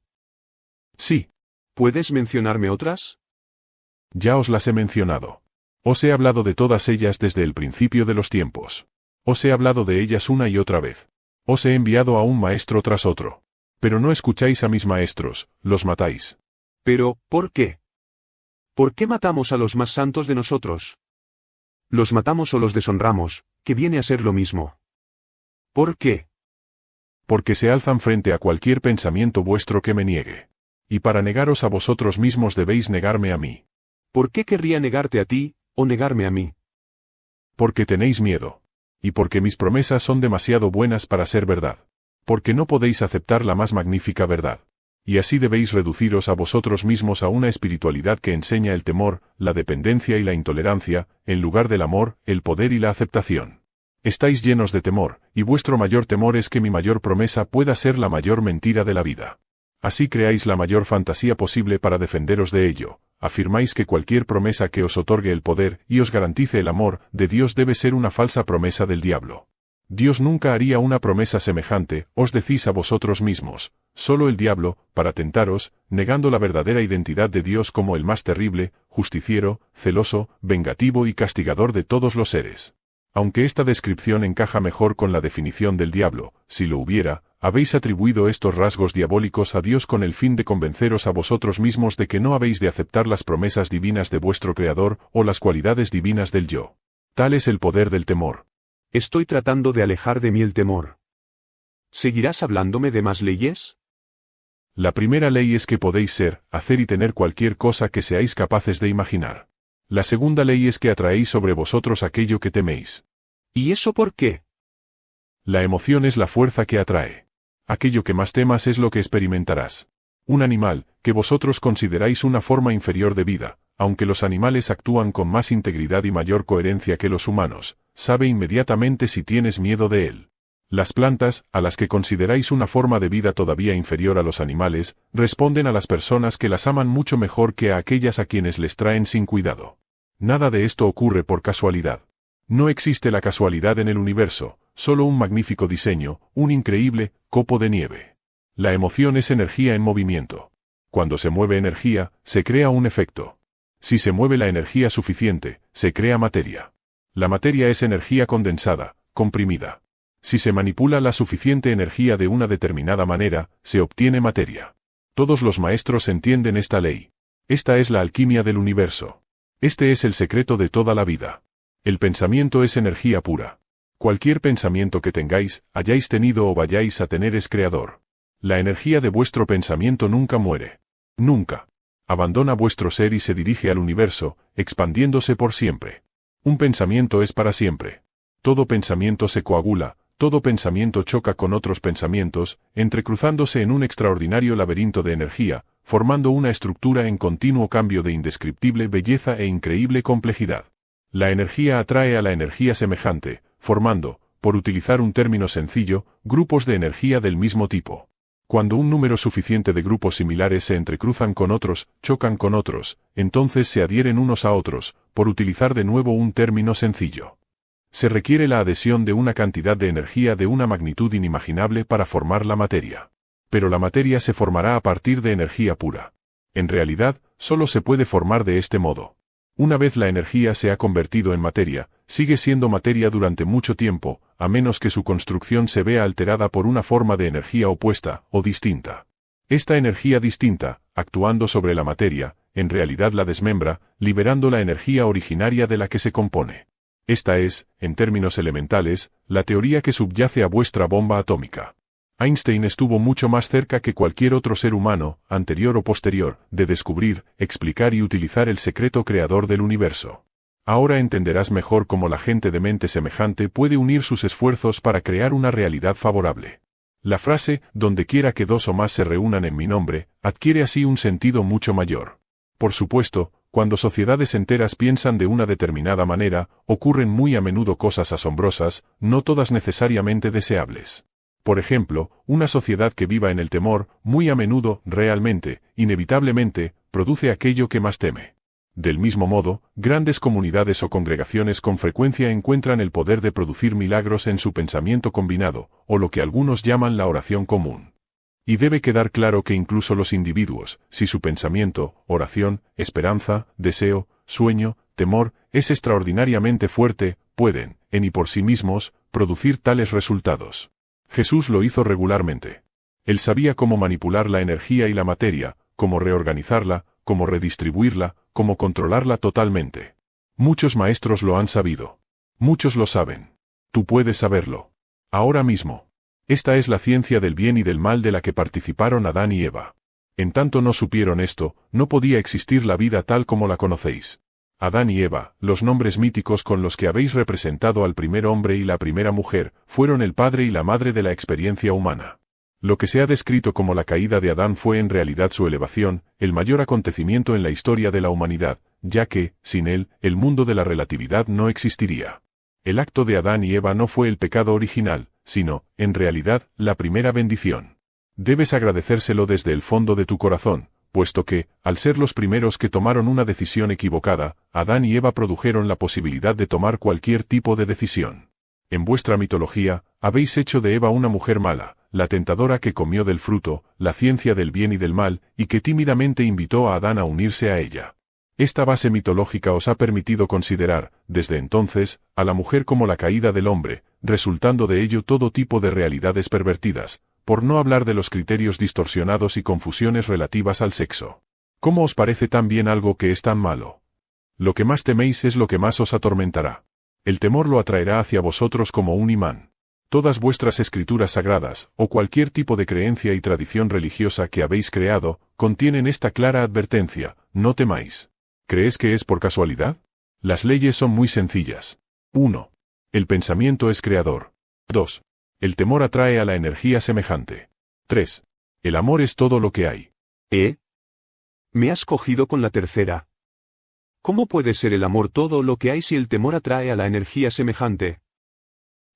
Sí. ¿Puedes mencionarme otras? Ya os las he mencionado. Os he hablado de todas ellas desde el principio de los tiempos. Os he hablado de ellas una y otra vez. Os he enviado a un maestro tras otro. Pero no escucháis a mis maestros, los matáis. Pero, ¿por qué? ¿Por qué matamos a los más santos de nosotros? ¿Los matamos o los deshonramos, que viene a ser lo mismo? ¿Por qué? Porque se alzan frente a cualquier pensamiento vuestro que me niegue. Y para negaros a vosotros mismos debéis negarme a mí. ¿Por qué querría negarte a ti, o negarme a mí? Porque tenéis miedo. Y porque mis promesas son demasiado buenas para ser verdad. Porque no podéis aceptar la más magnífica verdad. Y así debéis reduciros a vosotros mismos a una espiritualidad que enseña el temor, la dependencia y la intolerancia, en lugar del amor, el poder y la aceptación. Estáis llenos de temor, y vuestro mayor temor es que mi mayor promesa pueda ser la mayor mentira de la vida. Así creáis la mayor fantasía posible para defenderos de ello. Afirmáis que cualquier promesa que os otorgue el poder y os garantice el amor de Dios debe ser una falsa promesa del diablo. Dios nunca haría una promesa semejante, os decís a vosotros mismos. Solo el diablo, para tentaros, negando la verdadera identidad de Dios como el más terrible, justiciero, celoso, vengativo y castigador de todos los seres. Aunque esta descripción encaja mejor con la definición del diablo, si lo hubiera, habéis atribuido estos rasgos diabólicos a Dios con el fin de convenceros a vosotros mismos de que no habéis de aceptar las promesas divinas de vuestro Creador o las cualidades divinas del yo. Tal es el poder del temor. Estoy tratando de alejar de mí el temor. ¿Seguirás hablándome de más leyes? La primera ley es que podéis ser, hacer y tener cualquier cosa que seáis capaces de imaginar. La segunda ley es que atraéis sobre vosotros aquello que teméis. ¿Y eso por qué? La emoción es la fuerza que atrae. Aquello que más temas es lo que experimentarás. Un animal, que vosotros consideráis una forma inferior de vida, aunque los animales actúan con más integridad y mayor coherencia que los humanos, sabe inmediatamente si tienes miedo de él. Las plantas, a las que consideráis una forma de vida todavía inferior a los animales, responden a las personas que las aman mucho mejor que a aquellas a quienes les traen sin cuidado. Nada de esto ocurre por casualidad. No existe la casualidad en el universo, solo un magnífico diseño, un increíble copo de nieve. La emoción es energía en movimiento. Cuando se mueve energía, se crea un efecto. Si se mueve la energía suficiente, se crea materia. La materia es energía condensada, comprimida. Si se manipula la suficiente energía de una determinada manera, se obtiene materia. Todos los maestros entienden esta ley. Esta es la alquimia del universo. Este es el secreto de toda la vida. El pensamiento es energía pura. Cualquier pensamiento que tengáis, hayáis tenido o vayáis a tener es creador. La energía de vuestro pensamiento nunca muere. Nunca. Abandona vuestro ser y se dirige al universo, expandiéndose por siempre. Un pensamiento es para siempre. Todo pensamiento se coagula, todo pensamiento choca con otros pensamientos, entrecruzándose en un extraordinario laberinto de energía, formando una estructura en continuo cambio de indescriptible belleza e increíble complejidad. La energía atrae a la energía semejante, formando, por utilizar un término sencillo, grupos de energía del mismo tipo. Cuando un número suficiente de grupos similares se entrecruzan con otros, chocan con otros, entonces se adhieren unos a otros, por utilizar de nuevo un término sencillo. Se requiere la adhesión de una cantidad de energía de una magnitud inimaginable para formar la materia. Pero la materia se formará a partir de energía pura. En realidad, solo se puede formar de este modo. Una vez la energía se ha convertido en materia, sigue siendo materia durante mucho tiempo, a menos que su construcción se vea alterada por una forma de energía opuesta o distinta. Esta energía distinta, actuando sobre la materia, en realidad la desmembra, liberando la energía originaria de la que se compone. Esta es, en términos elementales, la teoría que subyace a vuestra bomba atómica. Einstein estuvo mucho más cerca que cualquier otro ser humano, anterior o posterior, de descubrir, explicar y utilizar el secreto creador del universo. Ahora entenderás mejor cómo la gente de mente semejante puede unir sus esfuerzos para crear una realidad favorable. La frase, donde quiera que dos o más se reúnan en mi nombre, adquiere así un sentido mucho mayor. Por supuesto, cuando sociedades enteras piensan de una determinada manera, ocurren muy a menudo cosas asombrosas, no todas necesariamente deseables. Por ejemplo, una sociedad que viva en el temor, muy a menudo, realmente, inevitablemente, produce aquello que más teme. Del mismo modo, grandes comunidades o congregaciones con frecuencia encuentran el poder de producir milagros en su pensamiento combinado, o lo que algunos llaman la oración común. Y debe quedar claro que incluso los individuos, si su pensamiento, oración, esperanza, deseo, sueño, temor, es extraordinariamente fuerte, pueden, en y por sí mismos, producir tales resultados. Jesús lo hizo regularmente. Él sabía cómo manipular la energía y la materia, cómo reorganizarla, cómo redistribuirla, cómo controlarla totalmente. Muchos maestros lo han sabido. Muchos lo saben. Tú puedes saberlo. Ahora mismo. Esta es la ciencia del bien y del mal de la que participaron Adán y Eva. En tanto no supieron esto, no podía existir la vida tal como la conocéis. Adán y Eva, los nombres míticos con los que habéis representado al primer hombre y la primera mujer, fueron el padre y la madre de la experiencia humana. Lo que se ha descrito como la caída de Adán fue en realidad su elevación, el mayor acontecimiento en la historia de la humanidad, ya que, sin él, el mundo de la relatividad no existiría. El acto de Adán y Eva no fue el pecado original, sino, en realidad, la primera bendición. Debes agradecérselo desde el fondo de tu corazón, puesto que, al ser los primeros que tomaron una decisión equivocada, Adán y Eva produjeron la posibilidad de tomar cualquier tipo de decisión. En vuestra mitología, habéis hecho de Eva una mujer mala, la tentadora que comió del fruto, la ciencia del bien y del mal, y que tímidamente invitó a Adán a unirse a ella. Esta base mitológica os ha permitido considerar, desde entonces, a la mujer como la caída del hombre, resultando de ello todo tipo de realidades pervertidas, por no hablar de los criterios distorsionados y confusiones relativas al sexo. ¿Cómo os parece tan bien algo que es tan malo? Lo que más teméis es lo que más os atormentará. El temor lo atraerá hacia vosotros como un imán. Todas vuestras escrituras sagradas, o cualquier tipo de creencia y tradición religiosa que habéis creado, contienen esta clara advertencia: no temáis. ¿Crees que es por casualidad? Las leyes son muy sencillas. 1. El pensamiento es creador. 2. El temor atrae a la energía semejante. 3. El amor es todo lo que hay. Me has cogido con la tercera. ¿Cómo puede ser el amor todo lo que hay si el temor atrae a la energía semejante?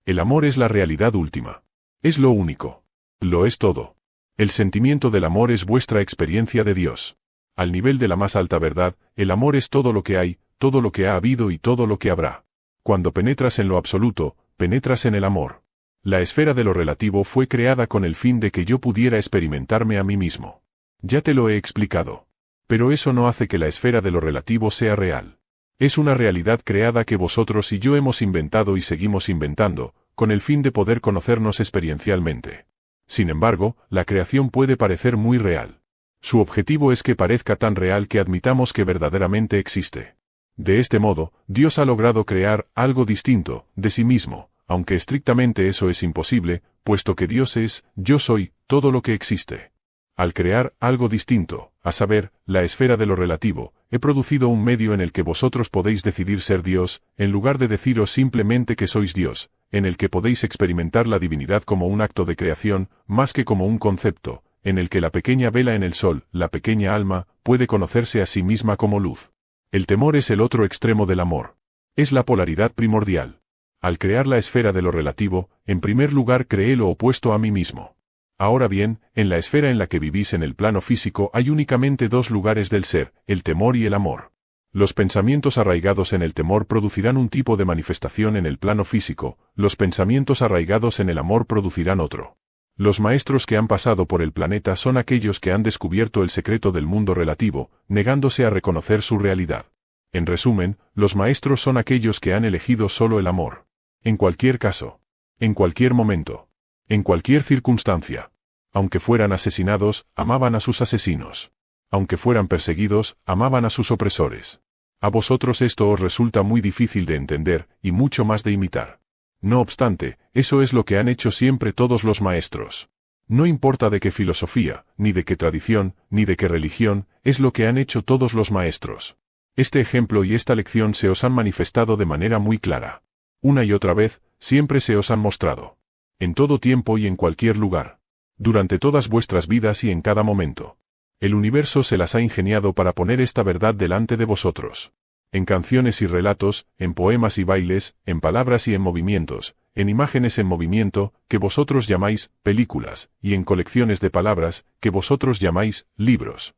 El amor es la realidad última. Es lo único. Lo es todo. El sentimiento del amor es vuestra experiencia de Dios. Al nivel de la más alta verdad, el amor es todo lo que hay, todo lo que ha habido y todo lo que habrá. Cuando penetras en lo absoluto, penetras en el amor. La esfera de lo relativo fue creada con el fin de que yo pudiera experimentarme a mí mismo. Ya te lo he explicado. Pero eso no hace que la esfera de lo relativo sea real. Es una realidad creada que vosotros y yo hemos inventado y seguimos inventando, con el fin de poder conocernos experiencialmente. Sin embargo, la creación puede parecer muy real. Su objetivo es que parezca tan real que admitamos que verdaderamente existe. De este modo, Dios ha logrado crear algo distinto de sí mismo, aunque estrictamente eso es imposible, puesto que Dios es, yo soy, todo lo que existe. Al crear algo distinto, a saber, la esfera de lo relativo, he producido un medio en el que vosotros podéis decidir ser Dios, en lugar de deciros simplemente que sois Dios, en el que podéis experimentar la divinidad como un acto de creación, más que como un concepto, en el que la pequeña vela en el sol, la pequeña alma, puede conocerse a sí misma como luz. El temor es el otro extremo del amor. Es la polaridad primordial. Al crear la esfera de lo relativo, en primer lugar creé lo opuesto a mí mismo. Ahora bien, en la esfera en la que vivís en el plano físico hay únicamente dos lugares del ser, el temor y el amor. Los pensamientos arraigados en el temor producirán un tipo de manifestación en el plano físico, los pensamientos arraigados en el amor producirán otro. Los maestros que han pasado por el planeta son aquellos que han descubierto el secreto del mundo relativo, negándose a reconocer su realidad. En resumen, los maestros son aquellos que han elegido solo el amor. En cualquier caso. En cualquier momento. En cualquier circunstancia. Aunque fueran asesinados, amaban a sus asesinos. Aunque fueran perseguidos, amaban a sus opresores. A vosotros esto os resulta muy difícil de entender, y mucho más de imitar. No obstante, eso es lo que han hecho siempre todos los maestros. No importa de qué filosofía, ni de qué tradición, ni de qué religión, es lo que han hecho todos los maestros. Este ejemplo y esta lección se os han manifestado de manera muy clara. Una y otra vez, siempre se os han mostrado. En todo tiempo y en cualquier lugar. Durante todas vuestras vidas y en cada momento. El universo se las ha ingeniado para poner esta verdad delante de vosotros. En canciones y relatos, en poemas y bailes, en palabras y en movimientos, en imágenes en movimiento, que vosotros llamáis películas, y en colecciones de palabras, que vosotros llamáis libros.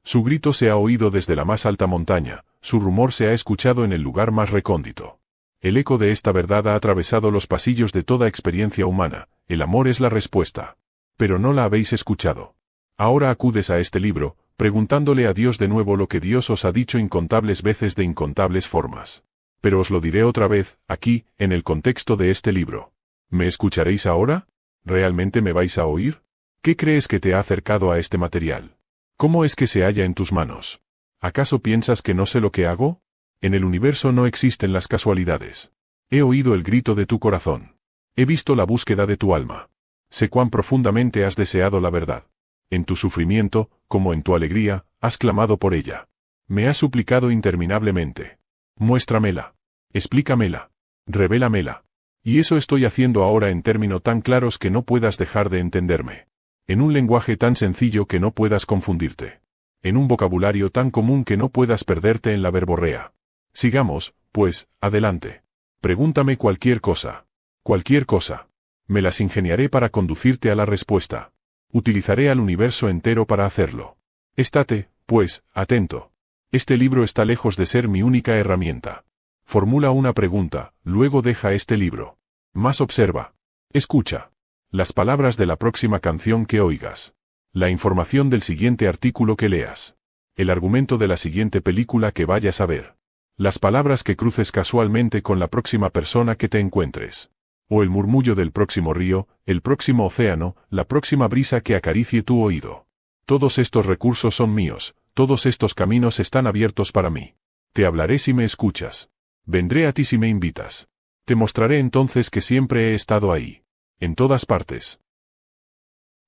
Su grito se ha oído desde la más alta montaña, su rumor se ha escuchado en el lugar más recóndito. El eco de esta verdad ha atravesado los pasillos de toda experiencia humana, el amor es la respuesta. Pero no la habéis escuchado. Ahora acudes a este libro, preguntándole a Dios de nuevo lo que Dios os ha dicho incontables veces de incontables formas. Pero os lo diré otra vez, aquí, en el contexto de este libro. ¿Me escucharéis ahora? ¿Realmente me vais a oír? ¿Qué crees que te ha acercado a este material? ¿Cómo es que se halla en tus manos? ¿Acaso piensas que no sé lo que hago? En el universo no existen las casualidades. He oído el grito de tu corazón. He visto la búsqueda de tu alma. Sé cuán profundamente has deseado la verdad. En tu sufrimiento, como en tu alegría, has clamado por ella. Me has suplicado interminablemente. Muéstramela. Explícamela. Revélamela. Y eso estoy haciendo ahora en términos tan claros que no puedas dejar de entenderme. En un lenguaje tan sencillo que no puedas confundirte. En un vocabulario tan común que no puedas perderte en la verborrea. Sigamos, pues, adelante. Pregúntame cualquier cosa. Cualquier cosa. Me las ingeniaré para conducirte a la respuesta. Utilizaré al universo entero para hacerlo. Estate, pues, atento. Este libro está lejos de ser mi única herramienta. Formula una pregunta, luego deja este libro. Más observa. Escucha. Las palabras de la próxima canción que oigas. La información del siguiente artículo que leas. El argumento de la siguiente película que vayas a ver. Las palabras que cruces casualmente con la próxima persona que te encuentres. O el murmullo del próximo río, el próximo océano, la próxima brisa que acaricie tu oído. Todos estos recursos son míos, todos estos caminos están abiertos para mí. Te hablaré si me escuchas. Vendré a ti si me invitas. Te mostraré entonces que siempre he estado ahí. En todas partes.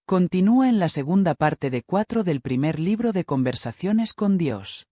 Continúa en la segunda parte de 4 del primer libro de Conversaciones con Dios.